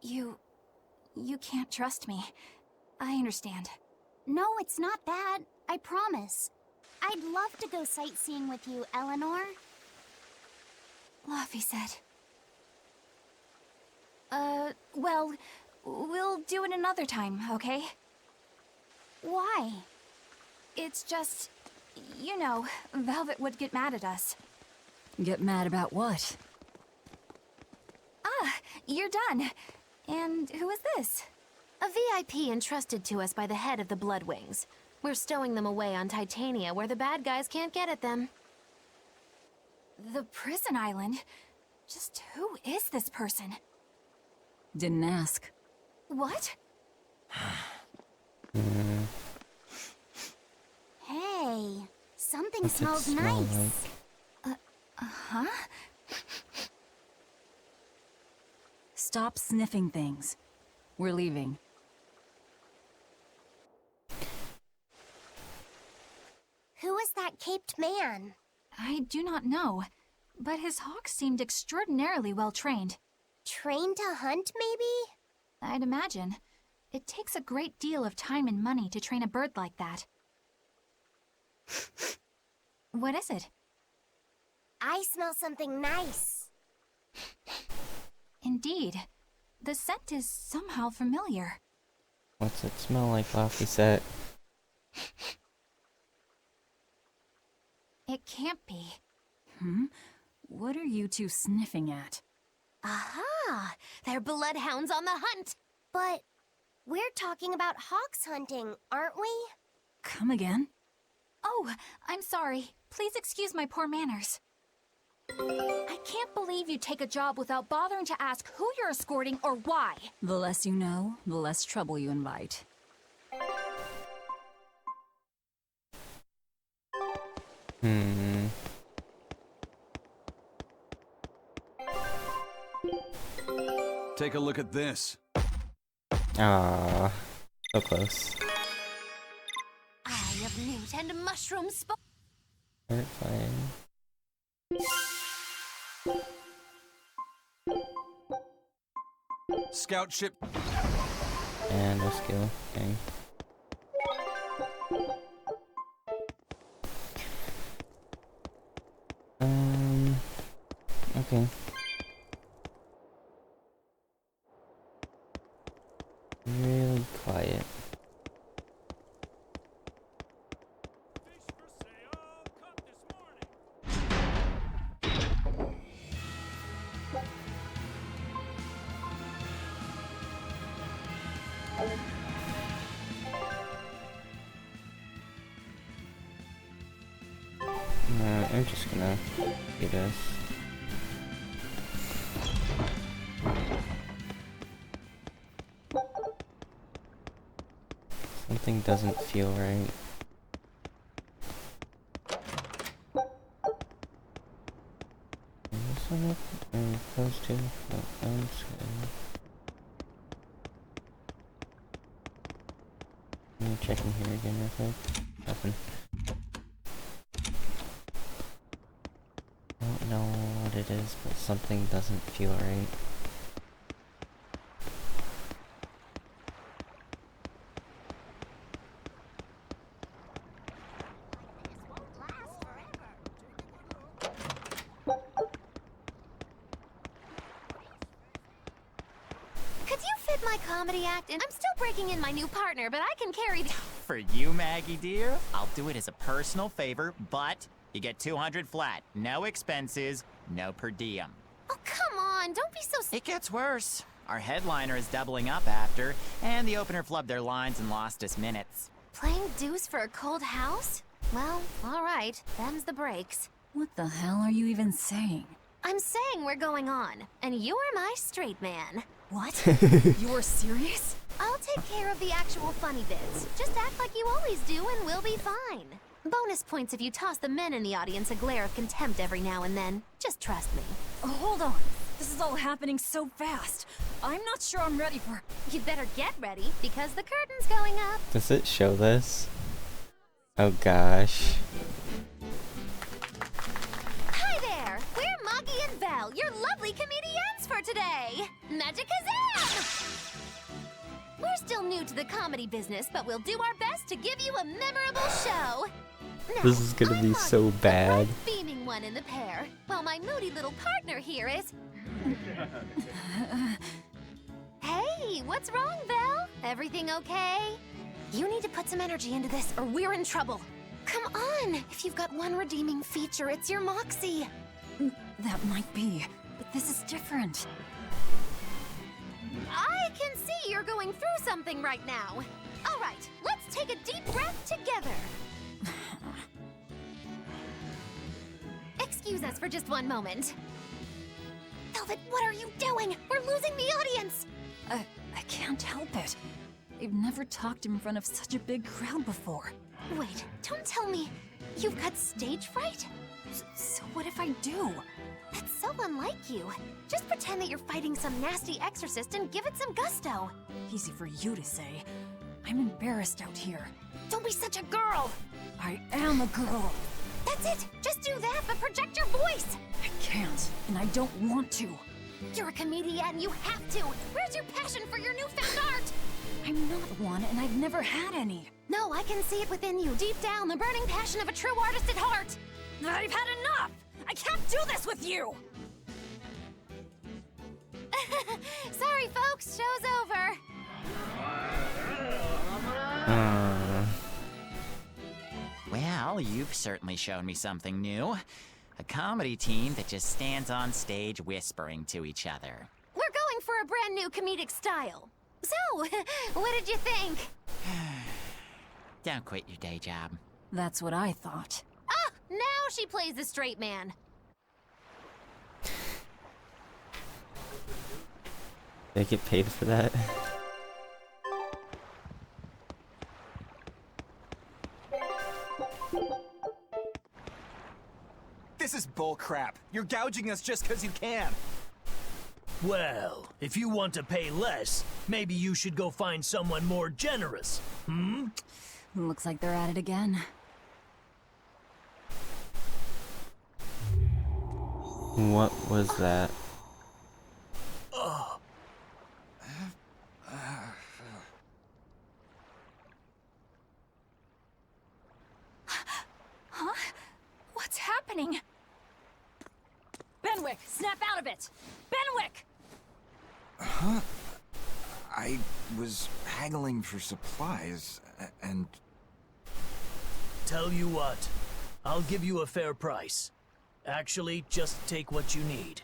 You can't trust me. I understand. No, it's not that. I promise. I'd love to go sightseeing with you, Eleanor. Laphicet. Well, we'll do it another time, okay? Why? It's just, you know, Velvet would get mad at us. Get mad about what? Ah, you're done. And who is this? A VIP entrusted to us by the head of the Bloodwings. We're stowing them away on Titania where the bad guys can't get at them. The prison island? Just who is this person? Didn't ask. What? Hey, something What's it smells smell nice. Huh? Stop sniffing things. We're leaving. Who is that caped man? I do not know. but his hawks seemed extraordinarily well trained. Trained to hunt, maybe? I'd imagine. It takes a great deal of time and money to train a bird like that. What is it? I smell something nice. Indeed. The scent is somehow familiar. What's it smell like, Laphicet? It can't be. What are you two sniffing at? Aha! They're bloodhounds on the hunt! But we're talking about hawks hunting, aren't we? Come again? Oh, I'm sorry. Please excuse my poor manners. I can't believe you take a job without bothering to ask who you're escorting or why. The less you know, the less trouble you invite. Take a look at this. Ah, so close. Eye of newt and mushroom Terrifying. Scout ship. And no skill. Dang. Okay. Really quiet. I'm just gonna do this. Something doesn't feel right. Is this one up? Are we close to? No, that's good. Let me check in here again real quick. Nothing. I don't know what it is, but something doesn't feel right. Could you fit my comedy act in? I'm still breaking in my new partner, but I can carry the... For you, Maggie dear, I'll do it as a personal favor, but you get 200 flat. No expenses, no per diem. Oh, come on, don't be so... It gets worse. Our headliner is doubling up after, and the opener flubbed their lines and lost us minutes. Playing deuce for a cold house? Well, alright, them's the breaks. What the hell are you even saying? I'm saying we're going on, and you're my straight man. What? You're serious? I'll take care of the actual funny bits. Just act like you always do and we'll be fine. Bonus points if you toss the men in the audience a glare of contempt every now and then. Just trust me. Oh, hold on. This is all happening so fast. I'm not sure I'm ready for... You'd better get ready, because the curtain's going up. Does it show this? Oh gosh. Hi there! We're Moggy and Val, your lovely comedians for today! Magicazam! We're still new to the comedy business, but we'll do our best to give you a memorable show. Now, This is gonna be so bad. beaming one in the pair, while my moody little partner here is... Hey, what's wrong, Val? Everything okay? You need to put some energy into this, or we're in trouble. Come on! If you've got one redeeming feature, it's your moxie. That might be, but this is different. I can see you're going through something right now. All right, let's take a deep breath together. Excuse us for just one moment. Velvet, what are you doing? We're losing the audience! I can't help it. I've never talked in front of such a big crowd before. Wait, don't tell me you've got stage fright? So what if I do? That's so unlike you. Just pretend that you're fighting some nasty exorcist and give it some gusto. Easy for you to say. I'm embarrassed out here. Don't be such a girl! I am a girl. That's it! Just do that, but project your voice! I can't, and I don't want to. You're a comedian, you have to! Where's your passion for your newfound art? I'm not one, and I've never had any. No, I can see it within you, deep down, the burning passion of a true artist at heart! I've had enough! I can't do this with you! Sorry, folks, show's over. Well, you've certainly shown me something new. A comedy team that just stands on stage whispering to each other. We're going for a brand new comedic style. So, what did you think? Don't quit your day job. That's what I thought. Ah, now she plays the straight man. They get paid for that? This is bullcrap. You're gouging us just because you can. Well, if you want to pay less, maybe you should go find someone more generous. Hmm? Looks like they're at it again. What was that? Huh? What's happening? Benwick, snap out of it! Benwick! Huh? I was haggling for supplies, and... Tell you what, I'll give you a fair price. Actually, just take what you need.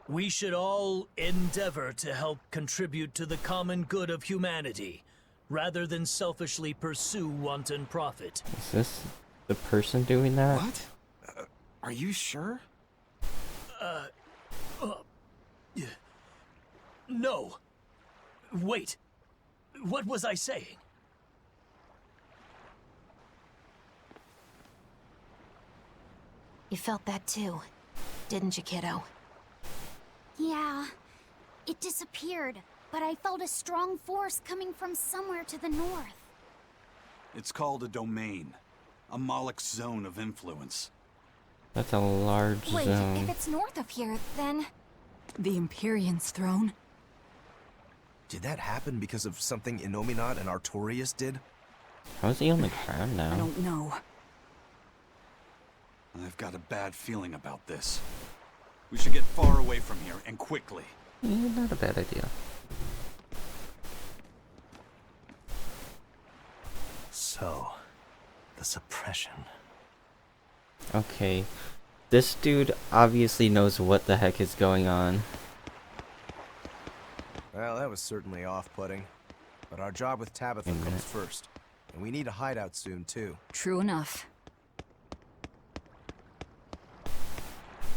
We should all endeavor to help contribute to the common good of humanity, rather than selfishly pursue wanton profit. Is this the person doing that? What? Are you sure? No. Wait. What was I saying? You felt that too, didn't you, kiddo? Yeah, it disappeared, but I felt a strong force coming from somewhere to the north. It's called a domain. A Moloch zone of influence. That's a large Wait, zone. if it's north of here, then... The Empyrean's throne? Did that happen because of something Innominat and Artorias did? How is he on the ground now? I don't know. I've got a bad feeling about this. We should get far away from here, and quickly. Yeah, not a bad idea. So, the suppression. Okay. This dude obviously knows what the heck is going on. Well, that was certainly off-putting. But our job with Tabitha comes first. And we need a hideout soon, too. True enough.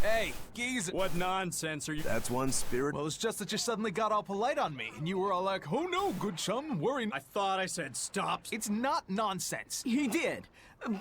Hey, geez, what nonsense are you— That's one spirit. Well, it's just that you suddenly got all polite on me, and you were all like, oh no, good chum, worry. I thought I said stop. It's not nonsense. He did.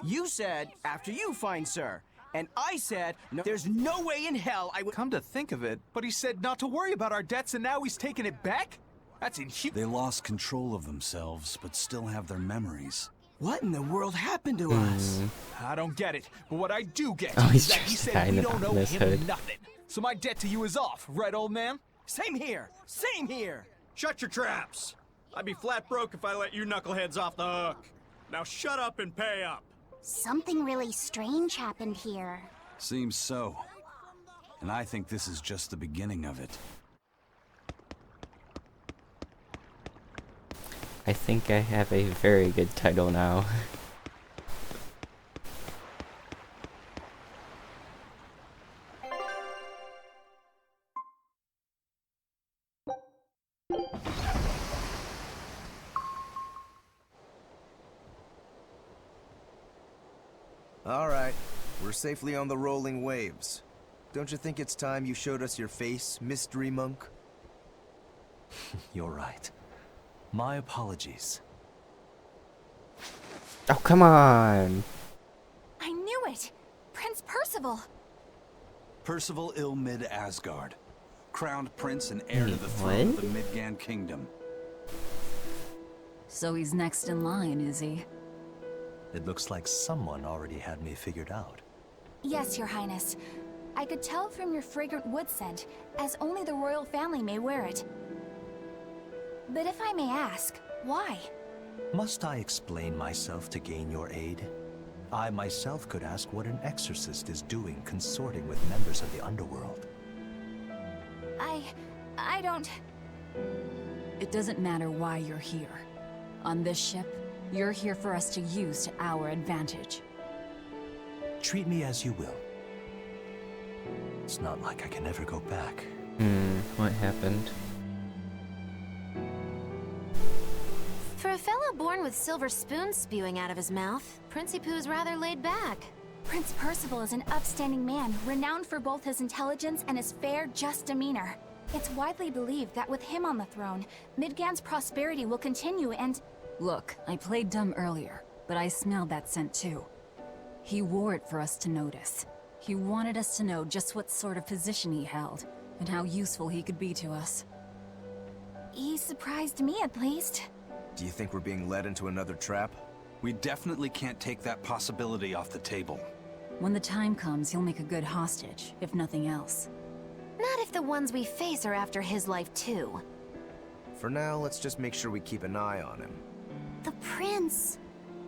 You said, after you, fine sir. And I said, no, there's no way in hell I would— Come to think of it, but he said not to worry about our debts, and now he's taking it back? That's inhuman. They lost control of themselves, but still have their memories. What in the world happened to us? I don't get it, but what I do get Oh, he's is that he just said hiding we don't behind owe this him hood. nothing. So my debt to you is off, right, old man? Same here. Same here. Shut your traps. I'd be flat broke if I let you knuckleheads off the hook. Now shut up and pay up. Something really strange happened here. Seems so. And I think this is just the beginning of it. I think I have a very good title now. Alright, we're safely on the rolling waves. Don't you think it's time you showed us your face, Mystery Monk? You're right. My apologies. Oh, come on! I knew it! Prince Percival! Percival Ilmid Asgard. Crowned prince and heir to the throne of the Midgand Kingdom. So he's next in line, is he? It looks like someone already had me figured out. Yes, Your Highness. I could tell from your fragrant wood scent, as only the royal family may wear it. But if I may ask, why? Must I explain myself to gain your aid? I myself could ask what an exorcist is doing consorting with members of the underworld. I don't... It doesn't matter why you're here. On this ship, you're here for us to use to our advantage. Treat me as you will. It's not like I can ever go back. What happened? For a fellow born with silver spoons spewing out of his mouth, Principoo's rather laid back. Prince Percival is an upstanding man, renowned for both his intelligence and his fair, just demeanor. It's widely believed that with him on the throne, Midgand's prosperity will continue and... Look, I played dumb earlier, but I smelled that scent too. He wore it for us to notice. He wanted us to know just what sort of position he held, and how useful he could be to us. He surprised me, at least. Do you think we're being led into another trap? We definitely can't take that possibility off the table. When the time comes, he'll make a good hostage, if nothing else. Not if the ones we face are after his life too. For now, let's just make sure we keep an eye on him. The prince.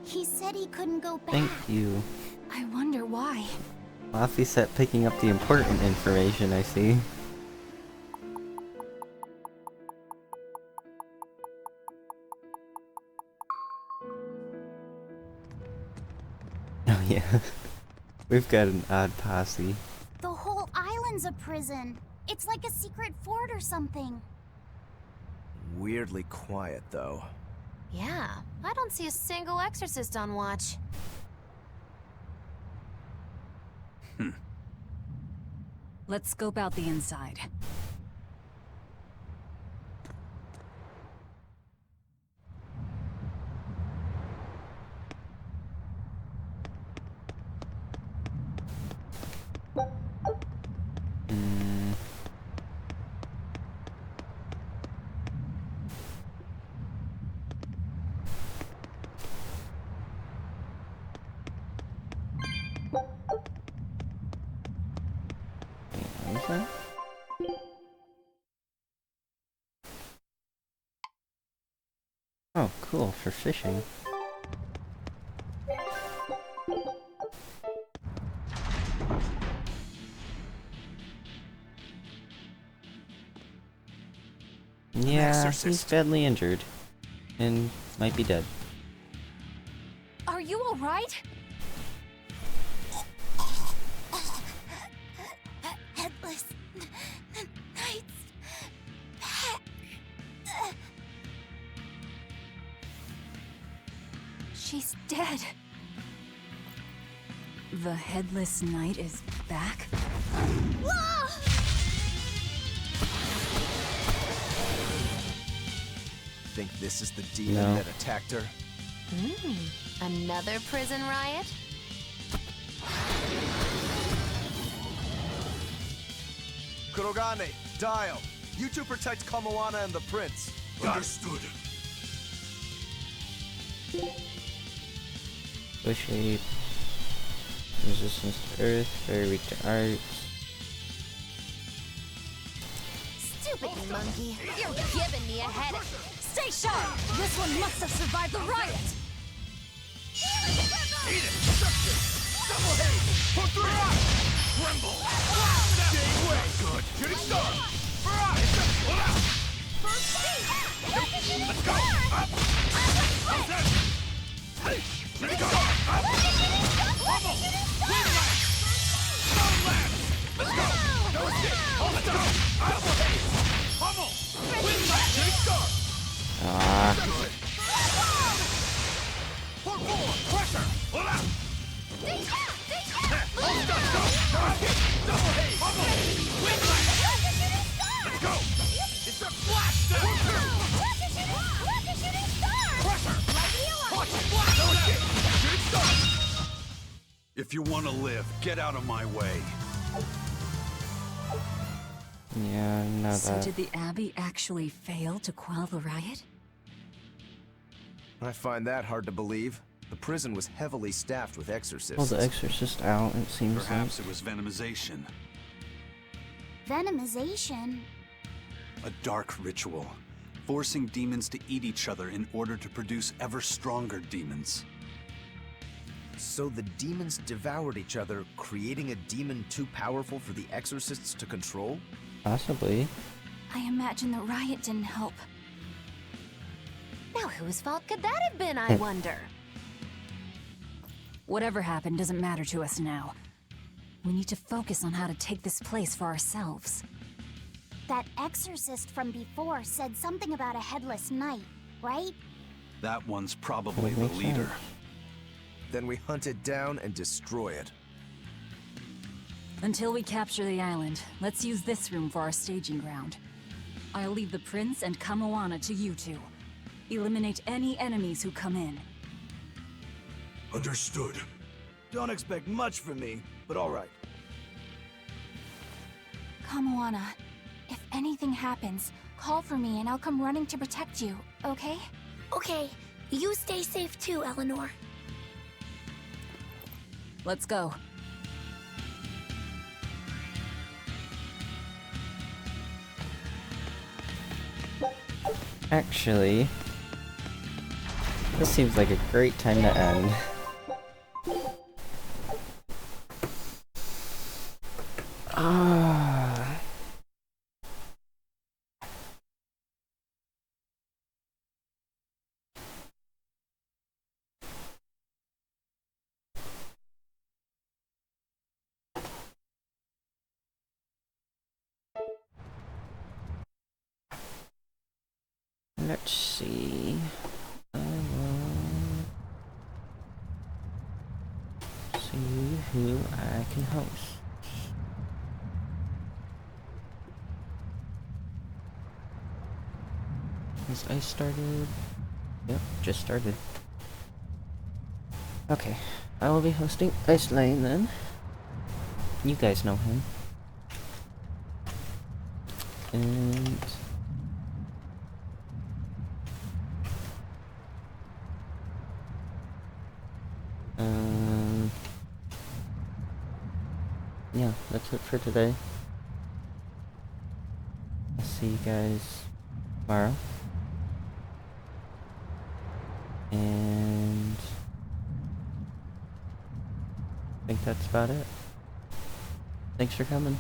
He said he couldn't go back. Thank you. I wonder why. Laffyset picking up the important information, I see. Oh yeah. We've got an odd posse. The whole island's a prison. It's like a secret fort or something. Weirdly quiet, though. Yeah, I don't see a single exorcist on watch. Let's scope out the inside. Oh, cool, for fishing. Yeah, he's badly injured. And might be dead. Are you alright? Headless Knight's back. She's dead. The Headless Knight is back? Think this is the demon that attacked her? Another prison riot? Kurogane, Dial. You two protect Kamoana and the prince. Understood. Bush shape. Resistance to earth, very weak to arts. Stupid monkey. You're giving me a headache. Stay sharp! This one must have survived the riot! Eat it! Destruction! Double hate! Put through it! Tremble! Stay away! Good! Shooting star! Pull out! First speed! Let's go! Up! How's that? Shooting star! Up! Pummel! Wind lash! Stone lash! Let's go! No escape! Let's go! Double hate! Pummel! Wind lash! Shooting star! Pour forward! Pressure! Pull out! Hold up! Go! Double hate! Pummel! Wind lash! Let's go! It's a blast! Pressure! Push! No escape! Shooting star! If you want to live, get out of my way. Yeah, no So that. did the Abbey actually fail to quell the riot? I find that hard to believe. The prison was heavily staffed with exorcists. Well, the exorcist out, it seems Perhaps like. it was venomization. Venomization? A dark ritual, forcing demons to eat each other in order to produce ever stronger demons. So the demons devoured each other, creating a demon too powerful for the exorcists to control? Possibly. I imagine the riot didn't help. Now whose fault could that have been, I wonder? Whatever happened doesn't matter to us now. We need to focus on how to take this place for ourselves. That exorcist from before said something about a headless knight, right? That one's probably That the makes leader. sense. Then we hunt it down and destroy it. Until we capture the island, let's use this room for our staging ground. I'll leave the prince and Kamoana to you two. Eliminate any enemies who come in. Understood. Don't expect much from me, but all right. Kamoana, if anything happens, call for me and I'll come running to protect you, okay? Okay, you stay safe too, Eleanor. Let's go. Actually, this seems like a great time to end. Ah. Let's see. I will see who I can host. Has I started? Yep, just started. Okay, I will be hosting Ice Lane then. You guys know him. And yeah, that's it for today. I'll see you guys tomorrow. And I think that's about it. Thanks for coming.